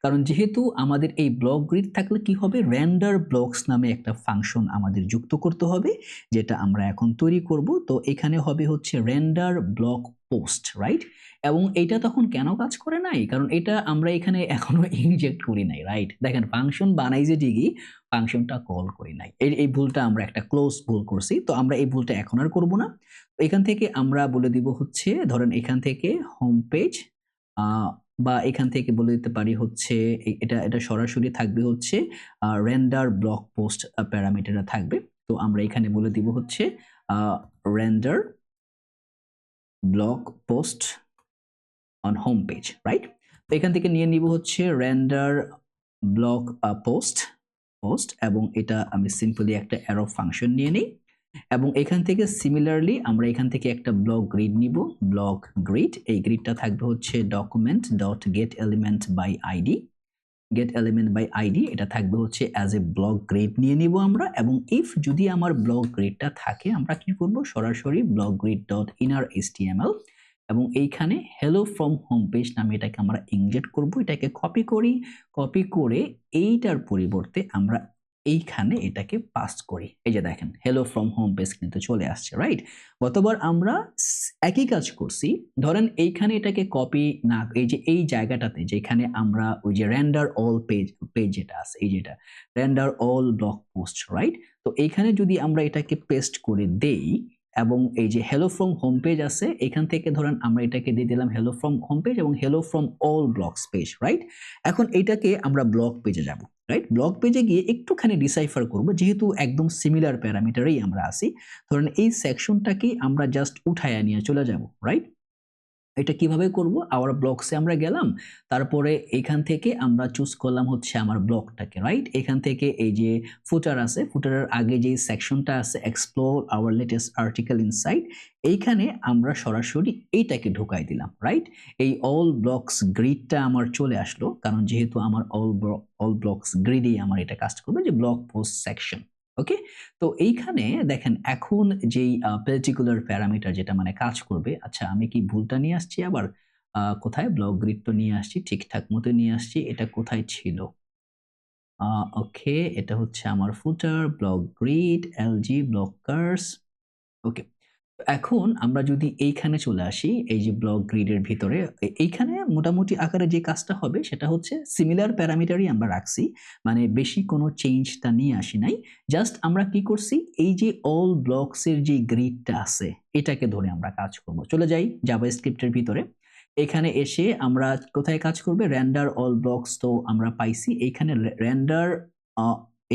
কারণ যেহেতু আমাদের এই ব্লক গ্রিড থাকলে কি হবে, রেন্ডার ব্লকস নামে একটা ফাংশন আমাদের যুক্ত করতে হবে, যেটা আমরা এখন তৈরি করব। তো এখানে হবে হচ্ছে রেন্ডার ব্লক পোস্ট, রাইট? এবং এটা তখন কেন কাজ করে নাই, কারণ এটা আমরা এখানে এখনো ইনজেক্ট করি নাই, রাইট? দেখেন ফাংশন বানাই যে ঠিকই, ফাংশনটা কল করি নাই। এই ভুলটা আমরা একটা ক্লোজ ভুল করছি, তো আমরা এই ভুলটা এখন আর করব না। এখান থেকে আমরা বলে দিব হচ্ছে, ধরেন এখান থেকে হোম পেজ, বা এখান থেকে বলে দিতে পারি হচ্ছে এটা এটা সরাসরি থাকবে হচ্ছে রেন্ডার ব্লক পোস্ট প্যারামিটারটা থাকবে। তো আমরা এখানে বলে দিব হচ্ছে render block post on home page, right? তো এখান থেকে নিয়ে নিব হচ্ছে রেন্ডার ব্লক পোস্ট এবং এটা আমি সিম্পলি একটা অ্যারো ফাংশন নিয়ে নিই, এবং এখান থেকে সিমিলারলি আমরা এখান থেকে একটা ব্লক গ্রিড নিব, ব্লক গ্রিড। এই গ্রিডটা থাকবে হচ্ছে document dot get element by ID, এটা থাকবে হচ্ছে অ্যাজ এ ব্লক গ্রিড নিয়ে নিব আমরা। এবং ইফ যদি আমার ব্লক গ্রিডটা থাকে, আমরা কি করব, সরাসরি block grid dot inner HTML, এবং এইখানে hello from হোম পেজ নামে এটাকে আমরা ইনজেক্ট করব। এটাকে কপি করে এইটার পরিবর্তে আমরা এইখানে এটাকে পাস করি। এই যে দেখেন hello from হোম পেজ কিন্তু চলে আসছে, রাইট? গতবার আমরা একই কাজ করছি, ধরেন এইখানে এটাকে কপি না, এই যে এই জায়গাটাতে যেখানে আমরা ওই যে রেন্ডার অল পেজ যেটা আছে, এই যেটা render all block post, right? তো এইখানে যদি আমরা এটাকে পেস্ট করে দেই, এবং এই যে hello from হোম পেজ আছে, এখান থেকে ধরেন আমরা এটাকে দিয়ে দিলাম hello from হোম পেজ এবং hello from all blocks page, right? এখন এটাকে আমরা ব্লক পেজে যাব, রাইট? ব্লক পেজে গিয়ে একটুখানি ডিসাইফার করব, যেহেতু একদম সিমিলার প্যারামিটারেই আমরা আছি। ধরেন এই সেকশনটাকে আমরা জাস্ট উঠায়া নিয়ে চলে যাব, রাইট? এটা কিভাবে করব, আওয়ার ব্লকসে আমরা গেলাম, তারপরে এখান থেকে আমরা চুজ করলাম হচ্ছে আমার ব্লকটাকে, রাইট? এখান থেকে এই যে ফুটার আছে, ফুটারের আগে যে সেকশনটা আছে explore hour latest article insight, এইখানে আমরা সরাসরি এইটাকে ঢুকাই দিলাম, রাইট? এই অল ব্লকস গ্রিডটা আমার চলে আসলো, কারণ যেহেতু আমার অল ব্লকস গ্রিডেই আমার এটা কাজ করবে, যে ব্লক পোস্ট সেকশন। ওকে, তো এইখানে দেখেন এখন যেই পার্টিকুলার প্যারামিটার যেটা মানে কাজ করবে, আচ্ছা আমি কি ভুলটা নিয়ে আসছি আবার, কোথায় ব্লক গ্রিড তো নিয়ে আসছি, ঠিকঠাক মতো নিয়ে আসছি, এটা কোথায় ছিল, ওকে এটা হচ্ছে আমার ফুটার ব্লক গ্রিড এলজি ব্লকার্স। ওকে, এখন আমরা যদি এইখানে চলে আসি, এই যে ব্লক গ্রিডের ভিতরে, এইখানে মোটামুটি আকারে যে কাজটা হবে সেটা হচ্ছে সিমিলার প্যারামিটারই আমরা রাখছি, মানে বেশি কোনো চেঞ্জটা নিয়ে আসি নাই। জাস্ট আমরা কি করছি, এই যে অল ব্লকসের যে গ্রিডটা আছে এটাকে ধরে আমরা কাজ করব। চলে যাই জাভাস্ক্রিপ্টের ভিতরে, এখানে এসে আমরা কোথায় কাজ করবে, রেন্ডার অল ব্লকস, তো আমরা পাইছি এইখানে রেন্ডার,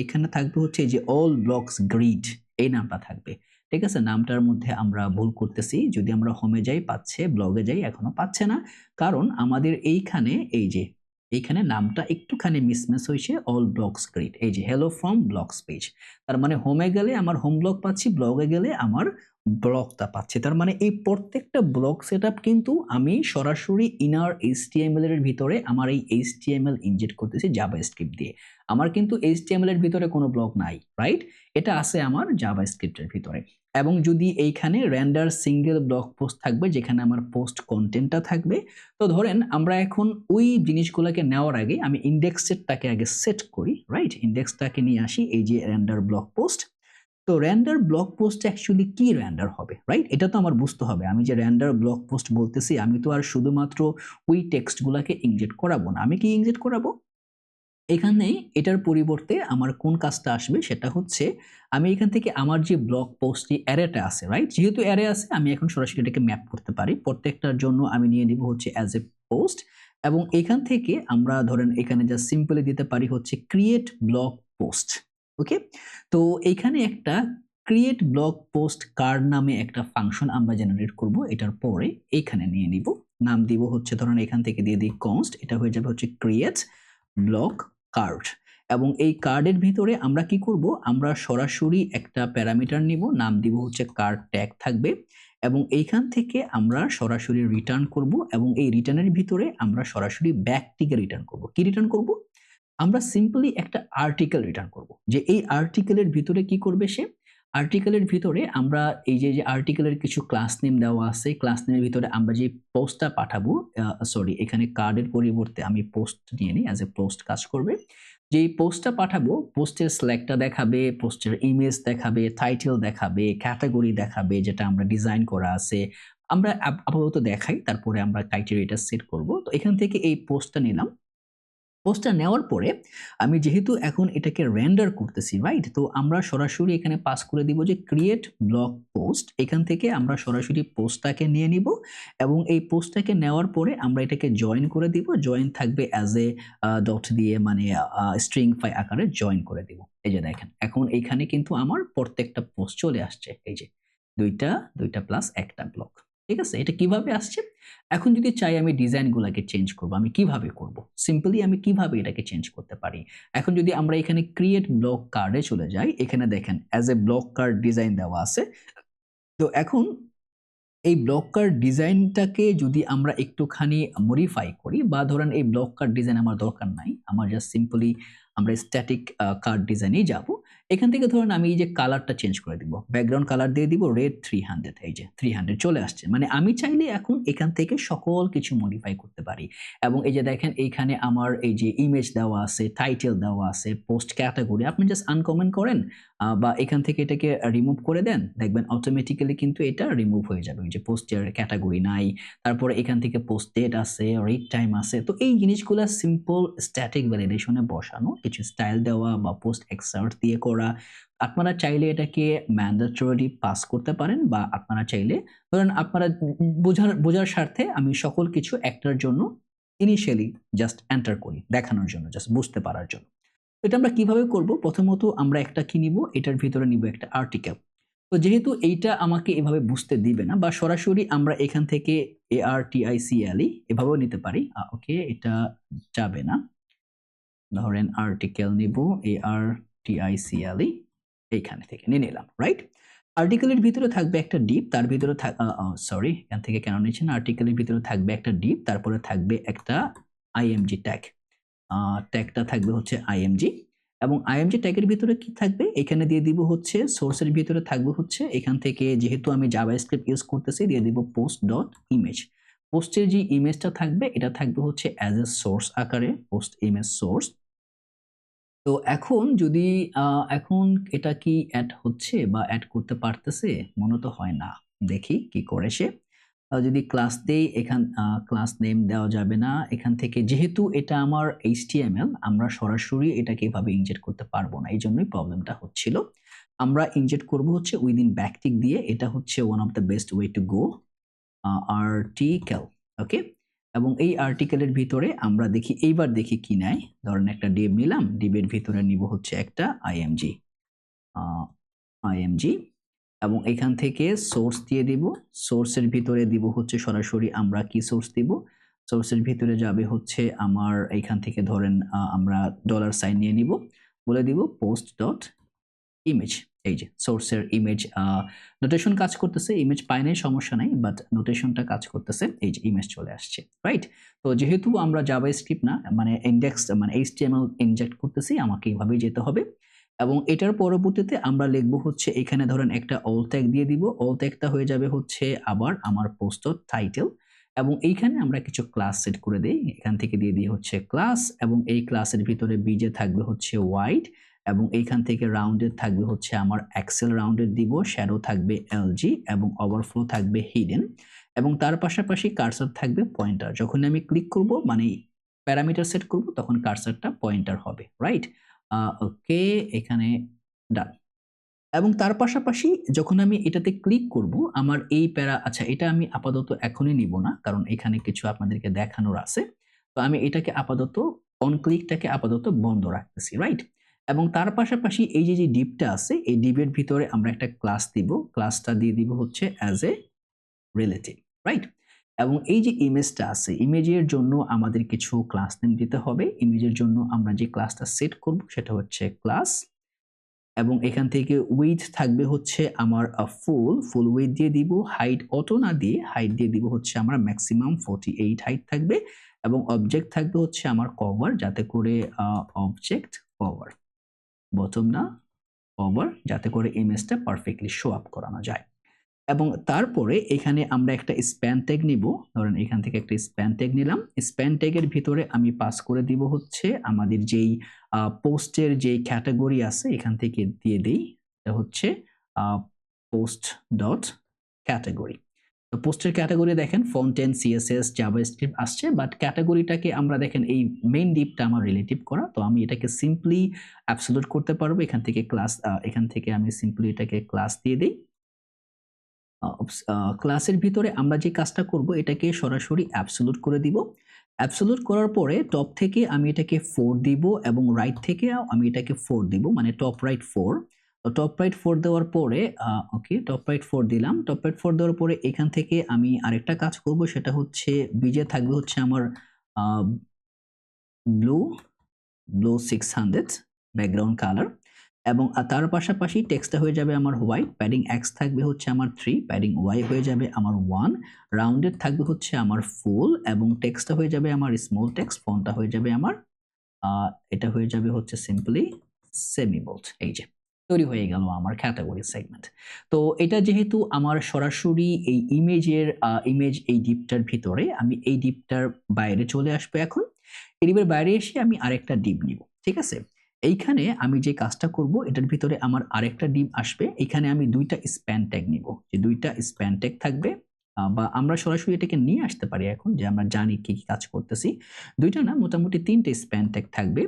এখানে থাকবে হচ্ছে যে অল ব্লকস গ্রিড, এই নামটা থাকবে। ঠিক আছে, নামটার মধ্যে আমরা ভুল করতেছি, যদি আমরা হোমে যাই পাচ্ছে, ব্লগে যাই এখনো পাচ্ছে না, কারণ আমাদের এইখানে এই যে এইখানে নামটা একটুখানি মিসম্যাচ হয়েছে, অল ব্লকস গ্রিড, এই যে hello from ব্লকস পেজ। তার মানে হোমে গেলে আমার হোম ব্লক পাচ্ছি, ব্লগে গেলে আমার ব্লকটা পাচ্ছি। তার মানে এই প্রত্যেকটা ব্লক সেটআপ কিন্তু আমি সরাসরি ইনার HTML এর ভিতরে আমার এই HTML ইনজেক্ট করতেছি জাভাস্ক্রিপ্ট দিয়ে। আমার কিন্তু HTML এর ভিতরে কোনো ব্লক নাই, রাইট? এটা আছে আমার জাভাস্ক্রিপ্টের ভিতরে। এবং যদি এইখানে রেন্ডার সিঙ্গেল ব্লক পোস্ট থাকবে, যেখানে আমার পোস্ট কন্টেন্টটা থাকবে। তো ধরেন আমরা এখন ওই জিনিসগুলোকে নেওয়ার আগে আমি ইন্ডেক্সেরটাকে আগে সেট করি, রাইট? ইন্ডেক্সটাকে নিয়ে আসি, এই যে রেন্ডার ব্লক পোস্ট। তো রেন্ডার ব্লক পোস্ট অ্যাকচুয়ালি কি রেন্ডার হবে, রাইট? এটা তো আমার বুঝতে হবে। আমি যে রেন্ডার ব্লক পোস্ট বলতেছি, আমি তো আর শুধুমাত্র ওই টেক্সটগুলোকে ইনজেক্ট করাবো না, আমি কি ইনজেক্ট করাবো, এখানে এটার পরিবর্তে আমার কোন কাজটা আসবে সেটা হচ্ছে, আমি এখান থেকে আমার যে ব্লগ পোস্ট অ্যারেটা আছে, রাইট? যেহেতু অ্যারে আছে, আমি এখন সরাসরি এটাকে ম্যাপ করতে পারি। প্রত্যেকটার জন্য আমি নিয়ে নিব হচ্ছে অ্যাজ এ পোস্ট, এবং এখান থেকে আমরা ধরেন এখানে জাস্ট সিম্পলি দিতে পারি হচ্ছে ক্রিয়েট ব্লগ পোস্ট। ওকে, তো এখানে একটা ক্রিয়েট ব্লগ পোস্ট কার্ড নামে একটা ফাংশন আমরা জেনারেট করব। এটার পরে এখানে নিয়ে নিব, নাম দিব হচ্ছে ধরেন এখান থেকে দিয়ে দিই কনস্ট, এটা হয়ে যাবে হচ্ছে ক্রিয়েট ব্লক কার্ড। এবং এই কার্ডের ভিতরে আমরা কি করব, আমরা সরাসরি একটা প্যারামিটার নিব, নাম দিব হচ্ছে কার্ড ট্যাগ থাকবে, এবং এইখান থেকে আমরা সরাসরি রিটার্ন করব, এবং এই রিটার্নের ভিতরে আমরা সরাসরি ব্যাকটিকে রিটার্ন করব। কি রিটার্ন করব, আমরা সিম্পলি একটা আর্টিকেল রিটার্ন করব, যে এই আর্টিকেলের ভিতরে কি করবে সে, আর্টিকেলের ভিতরে আমরা এই যে আর্টিকেলের কিছু ক্লাস নেম দেওয়া আছে, ক্লাস নেমের ভিতরে আমরা যে পোস্টটা পাঠাবো, সরি এখানে কার্ডের পরিবর্তে আমি পোস্ট নিয়ে নিই, অ্যাজ এ পোস্ট কাজ করবে। যেই পোস্টটা পাঠাবো, পোস্টের স্ল্যাগটা দেখাবে, পোস্টের ইমেজ দেখাবে, টাইটেল দেখাবে, ক্যাটাগরি দেখাবে যেটা আমরা ডিজাইন করা আছে। আমরা আপাতত দেখাই, তারপরে আমরা ক্রাইটেরিয়াটা সেট করব। তো এখান থেকে এই পোস্টটা নিলাম। পোস্টটা নেওয়ার পরে আমি যেহেতু এখন এটাকে রেন্ডার করতেছি, রাইট? তো আমরা সরাসরি এখানে পাস করে দিব যে ক্রিয়েট ব্লগ পোস্ট। এখান থেকে আমরা সরাসরি পোস্টটাকে নিয়ে নিব এবং এই পোস্টটাকে নেওয়ার পরে আমরা এটাকে জয়েন করে দিব। জয়েন থাকবে অ্যাজ এ ডট দিয়ে, মানে স্ট্রিং ফাই আকারে জয়েন করে দিব। এই যে দেখেন এখন এইখানে কিন্তু আমার প্রত্যেকটা পোস্ট চলে আসছে। এই যে দুইটা প্লাস একটা ব্লক। ঠিক আছে? এটা কিভাবে আসছে? এখন যদি চাই আমি ডিজাইনগুলোকে চেঞ্জ করব, আমি কিভাবে করব? সিম্পলি আমি কিভাবে এটাকে চেঞ্জ করতে পারি? এখন যদি আমরা এখানে ক্রিয়েট ব্লক কার্ডে চলে যাই, এখানে দেখেন as a block card design দেওয়া আছে। তো এখন এই ব্লক কার্ড ডিজাইনটাকে যদি আমরা একটুখানি মডিফাই করি, বা ধরেন এই ব্লক কার্ড ডিজাইন আমার দরকার নাই, আমার জাস্ট সিম্পলি আমরা স্ট্যাটিক কার্ড ডিজাইনেই যাব। এখান থেকে ধরেন আমি এই যে কালারটা চেঞ্জ করে দিব, ব্যাকগ্রাউন্ড কালার দিয়ে দিব রেড 300। এই যে 300 চলে আসছে। মানে আমি চাইলে এখন এখান থেকে সকল কিছু মডিফাই করতে পারি। এবং এই যে দেখেন এইখানে আমার এই যে ইমেজ দেওয়া আছে, টাইটেল দেওয়া আছে, পোস্ট ক্যাটাগরি আপনি জাস্ট আনকমেন্ট করেন বা এখান থেকে এটাকে রিমুভ করে দেন, দেখবেন অটোমেটিক্যালি কিন্তু এটা রিমুভ হয়ে যাবে। যে পোস্টের ক্যাটাগরি নাই, তারপরে এখান থেকে পোস্ট ডেট আছে, রিড টাইম আছে। তো এই জিনিসগুলো সিম্পল স্ট্যাটিক ভ্যালিডেশনে বসানো, কিছু স্টাইল দেওয়া বা পোস্ট এক্সার্ট দিয়ে করা। আপনারা চাইলে এটাকে ম্যান্ডেটরি পাস করতে পারেন, বা আপনারা চাইলে ধরেন আপনারা বোঝার স্বার্থে আমি সকল কিছু একটার জন্য ইনিশিয়ালি জাস্ট এন্টার করি, দেখানোর জন্য, জাস্ট বুঝতে পারার জন্য। এটা আমরা কিভাবে করব? প্রথমত আমরা একটা কি নিব, এটার ভিতরে নিব একটা আর্টিকেল। তো যেহেতু এইটা আমাকে এভাবে বুঝতে দিবে না, বা সরাসরি আমরা এখান থেকে ARTICLE এভাবেও নিতে পারি। ওকে, এটা যাবে না। ধরেন আর্টিকেল নিব ARTICLE, এইখানে থেকে নিয়ে নিলাম, রাইট? আর্টিকেলের ভিতরে থাকবে একটা ডিপ, তার ভিতরে সরি এখান থেকে কেন নিচ্ছেন, আর্টিকেলের ভিতরে থাকবে একটা ডিপ, তারপরে থাকবে একটা IMG ট্যাগ। ট্যাগটা থাকবে হচ্ছে IMG, এবং IMG ট্যাগের ভিতরে কি থাকবে, এখানে দিয়ে দিব হচ্ছে সোর্সের ভিতরে থাকবে হচ্ছে, এখান থেকে যেহেতু আমি জাভাস্ক্রিপ্ট ইউজ করতেছি দিয়ে দিব পোস্ট ডট ইমেজ। পোস্টের যে ইমেজটা থাকবে এটা থাকবে হচ্ছে অ্যাজ এ সোর্স আকারে, পোস্ট ইমেজ সোর্স। তো এখন যদি এখন এটা কি অ্যাড হচ্ছে বা অ্যাড করতে পারতেছে? মনে তো হয় না। দেখি কি করে সে। যদি ক্লাস দেই, ক্লাস নেম দেওয়া যাবে না। এখান থেকে যেহেতু এটা আমার HTML, আমরা সরাসরি এটাকে এভাবে ইনজেক্ট করতে পারবো না। এইজন্যই প্রবলেমটা হচ্ছিল। আমরা ইনজেক্ট করব হচ্ছে উইদিন ব্যাকটিক দিয়ে। এটা হচ্ছে one of the best way to go. Article, okay? এবং এই আর্টিকেলের ভিতরে আমরা দেখি, এইবার দেখি কি নেয়। ধরেন একটা ডিভ নিলাম, ডিভের ভিতরে নিব হচ্ছে একটা IMG, এবং এখান থেকে সোর্স দিয়ে দিব। সোর্সের ভিতরে দিব হচ্ছে সরাসরি আমরা কি সোর্স দিব, সোর্সের ভিতরে যাবে হচ্ছে আমার এখান থেকে ধরেন আমরা ডলার সাইন নিয়ে নিব, বলে দিব পোস্ট ডট ইমেজ। এই যে সোর্সের ইমেজ নোটেশন কাজ করতেছে, ইমেজ পাই নাই সমস্যা নাই, বাট নোটেশনটা কাজ করতেছে। এই যে ইমেজ চলে আসছে, রাইট? তো যেহেতু আমরা জাভাস্ক্রিপ্ট না, মানে ইনডেক্স মানে HTML ইনজেক্ট করতেছি, আমাকে এইভাবেই যেতে হবে। এবং এটার পরবর্তীতে আমরা লিখব হচ্ছে এখানে ধরেন একটা অল ট্যাগ দিয়ে দিব। অল ট্যাগটা হয়ে যাবে হচ্ছে আবার আমার পোস্ট টাইটেল, এবং এইখানে আমরা কিছু ক্লাস সেট করে দেই। এখান থেকে দিয়ে দিই হচ্ছে ক্লাস, এবং এই ক্লাসের ভিতরে বিজে থাকবে হচ্ছে হোয়াইট, এবং এইখান থেকে রাউন্ডেড থাকবে হচ্ছে আমার এক্সেল রাউন্ডেড দিব, শ্যাডো থাকবে LG, এবং ওভারফ্লো থাকবে হিডেন, এবং তার পাশাপাশি কার্সর থাকবে পয়েন্টার। যখন আমি ক্লিক করব মানে প্যারামিটার সেট করব তখন কার্সরটা পয়েন্টার হবে, রাইট? ওকে, এখানে ডান। এবং তার পাশাপাশি যখন আমি এটাতে ক্লিক করব আমার এই আচ্ছা এটা আমি আপাতত এখনই নিব না, কারণ এখানে কিছু আপনাদেরকে দেখানোর আছে। তো আমি এটাকে আপাতত অন ক্লিকটাকে আপাতত বন্ধ রাখতেছি, রাইট? এবং তার পাশাপাশি এই যে ডিভটা আছে, এই ডিভের ভিতরে আমরা একটা ক্লাস দিব। ক্লাসটা দিয়ে দিব হচ্ছে অ্যাজ এ রিলেটিভ, রাইট? এবং এই যে ইমেজটা আছে, ইমেজের জন্য আমাদের কিছু ক্লাস নেম দিতে হবে। ইমেজের জন্য আমরা যে ক্লাসটা সেট করব সেটা হচ্ছে ক্লাস, এবং এখান থেকে উইডথ থাকবে হচ্ছে আমার ফুল উইডথ দিয়ে দিব। হাইট অটো না দিয়ে হাইট দিয়ে দিব হচ্ছে আমার ম্যাক্সিমাম 48 হাইট থাকবে, এবং অবজেক্ট থাকবে হচ্ছে আমার কভার, যাতে করে অবজেক্ট কভার, বটম না ওভার, যাতে করে ইমেজটা পারফেক্টলি শো আপ করানো যায়। এবং তারপরে এখানে আমরা একটা স্প্যান ট্যাগ নিব। ধরেন এখান থেকে একটা স্প্যান ট্যাগ নিলাম। স্প্যান ট্যাগের ভিতরে আমি পাস করে দিব হচ্ছে আমাদের যেই পোস্টের যেই ক্যাটাগরি আছে এখান থেকে দিয়ে দেই। এটা হচ্ছে পোস্ট ডট ক্যাটাগরি। তো পোস্টের ক্যাটাগরি দেখেন ফন্টেন, সিএসএস, জাভাস্ক্রিপ্ট আসছে, বাট ক্যাটাগরিটাকে আমরা দেখেন এই মেইন ডিপটা আমার রিলেটিভ করা, তো আমি এটাকে সিম্পলি অ্যাবসলিউট করতে পারবো। এখান থেকে ক্লাস এখান থেকে আমি সিম্পলি এটাকে ক্লাস দিয়ে দেই। ক্লাসের ভিতরে আমরা যে কাজটা করব এটাকে সরাসরি অ্যাবসলিউট করে দিব। অ্যাবসলিউট করার পরে টপ থেকে আমি এটাকে 4 দিব এবং রাইট থেকে আমি এটাকে 4 দিব, মানে টপ রাইট 4। তো টপ রাইট 4 দেওয়ার পরে ওকে টপ রাইট 4 দিলাম। টপ রাইট 4 দেওয়ার পরে এখান থেকে আমি আরেকটা কাজ করব, সেটা হচ্ছে বিজে থাকবে হচ্ছে আমার ব্লু 600 ব্যাকগ্রাউন্ড কালার, এবং তার পাশাপাশি টেক্সটটা হয়ে যাবে আমার হোয়াইট, প্যাডিং এক্স থাকবে হচ্ছে আমার 3, প্যাডিং ওয়াই হয়ে যাবে আমার 1, রাউন্ডেড থাকবে হচ্ছে আমার ফুল, এবং টেক্সটটা হয়ে যাবে আমার স্মল টেক্সট, ফন্টটা হয়ে যাবে আমার এটা হয়ে যাবে হচ্ছে সিম্পলি সেমি বোল্ড। এই যে তৈরি হয়ে গেল আমার ক্যাটাগরি সেগমেন্ট। তো এটা যেহেতু আমার সরাসরি এই ইমেজ এই ডিপটার ভিতরে, আমি এই ডিপটার বাইরে চলে আসবে এখন। এই ডিপের বাইরে এসে আমি আরেকটা ডিপ নিব, ঠিক আছে? এইখানে আমি যে কাজটা করব এটার ভিতরে আমার আরেকটা ডিপ আসবে। এখানে আমি দুইটা স্প্যান ট্যাগ নিব, যে দুইটা স্প্যান ট্যাগ থাকবে, বা আমরা সরাসরি এটাকে নিয়ে আসতে পারি এখন, যে আমরা জানি কি কি কাজ করতেছি। দুইটা না, মোটামুটি 3টে স্প্যান ট্যাগ থাকবে।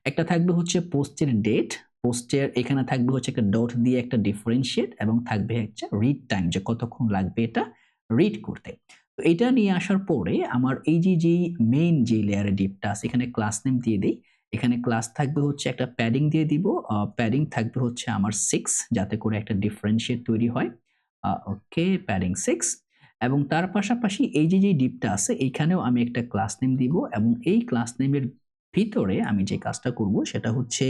একটা থাকবে হচ্ছে পোস্টের ডেট, পোস্টের এখানে থাকবে হচ্ছে একটা ডট দিয়ে একটা ডিফারেন্সিয়েট, এবং থাকবে হচ্ছে রিড টাইম, যে কতক্ষণ লাগবে এটা রিড করতে। তো এটা নিয়ে আসার পরে আমার এই যে মেইন যে লেয়ারে ডিপটা আছে এখানে ক্লাস নেম দিয়ে দেই। এখানে ক্লাস থাকবে হচ্ছে একটা প্যাডিং দিয়ে দিব, প্যাডিং থাকবে হচ্ছে আমার 6, যাতে করে একটা ডিফারেন্সিয়েট তৈরি হয়। ওকে, প্যাডিং 6। এবং তার পাশাপাশি এই যে ডিপটা আছে এইখানেও আমি একটা ক্লাস নেম দিব, এবং এই ক্লাস নেমের ভিতরে আমি যে কাজটা করব সেটা হচ্ছে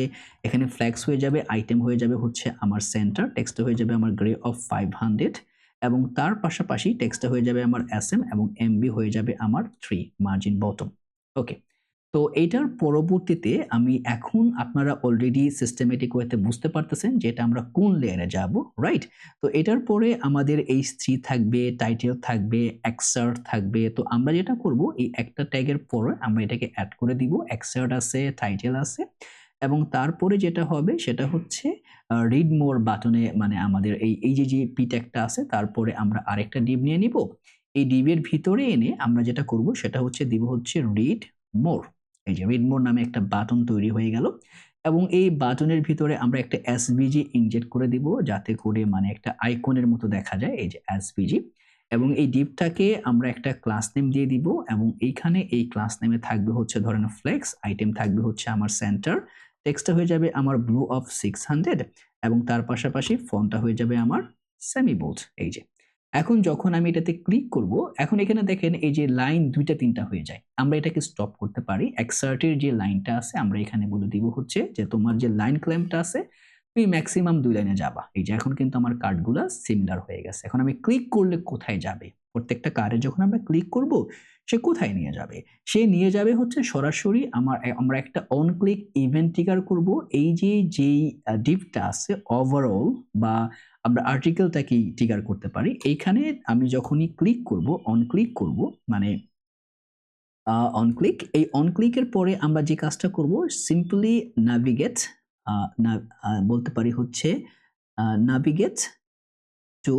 এখানে ফ্ল্যাক্স হয়ে যাবে, আইটেম হয়ে যাবে হচ্ছে আমার সেন্টার, টেক্সট হয়ে যাবে আমার গ্রে অফ 500, এবং তার পাশাপাশি টেক্সটটা হয়ে যাবে আমার এসএম, এবং এমবি হয়ে যাবে আমার 3 মার্জিন বটম। ওকে, তো এইটার পরবর্তীতে আমি এখন আপনারা অলরেডি সিস্টেমেটিক ওয়েতে বুঝতে পারতেছেন যে এটা আমরা কোন লেয়ারে যাব, রাইট? তো এটার পরে আমাদের H3 থাকবে, টাইটেল থাকবে, এক্সার্ট থাকবে। তো আমরা যেটা করব এই একটা ট্যাগের পরে আমরা এটাকে অ্যাড করে দিব, এক্সার্ট আছে, টাইটেল আছে, এবং তারপরে যেটা হবে সেটা হচ্ছে রিড মোর বাটনে, মানে আমাদের এই যে পি ট্যাগটা আছে তারপরে আমরা আরেকটা ডিভ নিয়ে নিব। এই ডিভের ভিতরে এনে আমরা যেটা করব সেটা হচ্ছে দিব হচ্ছে রিড মোর। এই যে রিড মোর নামে একটা বাটন তৈরি হয়ে গেল, এবং এই বাটনের ভিতরে আমরা একটা এসভিজি ইনজেক্ট করে দিব, যাতে করে মানে একটা আইকনের মতো দেখা যায়, এই যে এসভিজি। এবং এই ডিভটাকে আমরা একটা ক্লাস নেম দিয়ে দিব, এবং এইখানে এই ক্লাস নেমে থাকবে হচ্ছে ধরেন ফ্লেক্স, আইটেম থাকবে হচ্ছে আমার সেন্টার, টেক্সটটা হয়ে যাবে আমার ব্লু অফ 600, এবং তার পাশাপাশি ফন্টটা হয়ে যাবে আমার সেমি বোল্ড। এই যে এখন যখন আমি এটাতে ক্লিক করব, এখন এখানে দেখেন এই যে লাইন 2টা 3টা হয়ে যায়। আমরা এটাকে স্টপ করতে পারি। এক্সার্টের যে লাইনটা আছে আমরা এখানে বলে দিব হচ্ছে যে তোমার যে লাইন ক্লেমটা আছে তুমি ম্যাক্সিমাম 2 লাইনে যাবা। এই যে এখন কিন্তু আমার কার্ডগুলো সিমিলার হয়ে গেছে। এখন আমি ক্লিক করলে কোথায় যাবে? প্রত্যেকটা কার্ডে যখন আমরা ক্লিক করব সে কোথায় নিয়ে যাবে? সে নিয়ে যাবে হচ্ছে সরাসরি আমরা একটা অন ক্লিক ইভেন্ট ট্রিগার করব। এই যেই ডিভটা আছে ওভারঅল, বা আমরা আর্টিকেলটাকেই ট্রিগার করতে পারি। এইখানে আমি যখনই ক্লিক করব, অন ক্লিক করব, মানে অন ক্লিক, এই অন ক্লিকের পরে আমরা যে কাজটা করব সিম্পলি নাভিগেট, বলতে পারি হচ্ছে নাভিগেট টু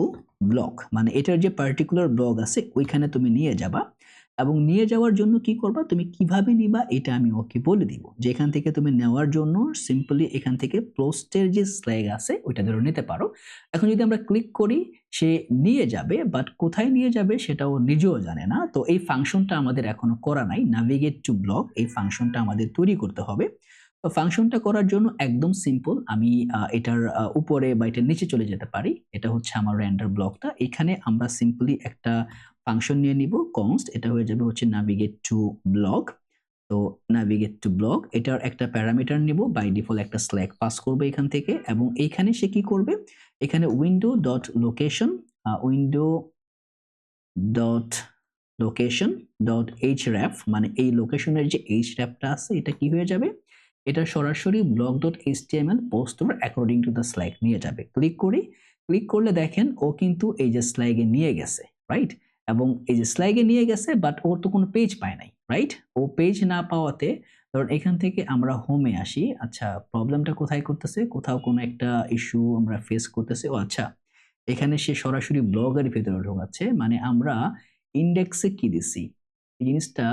ব্লক, মানে এটার যে পার্টিকুলার ব্লক আছে ওইখানে তুমি নিয়ে যাবা, এবং নিয়ে যাওয়ার জন্য কি করবা, তুমি কিভাবে নিবা এটা আমি ওকে বলে দিব। যে এখান থেকে তুমি নেওয়ার জন্য সিম্পলি এখান থেকে পোস্টের যে স্ল্যাগ আছে ওইটা ধরে নিতে পারো। এখন যদি আমরা ক্লিক করি সে নিয়ে যাবে, বাট কোথায় নিয়ে যাবে সেটাও নিজেও জানে না। তো এই ফাংশনটা আমাদের এখনো করা নাই, নাভিগেট টু ব্লক, এই ফাংশনটা আমাদের তৈরি করতে হবে। তো ফাংশনটা করার জন্য একদম সিম্পল, আমি এটার উপরে বা এটার নিচে চলে যেতে পারি। এটা হচ্ছে আমার রেন্ডার ব্লকটা। এখানে আমরা সিম্পলি একটা ফাংশন নিয়ে নিব কনস্ট, এটা হয়ে যাবে হচ্ছে নাভিগেট টু ব্লক। তো নাভিগেট টু ব্লক এটার একটা প্যারামিটার নিব, বাই ডিফল্ট একটা স্ল্যাগ পাস করবে এখান থেকে, এবং এইখানে সে কি করবে, এখানে window dot location, window dot location dot href, মানে এই লোকেশনের যে hrefটা আছে এটা কি হয়ে যাবে, এটা সরাসরি blog.html post or according to the slug নিয়ে যাবে। ক্লিক করি, ক্লিক করলে দেখেন ও কিন্তু এই যে স্ল্যাগে নিয়ে গেছে, রাইট? এবং এই যে স্ল্যাগে নিয়ে গেছে বাট ওর তো কোনো পেজ পায় নাই, রাইট? ও পেজ না পাওয়াতে ধরুন এখান থেকে আমরা হোমে আসি। আচ্ছা, প্রবলেমটা কোথায় করতেছে? কোথাও কোনো একটা ইস্যু আমরা ফেস করতেছি। ও আচ্ছা, এখানে সে সরাসরি ব্লগের ভেতরে ঢোকাচ্ছে। মানে আমরা ইনডেক্সে কি দিছি? এই জিনিসটা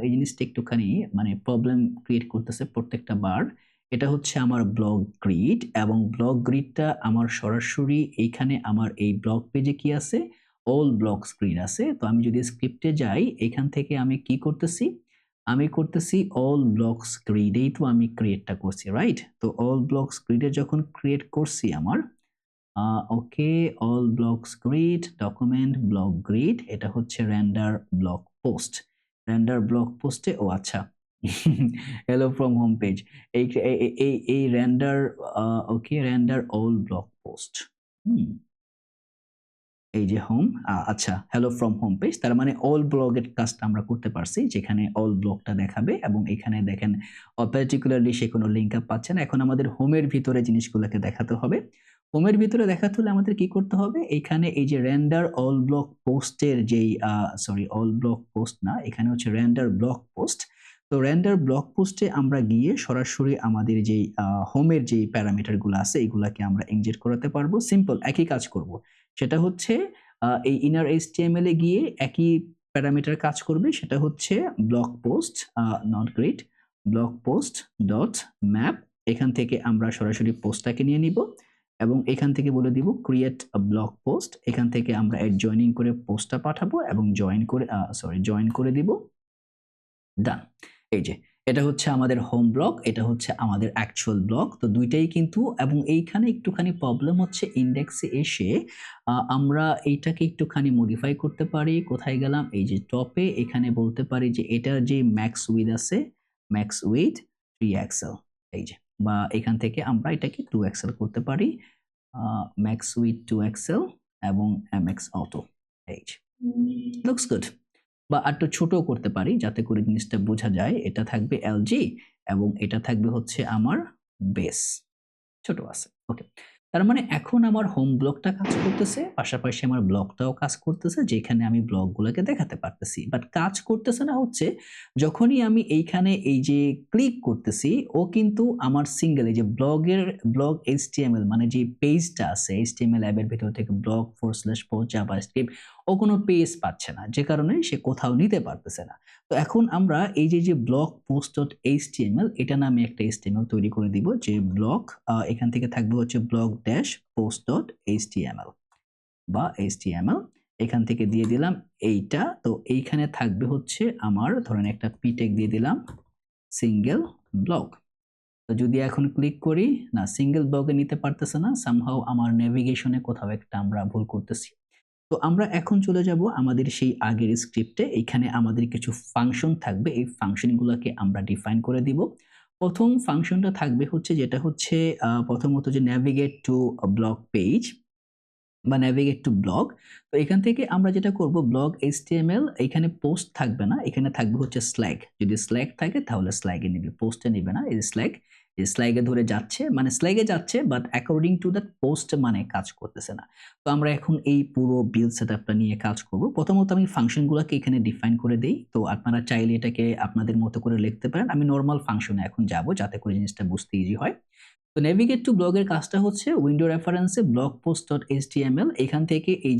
এই জিনিসটা একটুখানি মানে প্রবলেম ক্রিয়েট করতেছে প্রত্যেকটা বার। এটা হচ্ছে আমার ব্লগ গ্রিড এবং ব্লগ গ্রিডটা আমার সরাসরি এইখানে আমার এই ব্লগ পেজে কি আছে? অল ব্লগ স্ক্রিন আছে। তো আমি যদি স্ক্রিপ্টে যাই, এখান থেকে আমি কি করতেছি? আমি করতেছি অল ব্লগস গ্রিডেই তো আমি ক্রিয়েটটা করছি, রাইট? তো অল ব্লগস গ্রিডে যখন ক্রিয়েট করছি আমার okay, all blogs grid, document blog grid, এটা হচ্ছে render blog post. Render blog পোস্টে ও আচ্ছা হ্যালো ফ্রম হোম পেজ। এই render okay, render all blog post. Hmm, এই যে হোম, আচ্ছা হ্যালো ফ্রম হোম পেজ, তার মানে অল ব্লগের কাজটা আমরা করতে পারছি, যেখানে অল ব্লগটা দেখাবে এবং এখানে দেখেন পার্টিকুলারলি সে কোনো লিঙ্ক আপ পাচ্ছে না। এখন আমাদের হোমের ভিতরে জিনিসগুলোকে দেখাতে হবে। হোমের ভিতরে দেখাতে হলে আমাদের কি করতে হবে? এইখানে এই যে রেন্ডার অল ব্লগ পোস্টের যেই সরি, অল ব্লগ পোস্ট না, এখানে হচ্ছে রেন্ডার ব্লগ পোস্ট। তো রেন্ডার ব্লগ পোস্টে আমরা গিয়ে সরাসরি আমাদের যেই হোমের যেই প্যারামিটারগুলো আছে এগুলাকে আমরা ইনজেক্ট করাতে পারবো। সিম্পল একই কাজ করব। সেটা হচ্ছে এই ইনার HTML এ গিয়ে একই প্যারামিটার কাজ করবে। সেটা হচ্ছে blog post not grid, blog post dot map. এখান থেকে আমরা সরাসরি পোস্টটাকে নিয়ে নিব এবং এখান থেকে বলে দিব ক্রিয়েট আ ব্লগ পোস্ট। এখান থেকে আমরা এড জয়েনিং করে পোস্টটা পাঠাবো এবং জয়েন করে দিব। ডান। এই যে এটা হচ্ছে আমাদের হোম ব্লগ, এটা হচ্ছে আমাদের অ্যাকচুয়াল ব্লগ। তো দুইটাই কিন্তু, এবং এইখানে একটুখানি প্রবলেম হচ্ছে ইনডেক্সে এসে আমরা এইটাকে একটুখানি মডিফাই করতে পারি। কোথায় গেলাম? এই যে টপে এখানে বলতে পারি যে এটার যে ম্যাক্স উইথ আছে, ম্যাক্স উইথ 3 এক্সেল, এই যে, বা এখান থেকে আমরা এটাকে 2 এক্সেল করতে পারি। ম্যাক্স উইথ 2 এক্সেল এবং MX অটো, এই যে। Looks good. বা আরেকটু ছোটও করতে পারি যাতে করে জিনিসটা বোঝা যায়। এটা থাকবে LG এবং এটা থাকবে হচ্ছে আমার বেস। ছোট আছে। ওকে। তার মানে এখন আমার হোম ব্লগটা কাজ করতেছে, পাশাপাশি আমার ব্লগটাও কাজ করতেছে, যেখানে আমি ব্লগগুলোকে দেখাতে পারতেছি। বাট কাজ করতেছে না হচ্ছে যখনই আমি এইখানে এই যে ক্লিক করতেছি, ও কিন্তু আমার সিঙ্গেল এই যে ব্লগ HTML মানে যে পেজটা আছে HTML অ্যাপের ভিতর থেকে blog/post জাভাস্ক্রিপ্ট, ও কোনো পেজ পাচ্ছে না। যে কারণে সে কোথাও নিতে পারতেছে না। তো এখন আমরা এই যে ব্লগ post.html, এটা নামে একটা HTML তৈরি করে দিব, যে ব্লগ এখান থেকে থাকবে হচ্ছে blog-post.html বা HTML। এখান থেকে দিয়ে দিলাম এইটা। তো এইখানে থাকবে হচ্ছে আমার ধরেন একটা ptag দিয়ে দিলাম সিঙ্গেল ব্লগ। তো যদি এখন ক্লিক করি, না সিঙ্গেল ব্লগে নিতে পারতেছে না, সামহাউ আমার নেভিগেশনে কোথাও একটা আমরা ভুল করতেছি। তো আমরা এখন চলে যাব আমাদের সেই আগের স্ক্রিপ্টে। এইখানে আমাদের কিছু ফাংশন থাকবে, এই ফাংশনগুলোকে আমরা ডিফাইন করে দিব। প্রথম ফাংশনটা থাকবে হচ্ছে যেটা হচ্ছে প্রথমত যে ন্যাভিগেট টু ব্লগ পেজ বা ন্যাভিগেট টু ব্লগ। তো এখান থেকে আমরা যেটা করব, ব্লগ HTML, এখানে পোস্ট থাকবে না, এখানে থাকবে হচ্ছে স্ল্যাগ। যদি স্ল্যাগ থাকে তাহলে স্ল্যাগে নিবে, পোস্টে নিবে না। এই স্ল্যাগ, এই স্ল্যাগে ধরে যাচ্ছে, মানে স্ল্যাগে যাচ্ছে but according to that post মানে কাজ করতেছে না। তো আমরা এখন এই পুরো বিল্ড সেটআপটা নিয়ে কাজ করব। প্রথমত আমি ফাংশনগুলোকে এখানে ডিফাইন করে দেই। তো আপনারা চাইলে এটাকে আপনাদের মতো করে লিখতে পারেন। আমি নরমাল ফাংশনে এখন যাব যাতে করে জিনিসটা বুঝতে ইজি হয়। তো নেভিগেট টু ব্লগের কাজটা হচ্ছে উইন্ডো রেফারেন্সে ব্লগ পোস্ট.html, এখান থেকে এই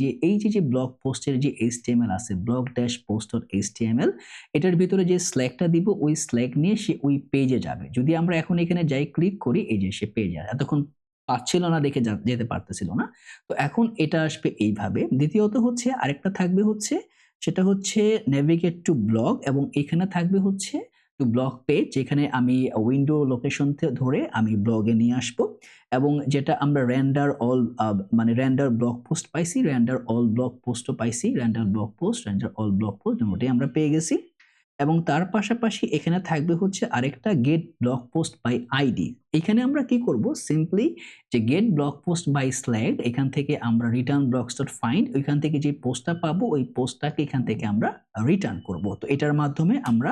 যে ব্লগ পোস্টের যে HTML আছে blog-post.html, এটার ভিতরে যে স্ল্যাগটা দিব ওই স্ল্যাগ নিয়ে সে ওই পেজে যাবে। যদি আমরা এখন এখানে যাই ক্লিক করি, এই যে সে পেজে এতক্ষণ পাচ্ছিল না দেখে যেতে পারতেছিল না। তো এখন এটা আসবে এইভাবে। দ্বিতীয়ত হচ্ছে আরেকটা থাকবে হচ্ছে, সেটা হচ্ছে নেভিগেট টু ব্লগ এবং এখানে থাকবে হচ্ছে টু ব্লগ পেজ, যেখানে আমি উইন্ডো লোকেশন ধরে আমি ব্লগে নিয়ে আসবো এবং যেটা আমরা রেন্ডার অল মানে রেন্ডার ব্লগ পোস্ট পাইছি, রেন্ডার অল ব্লগ পোস্টও পাইছি, render blog post, render all blog post দুটোই আমরা পেয়ে গেছি। এবং তার পাশাপাশি এখানে থাকবে হচ্ছে আরেকটা get blog post by ID. এখানে আমরা কি করব, সিম্পলি যে get blog post by slug, এখান থেকে আমরা রিটার্ন ব্লকস ডট ফাইন্ড, ওইখান থেকে যে পোস্টটা পাবো ওই পোস্টটাকে এখান থেকে আমরা রিটার্ন করব। তো এটার মাধ্যমে আমরা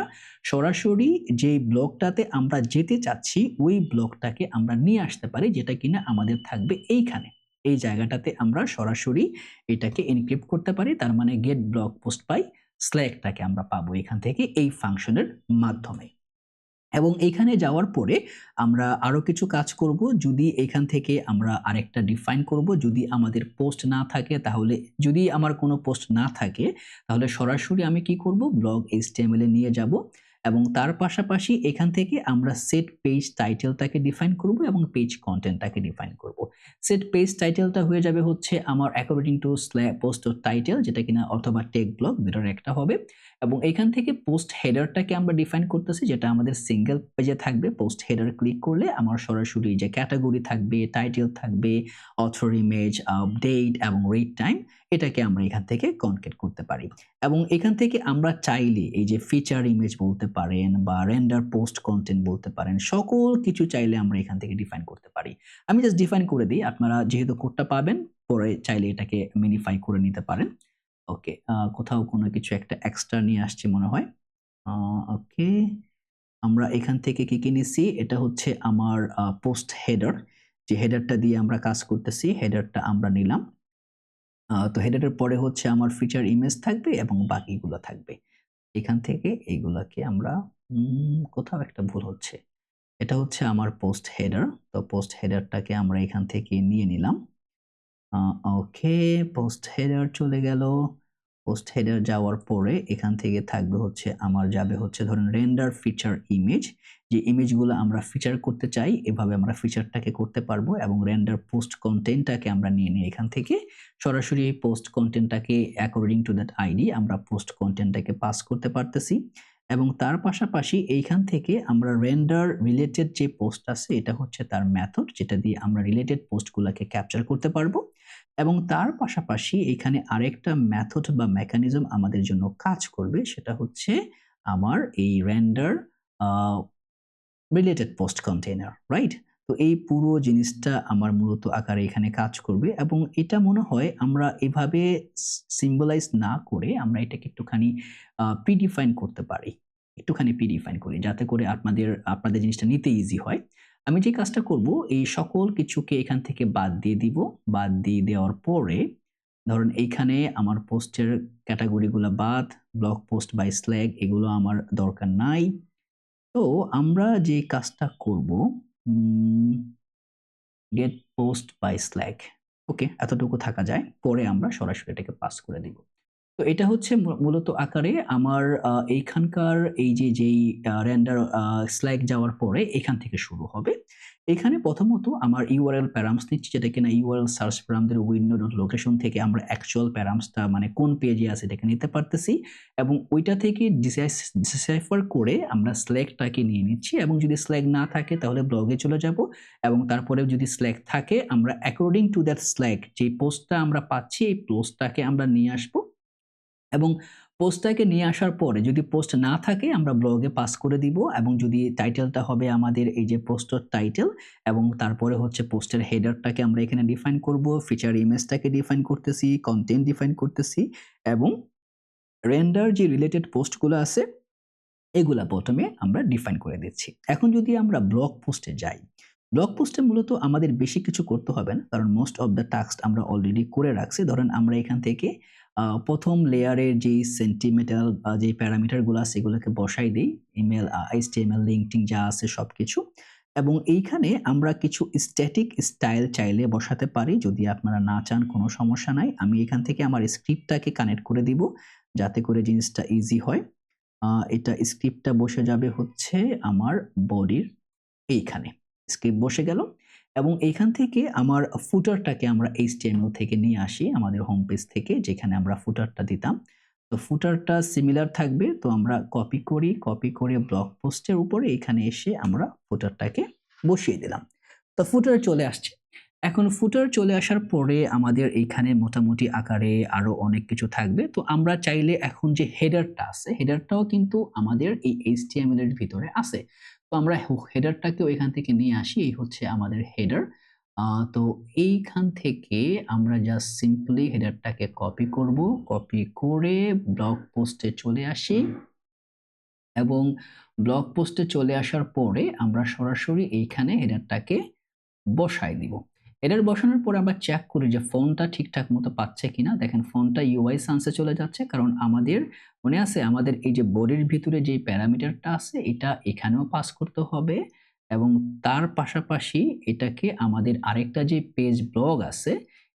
সরাসরি যে ব্লকটাতে আমরা যেতে চাচ্ছি ওই ব্লকটাকে আমরা নিয়ে আসতে পারি, যেটা কিনা আমাদের থাকবে এইখানে, এই জায়গাটাতে আমরা সরাসরি এটাকে এনক্রিপ্ট করতে পারি। তার মানে গেট ব্লগ পোস্ট বাই স্ল্যাগটাকে আমরা পাবো এখান থেকে এই ফাংশনের মাধ্যমে। এবং এইখানে যাওয়ার পরে আমরা আরো কিছু কাজ করব। যদি এখান থেকে আমরা আরেকটা ডিফাইন করব, যদি আমাদের পোস্ট না থাকে তাহলে, যদি আমার কোনো পোস্ট না থাকে তাহলে সরাসরি আমি কি করব, ব্লগ HTML এ নিয়ে যাব এবং তার পাশাপাশি এখান থেকে আমরা সেট পেজ টাইটেলটাকে ডিফাইন করব এবং পেজ কন্টেন্টটাকে ডিফাইন করব। সেট পেজ টাইটেলটা হয়ে যাবে হচ্ছে আমার অ্যাকর্ডিং টু পোস্ট টাইটেল, যেটা কিনা অথবা টেক ব্লগ, দুটোর একটা হবে। এবং এখান থেকে পোস্ট হেডারটাকে আমরা ডিফাইন করতেছি, যেটা আমাদের সিঙ্গেল পেজে থাকবে। পোস্ট হেডার ক্লিক করলে আমার সরাসরি যে ক্যাটাগরি থাকবে, টাইটেল থাকবে, অথর ইমেজ, ডেট এবং রিড টাইম, এটাকে আমরা এখান থেকে কনকেট করতে পারি। এবং এখান থেকে আমরা চাইলে এই যে ফিচার ইমেজ বলতে পারেন বা রেন্ডার পোস্ট কন্টেন্ট বলতে পারেন, সকল কিছু চাইলে আমরা এখান থেকে ডিফাইন করতে পারি। আমি জাস্ট ডিফাইন করে দিই, আপনারা যেহেতু কোডটা পাবেন পরে চাইলে এটাকে মিনিফাই করে নিতে পারেন। ওকে, কোথাও কোনো কিছু একটা এক্সট্রা নিয়ে আসছে মনে হয়। ওকে, আমরা এখান থেকে কি নিছি, এটা হচ্ছে আমার পোস্ট হেডার, যে হেডারটা দিয়ে আমরা কাজ করতেছি, হেডারটা আমরা নিলাম। তো হেডারের পরে হচ্ছে আমার ফিচার ইমেজ থাকবে এবং বাকিগুলো থাকবে। এখান থেকে এইগুলাকে আমরা কোথাও একটা ভুল হচ্ছে। এটা হচ্ছে আমার পোস্ট হেডার। তো পোস্ট হেডারটাকে আমরা এখান থেকে নিয়ে নিলাম। ওকে, পোস্ট হেডার চলে গেল। পোস্ট হেডার যাওয়ার পরে এখান থেকে থাকবে হচ্ছে আমার যাবে হচ্ছে ধরেন রেন্ডার ফিচার ইমেজ, যে ইমেজগুলো আমরা ফিচার করতে চাই এভাবে আমরা ফিচারটাকে করতে পারবো। এবং রেন্ডার পোস্ট কন্টেন্টটাকে আমরা নিয়ে নিই এখান থেকে, সরাসরি এই পোস্ট কন্টেন্টটাকে অ্যাকর্ডিং টু দ্যাট আইডি আমরা পোস্ট কন্টেন্টটাকে পাস করতে পারতেছি। এবং তার পাশাপাশি এইখান থেকে আমরা রেন্ডার রিলেটেড যে পোস্ট আছে এটা হচ্ছে তার মেথড, যেটা দিয়ে আমরা রিলেটেড পোস্টগুলোকে ক্যাপচার করতে পারবো। এবং তার পাশাপাশি এখানে আরেকটা মেথড বা মেকানিজম আমাদের জন্য কাজ করবে, সেটা হচ্ছে আমার এই render related post container, right? তো এই পুরো জিনিসটা আমার মূলত আকারে এখানে কাজ করবে। এবং এটা মনে হয় আমরা এভাবে সিম্বলাইজ না করে আমরা এটাকে একটুখানি প্রিডিফাইন করতে পারি। একটুখানি প্রিডিফাইন করি যাতে করে আপনাদের জিনিসটা নিতে ইজি হয়। আমি যে কাজটা করব, এই সকল কিছুকে এখান থেকে বাদ দিয়ে দিব। বাদ দিয়ে দেওয়ার পরে ধরুন এইখানে আমার পোস্টের ক্যাটাগরিগুলো বাদ, ব্লগ পোস্ট বাই স্ল্যাগ এগুলো আমার দরকার নাই। তো আমরা যে কাজটা করব, গেট পোস্ট বাই স্ল্যাগ, ওকে, এতটুকু থাকা যায়, পরে আমরা সরাসরি এটাকে পাস করে দিব। তো এটা হচ্ছে মূলত আকারে আমার এইখানকার এই যে যেই রেন্ডার স্ল্যাগ যাওয়ার পরে এখান থেকে শুরু হবে। এখানে প্রথমত আমার ইউআরএল প্যারামস নিচ্ছি, যেটা কিনা ইউআরএল সার্চ প্যারামদের উইন্ডো ডট লোকেশন থেকে আমরা অ্যাকচুয়াল প্যারামসটা মানে কোন পেজে আছে এটাকে নিতে পারতেছি। এবং ওইটা থেকে ডিসাইফার করে আমরা স্ল্যাগটাকে নিয়ে নিচ্ছি। এবং যদি স্ল্যাগ না থাকে তাহলে ব্লগে চলে যাব। এবং তারপরে যদি স্ল্যাগ থাকে আমরা অ্যাকর্ডিং টু দ্যাট স্ল্যাগ যে পোস্টটা আমরা পাচ্ছি এই পোস্টটাকে আমরা নিয়ে আসবো। এবং পোস্টটাকে নিয়ে আসার পরে যদি পোস্ট না থাকে আমরা ব্লগে পাস করে দিব। এবং যদি টাইটেলটা হবে আমাদের এই যে পোস্টের টাইটেল, এবং তারপরে হচ্ছে পোস্টের হেডারটাকে আমরা এখানে ডিফাইন করব, ফিচার ইমেজটাকে ডিফাইন করতেছি, কন্টেন্ট ডিফাইন করতেছি এবং রেন্ডার যে রিলেটেড পোস্টগুলো আছে এগুলা প্রথমে আমরা ডিফাইন করে দিচ্ছি। এখন যদি আমরা ব্লগ পোস্টে যাই, ব্লগ পোস্টে মূলত আমাদের বেশি কিছু করতে হবে না, কারণ মোস্ট অফ দ্য টাস্ক আমরা অলরেডি করে রাখছি। ধরেন আমরা এখান থেকে প্রথম লেয়ারের যেই সেন্টিমেন্টাল যে প্যারামিটারগুলো আছে এগুলোকে বসাই দিই, ইমেল, HTML, লিঙ্কডিন যা আছে সবকিছু। এবং এইখানে আমরা কিছু স্ট্যাটিক স্টাইল চাইলে বসাতে পারি, যদি আপনারা না চান কোনো সমস্যা নাই। আমি এখান থেকে আমার স্ক্রিপ্টটাকে কানেক্ট করে দিব যাতে করে জিনিসটা ইজি হয়। এটা স্ক্রিপ্টটা বসে যাবে হচ্ছে আমার বডির এইখানে। স্ক্রিপ্ট বসে গেল। এবং এইখান থেকে আমার ফুটারটাকে আমরা HTML থেকে নিয়ে আসি আমাদের হোম পেজ থেকে, যেখানে আমরা ফুটারটা দিতাম। তো ফুটারটা সিমিলার থাকবে। তো আমরা কপি করে ব্লগ পোস্টের উপরে এখানে এসে আমরা ফুটারটাকে বসিয়ে দিলাম। তো ফুটার চলে আসছে। এখন ফুটার চলে আসার পরে আমাদের এইখানে মোটামুটি আকারে আরো অনেক কিছু থাকবে। তো আমরা চাইলে এখন যে হেডারটা আছে, হেডারটাও কিন্তু আমাদের এই HTML এর ভিতরে আছে। তো আমরা হেডারটাকেও এখান থেকে নিয়ে আসি। এই হচ্ছে আমাদের হেডার। তো এইখান থেকে আমরা জাস্ট সিম্পলি হেডারটাকে কপি করব। কপি করে ব্লগ পোস্টে চলে আসি এবং ব্লগ পোস্টে চলে আসার পরে আমরা সরাসরি এইখানে হেডারটাকে বসায় দিব। হেডার বসানোর পরে আমরা চেক করি যে ফন্টটা ঠিকঠাক মতো পাচ্ছে কিনা। দেখেন ফন্টটা UI sans এ চলে যাচ্ছে, কারণ আমাদের মনে আছে আমাদের এই যে বডির ভিতরে যে প্যারামিটারটা আছে এটা এখানেও পাস করতে হবে এবং তার পাশাপাশি এটাকে আমাদের আরেকটা যে পেজ ব্লগ আছে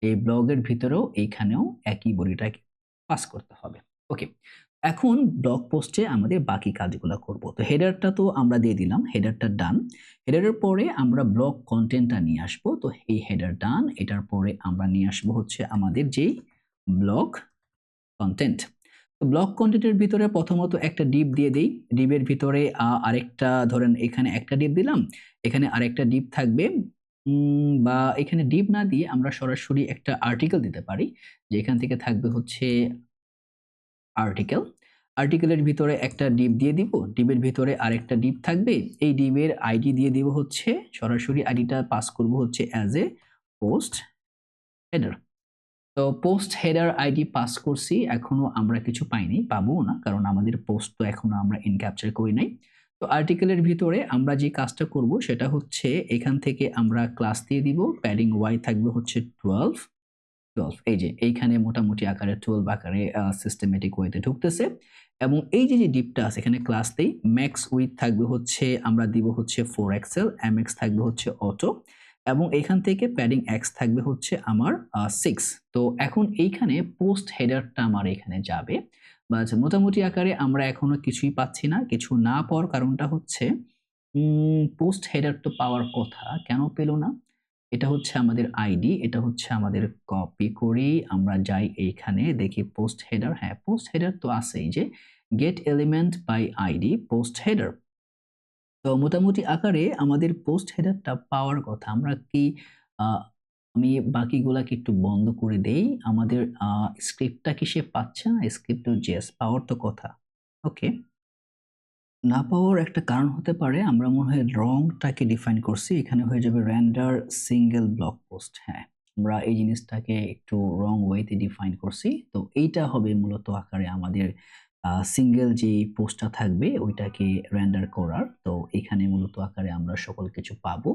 এই ব্লগের ভিতরেও এইখানেও একই বডিটাকে পাস করতে হবে। ওকে, এখন ব্লগ পোস্টে আমাদের বাকি কাজগুলো করব। তো হেডারটা তো আমরা দিয়ে দিলাম, হেডারটা ডান। হেডারের পরে আমরা ব্লগ কন্টেন্টটা নিয়ে আসবো। তো এই হেডার ডান, এটার পরে আমরা নিয়ে আসবো হচ্ছে আমাদের যেই ব্লগ কন্টেন্ট। তো ব্লগ কন্টেন্টের ভিতরে প্রথমত একটা ডিপ দিয়ে দেই। ডিপের ভিতরে আরেকটা ধরেন এখানে একটা ডিপ দিলাম, এখানে আরেকটা ডিপ থাকবে। বা এখানে ডিপ না দিয়ে আমরা সরাসরি একটা আর্টিকেল দিতে পারি, যে এখান থেকে থাকবে হচ্ছে আর্টিকেল। আর্টিকেলের ভিতরে একটা ডিপ দিয়ে দিব, ডিপের ভিতরে আরেকটা ডিপ থাকবে। এই ডিপের আইডি দিয়ে দিব হচ্ছে, সরাসরি আইডিটা পাস করব হচ্ছে অ্যাজ এ পোস্ট হেডার। তো পোস্ট হেডার আইডি পাস করছি, এখনো আমরা কিছু পাইনি, পাবো না, কারণ আমাদের পোস্ট তো এখনো আমরা এনক্যাপচার করি নাই। তো আর্টিকেলের ভিতরে আমরা যে কাজটা করব সেটা হচ্ছে এখান থেকে আমরা ক্লাস দিয়ে দিব, প্যাডিং ওয়াই থাকবে হচ্ছে 12। এই যে এইখানে মোটামুটি আকারে 12 আকারে সিস্টেমেটিক ওয়েতে ঢুকতেছে এবং এই যে ডিপটা আছে এখানে ক্লাস দেই। ম্যাক্স উইথ থাকবে হচ্ছে আমরা দিব হচ্ছে 4 এক্সেল, এমএক্স থাকবে হচ্ছে অটো এবং এখান থেকে প্যাডিং এক্স থাকবে হচ্ছে আমার 6। তো এখন এইখানে পোস্ট হেডারটা আমার এখানে যাবে, বাট মোটামুটি আকারে আমরা এখনো কিছুই পাচ্ছি না। কিছু না পাওয়ার কারণটা হচ্ছে পোস্ট হেডার তো পাওয়ার কথা, কেন পেল না? এটা হচ্ছে আমাদের আইডি, এটা হচ্ছে আমাদের কপি করি, আমরা যাই এইখানে দেখি পোস্ট হেডার। হ্যাঁ, পোস্ট হেডার তো আছেই, যে get element by ID post header. তো মোটামুটি আকারে আমাদের পোস্ট হেডারটা পাওয়ার কথা। আমরা কি আমি বাকিগুলাকে একটু বন্ধ করে দেই। আমাদের স্ক্রিপ্টটা কি সে পাচ্ছে না? স্ক্রিপ্ট জেস পাওয়ার তো কথা। ওকে, না পাওয়ার একটা কারণ হতে পারে আমরা মনে হয় রংটাকে ডিফাইন করছি। এখানে হয়ে যাবে রেন্ডার সিঙ্গেল ব্লক পোস্ট। হ্যাঁ, আমরা এই জিনিসটাকে একটু রং ওয়েতে ডিফাইন করছি। তো এইটা হবে মূলত আকারে আমাদের সিঙ্গেল যে পোস্টটা থাকবে ওইটাকে রেন্ডার করার। তো এখানে মূলত আকারে আমরা সকল কিছু পাবো।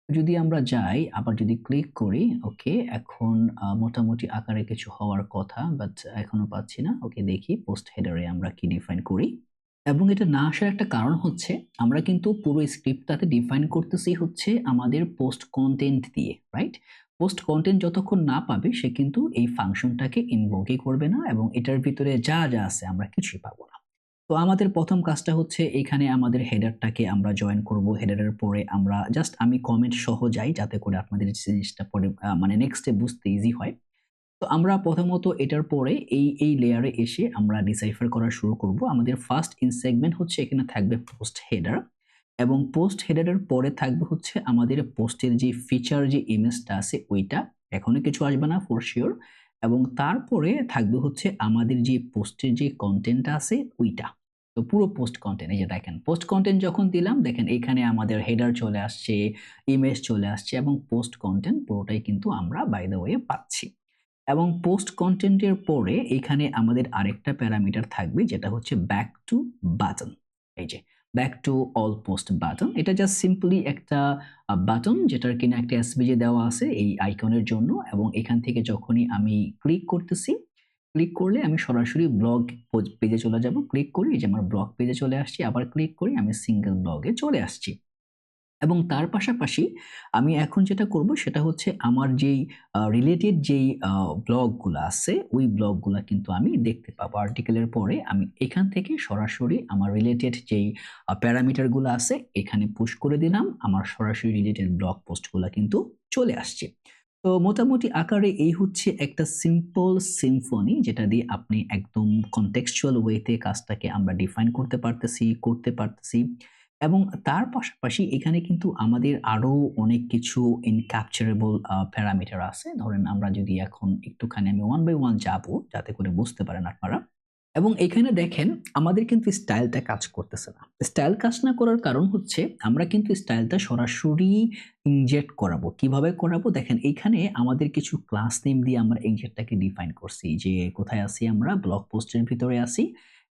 যদি আমরা যাই আবার যদি ক্লিক করি, ওকে, এখন মোটামুটি আকারে কিছু হওয়ার কথা, বাট এখনো পাচ্ছি না। ওকে, দেখি পোস্ট হেডারে আমরা কি ডিফাইন করি। এবং এটা না আসার একটা কারণ হচ্ছে আমরা কিন্তু পুরো স্ক্রিপ্টটাতে ডিফাইন করতেছি হচ্ছে আমাদের পোস্ট কন্টেন্ট দিয়ে, রাইট? পোস্ট কন্টেন্ট যতক্ষণ না পাবে সে কিন্তু এই ফাংশনটাকে ইনভোকই করবে না এবং এটার ভিতরে যা যা আছে আমরা কিছুই পাবো না। তো আমাদের প্রথম কাজটা হচ্ছে এখানে আমাদের হেডারটাকে আমরা জয়েন করব। হেডারের পরে আমরা জাস্ট আমি কমেন্ট সহ যাই যাতে করে আপনাদের জিনিসটা পরে মানে নেক্সটে বুঝতে ইজি হয়। তো আমরা প্রথমত এটার পরে এই লেয়ারে এসে আমরা ডিসাইফার করা শুরু করব। আমাদের ফার্স্ট ইন সেগমেন্ট হচ্ছে এখানে থাকবে পোস্ট হেডার এবং পোস্ট হেডারের পরে থাকবে হচ্ছে আমাদের পোস্টের যে ফিচার যে ইমেজটা আছে ওইটা, এখনো কিছু আসবে না ফর শিওর। এবং তারপরে থাকবে হচ্ছে আমাদের যে পোস্টের যে কন্টেন্টটা আছে ওইটা। তো পুরো পোস্ট কন্টেন্ট, এই যে দেখেন পোস্ট কন্টেন্ট যখন দিলাম দেখেন এখানে আমাদের হেডার চলে আসছে, ইমেজ চলে আসছে এবং পোস্ট কন্টেন্ট পুরোটাই কিন্তু আমরা বাই দ্য ওয়ে পাচ্ছি। এবং পোস্ট কন্টেন্টের পরে এখানে আমাদের আরেকটা প্যারামিটার থাকবে যেটা হচ্ছে ব্যাক টু বাটন। এই যে back to all post button, এটা জাস্ট সিম্পলি একটা বাটন যেটার কিনা একটা এসভিজি দেওয়া আছে এই আইকনের জন্য এবং এখান থেকে যখনই আমি ক্লিক করতেছি, ক্লিক করলে আমি সরাসরি ব্লগ পেজে চলে যাব। ক্লিক করি, এই যে আমার ব্লগ পেজে চলে আসছি, আবার ক্লিক করি আমি সিঙ্গেল ব্লগে চলে আসছি। এবং তার পাশাপাশি আমি এখন যেটা করব সেটা হচ্ছে আমার যেই রিলেটেড যেই ব্লগগুলা আছে ওই ব্লগগুলা কিন্তু আমি দেখতে পাবো। আর্টিকেলের পরে আমি এখান থেকে সরাসরি আমার রিলেটেড যেই প্যারামিটারগুলো আছে এখানে পুশ করে দিলাম, আমার সরাসরি রিলেটেড ব্লগ পোস্টগুলা কিন্তু চলে আসছে। তো মোটামুটি আকারে এই হচ্ছে একটা সিম্পল সিম্ফনি যেটা দিয়ে আপনি একদম কনটেক্সচুয়াল ওয়েতে কাজটাকে আমরা ডিফাইন করতে পারতেছি। এবং তার পাশাপাশি এখানে কিন্তু আমাদের আরো অনেক কিছু ইনক্যাপচারেবল প্যারামিটার আছে। ধরেন আমরা যদি এখন একটুখানি আমি ওয়ান বাই ওয়ান যাবো যাতে করে বুঝতে পারেন আপনারা। এবং এখানে দেখেন আমাদের কিন্তু স্টাইলটা কাজ করতেছে না। স্টাইল কাজ না করার কারণ হচ্ছে আমরা কিন্তু স্টাইলটা সরাসরি ইনজেক্ট করাবো। কিভাবে করাবো? দেখেন এইখানে আমাদের কিছু ক্লাস নেম দিয়ে আমরা ইনজেক্টটাকে ডিফাইন করছি যে কোথায় আছি আমরা? ব্লগ পোস্টের ভিতরে আছি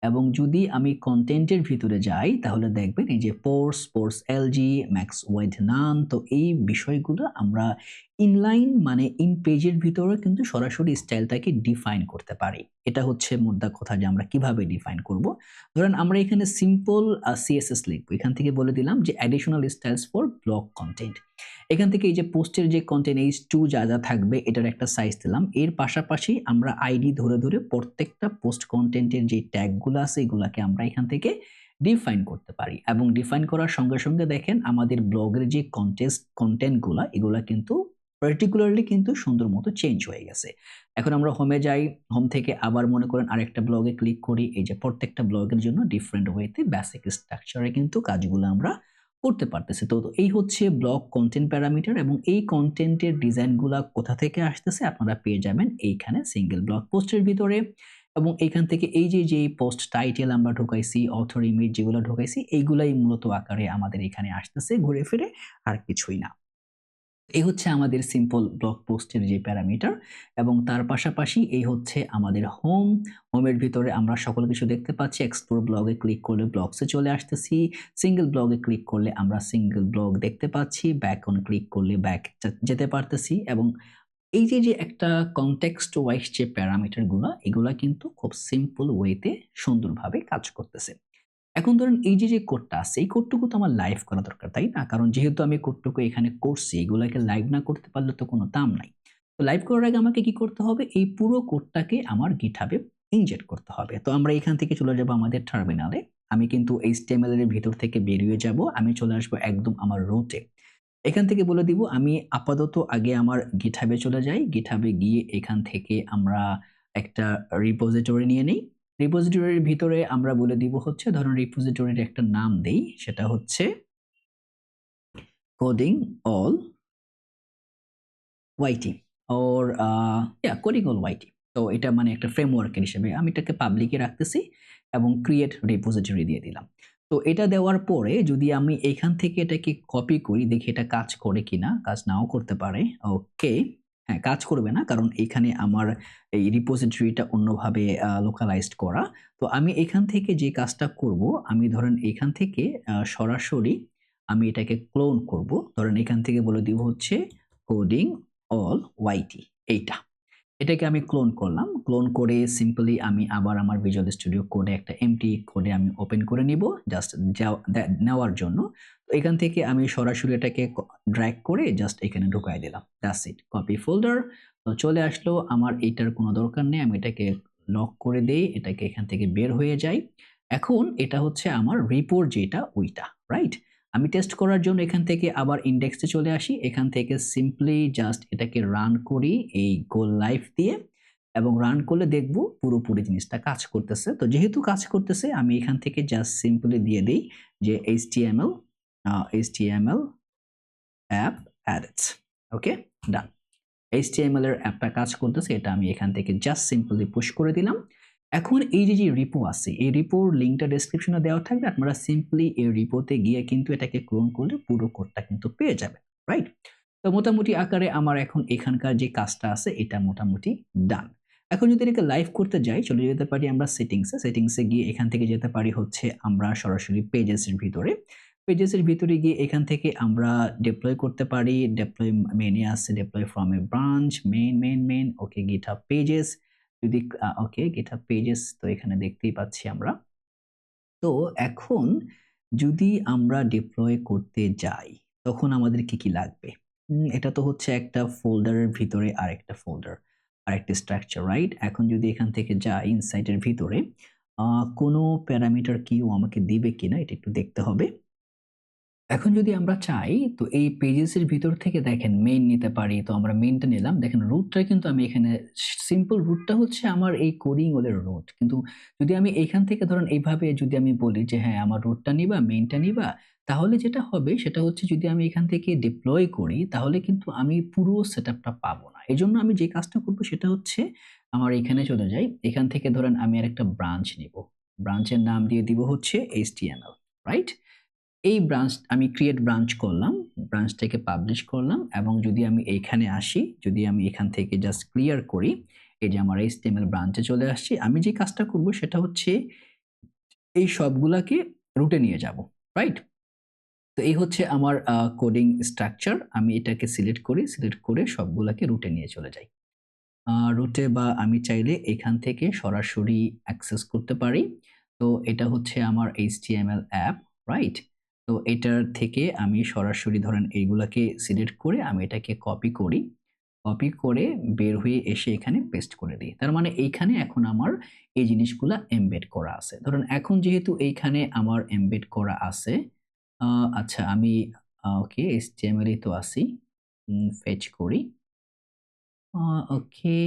এবং যদি আমি কনটেন্টের ভিতরে যাই তাহলে দেখবেন এই যে পোস্টস এলজি, ম্যাক্স ওয়াইড নান। তো এই বিষয়গুলো আমরা ইনলাইন মানে ইন পেজের ভিতরে কিন্তু সরাসরি স্টাইলটাকে ডিফাইন করতে পারি। এটা হচ্ছে মোদ্দা কথা যে আমরা কিভাবে ডিফাইন করব। ধরেন আমরা এখানে সিম্পল সিএসএস লিখবো। এখান থেকে বলে দিলাম যে additional styles for blog content. এখান থেকে এই যে পোস্টের যে কনটেন্ট H2 যা থাকবে এটার একটা সাইজ দিলাম। এর পাশাপাশি আমরা আইডি ধরে প্রত্যেকটা পোস্ট কনটেন্টের যে ট্যাগগুলো আছে এগুলাকে আমরা এখান থেকে ডিফাইন করতে পারি এবং ডিফাইন করার সঙ্গে দেখেন আমাদের ব্লগের যে কনটেন্টগুলা এগুলা কিন্তু পার্টিকুলারলি কিন্তু সুন্দর মতো চেঞ্জ হয়ে গেছে। এখন আমরা হোমে যাই, হোম থেকে আবার মনে করেন আরেকটা ব্লগে ক্লিক করি। এই যে প্রত্যেকটা ব্লগের জন্য ডিফারেন্ট ওয়েতে বেসিক স্ট্রাকচারে কিন্তু কাজগুলো আমরা করতে পারতেছি। তো এই হচ্ছে ব্লগ কনটেন্ট প্যারামিটার এবং এই কনটেন্টের ডিজাইনগুলা কোথা থেকে আসতেছে আপনারা পেয়ে যাবেন এইখানে সিঙ্গেল ব্লগ পোস্টের ভিতরে এবং এইখান থেকে এই যে পোস্ট টাইটেল আমরা ঢুকাইছি, অথর ইমেজ যেগুলো ঢুকাইছি এইগুলাই মূলত আকারে আমাদের এখানে আসতেছে ঘুরে ফিরে, আর কিছুই না। এই হচ্ছে আমাদের সিম্পল ব্লগ পোস্টের যে প্যারামিটার এবং তার পাশাপাশি এই হচ্ছে আমাদের হোমের ভিতরে আমরা সকল কিছু দেখতে পাচ্ছি। এক্সপ্লোর ব্লগে ক্লিক করলে ব্লগসে চলে আসতেছি, সিঙ্গেল ব্লগে ক্লিক করলে আমরা সিঙ্গেল ব্লগ দেখতে পাচ্ছি, ব্যাক অন ক্লিক করলে ব্যাক যেতে পারতেছি এবং এই যে একটা কনটেক্সট ওয়াইজ যে প্যারামিটারগুলো এগুলা কিন্তু খুব সিম্পল ওয়েতে সুন্দরভাবে কাজ করতেছে। এখন ধরুন এই যে কোডটা আছে এই কোডটুকু তো আমার লাইভ করা দরকার, তাই না? কারণ যেহেতু আমি কোডটুকু এখানে করছি এগুলাকে লাইভ না করতে পারলে তো কোনো দাম নাই। তো লাইভ করার আগে আমাকে কি করতে হবে? এই পুরো কোডটাকে আমার GitHub এ ইনজেক্ট করতে হবে। তো আমরা এখান থেকে চলে যাব আমাদের টার্মিনালে। আমি কিন্তু HTML এর ভিতর থেকে বেরিয়ে যাব। আমি চলে আসবো একদম আমার রুটে। এখান থেকে বলে দিব আমি আপাতত আগে আমার GitHub এ চলে যাই। GitHub এ গিয়ে এখান থেকে আমরা একটা রিপোজিটরি নিয়ে নেই। রিপোজিটরির ভিতরে আমরা বলে দিব হচ্ছে ধরুন রিপোজিটরির একটা নাম দেই, সেটা হচ্ছে coding all YT or coding all YT. তো এটা মানে একটা ফ্রেমওয়ার্কের হিসেবে আমি এটাকে পাবলিকে রাখতেছি এবং ক্রিয়েট রিপোজিটরি দিয়ে দিলাম। তো এটা দেওয়ার পরে যদি আমি এখান থেকে এটাকে কপি করি দেখি এটা কাজ করে কিনা, কাজ নাও করতে পারে। ওকে, হ্যাঁ কাজ করবে না কারণ এখানে আমার এই রিপোজিটরিটা অন্যভাবে লোকালাইজড করা। তো আমি এখান থেকে যে কাজটা করব আমি ধরেন এখান থেকে সরাসরি আমি এটাকে ক্লোন করব। ধরেন এখান থেকে বলে দিব হচ্ছে কোডিং অল ওয়াইটি এইটা। এটাকে আমি ক্লোন করলাম। ক্লোন করে সিম্পলি আমি আবার আমার ভিজুয়াল স্টুডিও কোডে একটা এমটি কোডে আমি ওপেন করে নিব জাস্ট নেওয়ার জন্য। তো এখান থেকে আমি সরাসরি এটাকে ড্র্যাগ করে জাস্ট এখানে ঢুকাই দিলাম। That's it. Copy folder. তো চলে আসলো। আমার এইটার কোনো দরকার নেই। আমি এটাকে লক করে দেই। এটাকে এখান থেকে বের হয়ে যাই। এখন এটা হচ্ছে আমার রিপোর্ট যেটা ওইটা, রাইট? আমি টেস্ট করার জন্য এখান থেকে আবার ইনডেক্সে চলে আসি। এখান থেকে সিম্পলি জাস্ট এটাকে রান করি এই গো লাইভ দিয়ে এবং রান করলে দেখব পুরোপুরি জিনিসটা কাজ করতেছে। তো যেহেতু কাজ করতেছে আমি এখান থেকে জাস্ট সিম্পলি দিয়ে দেই যে HTML অ্যাপ অ্যাডস। ওকে, ডান। HTML এর অ্যাপটা কাজ করতেছে এটা আমি এখান থেকে জাস্ট সিম্পলি পুশ করে দিলাম। এখন এই যে রিপো আছে এই রিপোর লিংকটা ডেসক্রিপশনে দেওয়া থাকবে। আপনারা সিম্পলি এই রিপোতে গিয়ে কিন্তু এটাকে ক্লোন করলে পুরো কোডটা কিন্তু পেয়ে যাবেন, রাইট? তো মোটামুটি আকারে আমার এখন এখানকার যে কাজটা আছে এটা মোটামুটি ডান। এখন যদি এটাকে লাইভ করতে যাই চলে যেতে পারি আমরা সেটিংসে গিয়ে এখান থেকে যেতে পারি হচ্ছে আমরা সরাসরি পেজেসের ভিতরে। পেজেসের ভিতরে গিয়ে এখান থেকে আমরা ডিপ্লয় করতে পারি। ডিপ্লয় মেইনে আছে deploy from a branch main okay GitHub pages যদি ওকে GitHub পেজেস তো এখানে দেখতেই পাচ্ছি আমরা। তো এখন যদি আমরা ডিপ্লয় করতে যাই তখন আমাদের কি লাগবে? এটা তো হচ্ছে একটা ফোল্ডারের ভিতরে আরেকটা ফোল্ডার, আরেকটা স্ট্রাকচার, রাইট? এখন যদি এখান থেকে যাই ইনসাইট এর ভিতরে কোনো প্যারামিটার কিও আমাকে দিবে কিনা এটা একটু দেখতে হবে। এখন যদি আমরা চাই তো এই পেজেস এর ভিতর থেকে দেখেন মেইন নিতে পারি। তো আমরা মেইনটা নিলাম। দেখেন রুটটা কিন্তু আমি এখানে সিম্পল রুটটা হচ্ছে আমার এই কোডিং ওদের রুট। কিন্তু যদি আমি এইখান থেকে ধরেন এইভাবে যদি আমি বলি যে হ্যাঁ, আমার রুটটা নিবা, মেইনটা নিবা, তাহলে যেটা হবে সেটা হচ্ছে যদি আমি এখান থেকে ডিপ্লয় করি তাহলে কিন্তু আমি পুরো সেটআপটা পাবো না। এজন্য আমি যে কাজটা করব সেটা হচ্ছে আমার এখানে চলে যাই। এখান থেকে ধরেন আমি আরেকটা ব্রাঞ্চ নিবো। ব্রাঞ্চের নাম দিয়ে দিব হচ্ছে HTML, রাইট? এই ব্রাঞ্চ আমি ক্রিয়েট ব্রাঞ্চ করলাম, ব্রাঞ্চটাকে পাবলিশ করলাম এবং যদি আমি এইখানে আসি, যদি আমি এখান থেকে জাস্ট ক্লিয়ার করি, এই যে আমার HTML ব্রাঞ্চে চলে আসছি। আমি যে কাজটা করব সেটা হচ্ছে এই সবগুলাকে রুটে নিয়ে যাব, রাইট? তো এই হচ্ছে আমার কোডিং স্ট্রাকচার। আমি এটাকে সিলেক্ট করি, সিলেক্ট করে সবগুলাকে রুটে নিয়ে চলে যাই। রুটে বা আমি চাইলে এখান থেকে সরাসরি অ্যাক্সেস করতে পারি। তো এটা হচ্ছে আমার HTML অ্যাপ, রাইট? তো এটার থেকে আমি সরাসরি ধরেন এইগুলাকে সিলেক্ট করে আমি এটাকে কপি করি। কপি করে বের হয়ে এসে এখানে পেস্ট করে দিই। তার মানে এইখানে এখন আমার এই জিনিসগুলা এমবেড করা আছে। ধরেন এখন যেহেতু এইখানে আমার এমবেড করা আছে, আ আচ্ছা আমি ওকে HTML এই তো আছি। ফেচ করি। আ ওকে,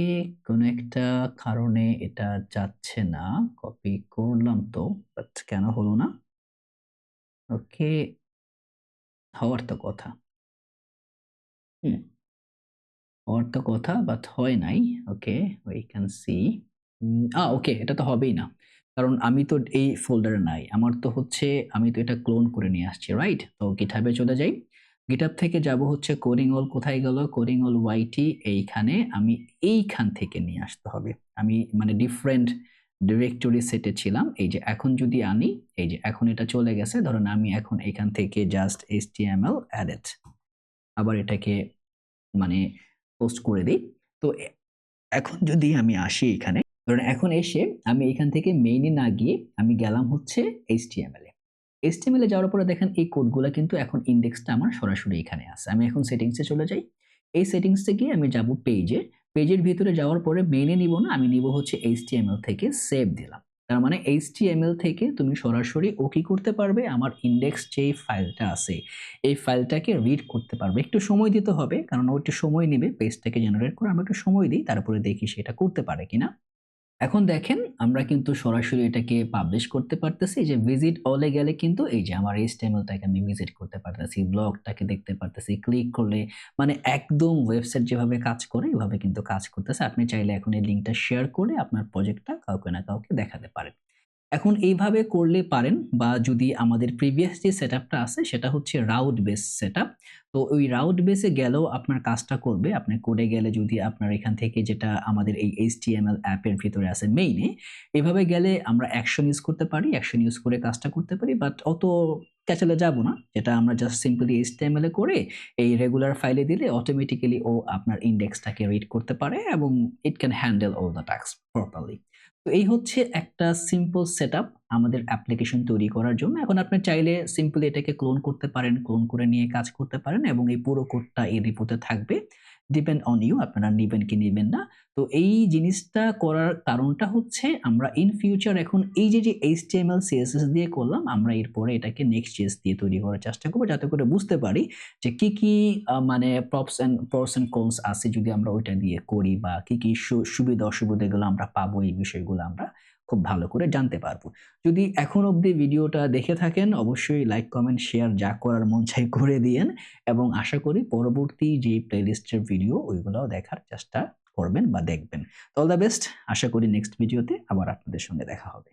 কোনো একটা কারণে এটা যাচ্ছে না। কপি করলাম তো, বাট কেন হলো না? ওকে, হওয়ার তো কথা। হুম, হওয়ার তো কথা বাট হয় নাই। ওকে, we can see ওকে, এটা তো হবেই না। কারণ আমি তো এই ফোল্ডারে নাই। আমার তো হচ্ছে আমি তো এটা ক্লোন করে নিয়ে আসছি, রাইট? তো GitHub এ চলে যাই। GitHub থেকে যাব হচ্ছে কোডিং অল কোথায় গেল? কোডিং অল YT এইখানে আমি এইখান থেকে নিয়ে আসতে হবে। আমি মানে ডিফারেন্ট ডিরেক্টরি সেটে ছিলাম। এই যে এখন যদি আনি, এই যে এখন এটা চলে গেছে। ধরেন আমি এখন এখান থেকে জাস্ট HTML added আবার এটাকে মানে পোস্ট করে দেই। তো এখন যদি আমি আসি এখানে, ধরেন এখন এসে আমি এখান থেকে মেইনে না গিয়ে আমি গেলাম হচ্ছে HTML এ। HTML এ যাওয়ার পরে দেখেন এই কোডগুলা কিন্তু এখন ইনডেক্সটা আমার সরাসরি এখানে আছে। আমি এখন সেটিংস এ চলে যাই। এই সেটিংস এ গিয়ে আমি যাব পেজে। পেজের ভিতরে যাওয়ার পরে মেইনে নিব না, আমি নিব হচ্ছে HTML থেকে সেভ দিলাম। তার মানে HTML থেকে তুমি সরাসরি ও কি করতে পারবে? আমার ইনডেক্স যেই ফাইলটা আছে, এই ফাইলটাকে রিড করতে পারবে। একটু সময় দিতে হবে কারণ ও একটু সময় নিবে পেজটাকে জেনারেট করে। আমরা একটু সময় দিই, তারপরে দেখি সে এটা করতে পারে কিনা। এখন দেখেন আমরা কিন্তু সরাসরি এটাকে পাবলিশ করতে পারতেছি। যে ভিজিট অল এ গেলে কিন্তু এই যে আমার HTML টাকে আমি ভিজিট করতে পারতেছি, ব্লগটাকে দেখতে পারতেছি। ক্লিক করলে মানে একদম ওয়েবসাইট যেভাবে কাজ করে এভাবে কিন্তু কাজ করতেছে। আপনি চাইলে এখন এই লিঙ্কটা শেয়ার করে আপনার প্রজেক্টটা কাউকে না কাউকে দেখাতে পারেন। এখন এইভাবে করলে পারেন বা যদি আমাদের প্রিভিয়াস যে সেটআপটা আছে সেটা হচ্ছে রাউট বেস সেটআপ। তো ওই রাউট বেসে গেলেও আপনার কাজটা করবে। আপনি কোডে গেলে যদি আপনার এখান থেকে যেটা আমাদের এই HTML অ্যাপের ভিতরে আছে মেইনে, এভাবে গেলে আমরা অ্যাকশন ইউজ করতে পারি। অ্যাকশন ইউজ করে কাজটা করতে পারি। বাট অত ক্যাচালে যাব না। যেটা আমরা জাস্ট সিম্পলি HTML এ করে এই রেগুলার ফাইলে দিলে অটোমেটিক্যালি ও আপনার ইনডেক্সটাকে রিড করতে পারে এবং it can handle all the task properly. তো এই হচ্ছে একটা সিম্পল সেটআপ আমাদের অ্যাপ্লিকেশন তৈরি করার জন্য। এখন আপনি চাইলে সিম্পলি এটাকে ক্লোন করতে পারেন, ক্লোন করে নিয়ে কাজ করতে পারেন এবং এই পুরো কোডটা এই রিপোতে থাকবে। ডিপেন্ড অন ইউ আপনারা নিবেন কি নিবেন না। তো এই জিনিসটা করার কারণটা হচ্ছে আমরা ইন ফিউচার এখন এই যে HTML CSS দিয়ে করলাম, আমরা এরপরে এটাকে Next.js দিয়ে তৈরি করার চেষ্টা করব যাতে করে বুঝতে পারি যে কি মানে প্রস অ্যান্ড কনস আছে যদি আমরা ওইটা দিয়ে করি বা কি সুবিধা অসুবিধাগুলো আমরা পাবো এই বিষয়গুলো আমরা খুব ভালো করে জানতে পারবো। যদি এখন অবধি ভিডিওটা দেখে থাকেন অবশ্যই লাইক, কমেন্ট, শেয়ার যা করার মন চাই করে দিয়েন এবং আশা করি পরবর্তী যে প্লেলিস্টের ভিডিও ওইগুলোও দেখার চেষ্টা করবেন বা দেখবেন। All the best. আশা করি নেক্সট ভিডিওতে আবার আপনাদের সঙ্গে দেখা হবে।